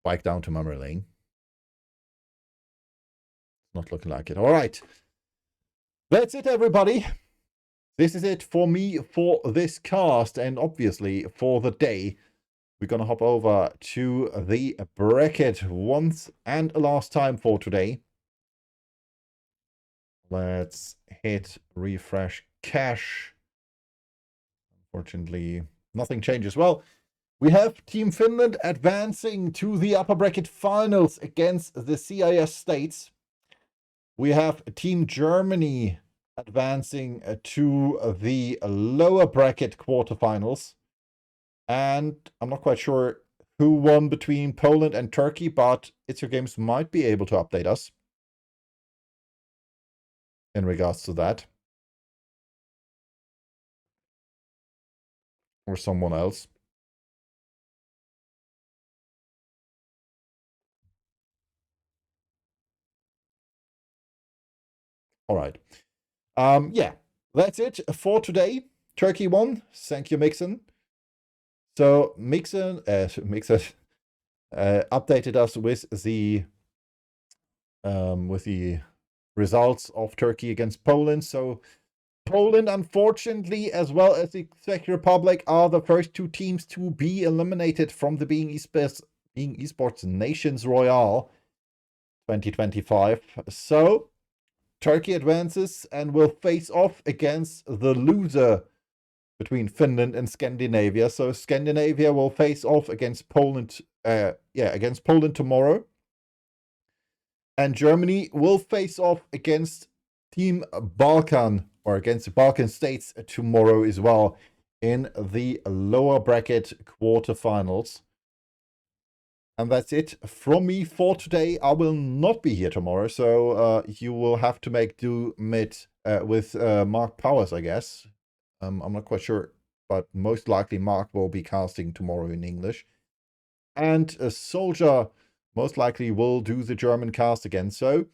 bike down to memory lane. Not looking like it. All right. That's it, everybody. This is it for me for this cast, and obviously for the day. We're going to hop over to the bracket once and last time for today. Let's hit refresh cache. Unfortunately, nothing changes. Well, we have Team Finland advancing to the upper bracket finals against the CIS states. We have Team Germany advancing to the lower bracket quarterfinals. And I'm not quite sure who won between Poland and Turkey, but It's Your Games might be able to update us in regards to that. Or someone else. All right. Yeah, that's it for today. Turkey won. Thank you, Mixon. So Mixon updated us with the results of Turkey against Poland. So Poland, unfortunately, as well as the Czech Republic, are the first 2 teams to be eliminated from the Being Esports Nations Royale 2025. So Turkey advances and will face off against the loser between Finland and Scandinavia. So Scandinavia will face off against Poland, against Poland tomorrow. And Germany will face off against Team Balkan, or against the Balkan states tomorrow as well, in the lower bracket quarterfinals. And that's it from me for today. I will not be here tomorrow, so you will have to make do with Mark Powers, I guess. I'm not quite sure, but most likely Mark will be casting tomorrow in English. And a Soldier most likely will do the German cast again. So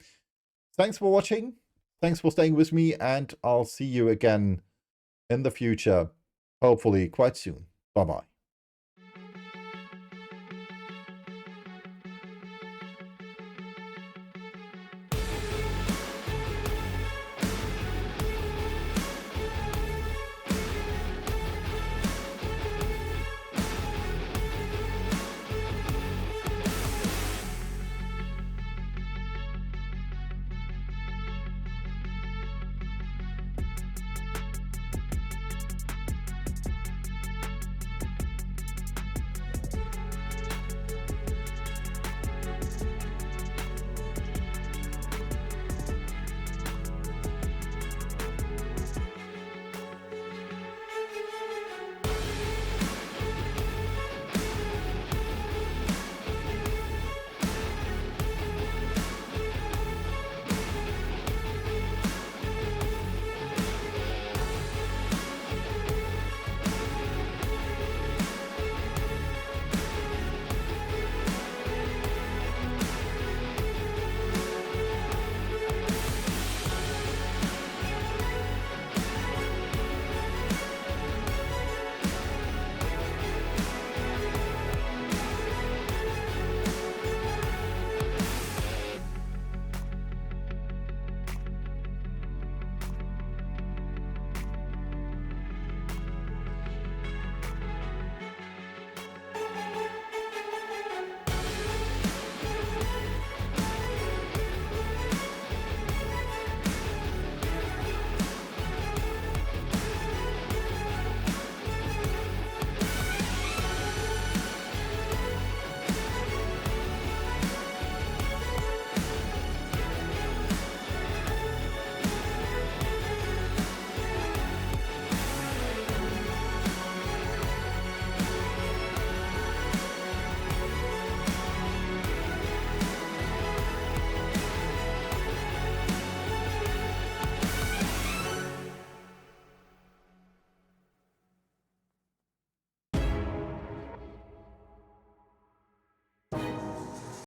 thanks for watching. Thanks for staying with me, and I'll see you again in the future, hopefully quite soon. Bye-bye.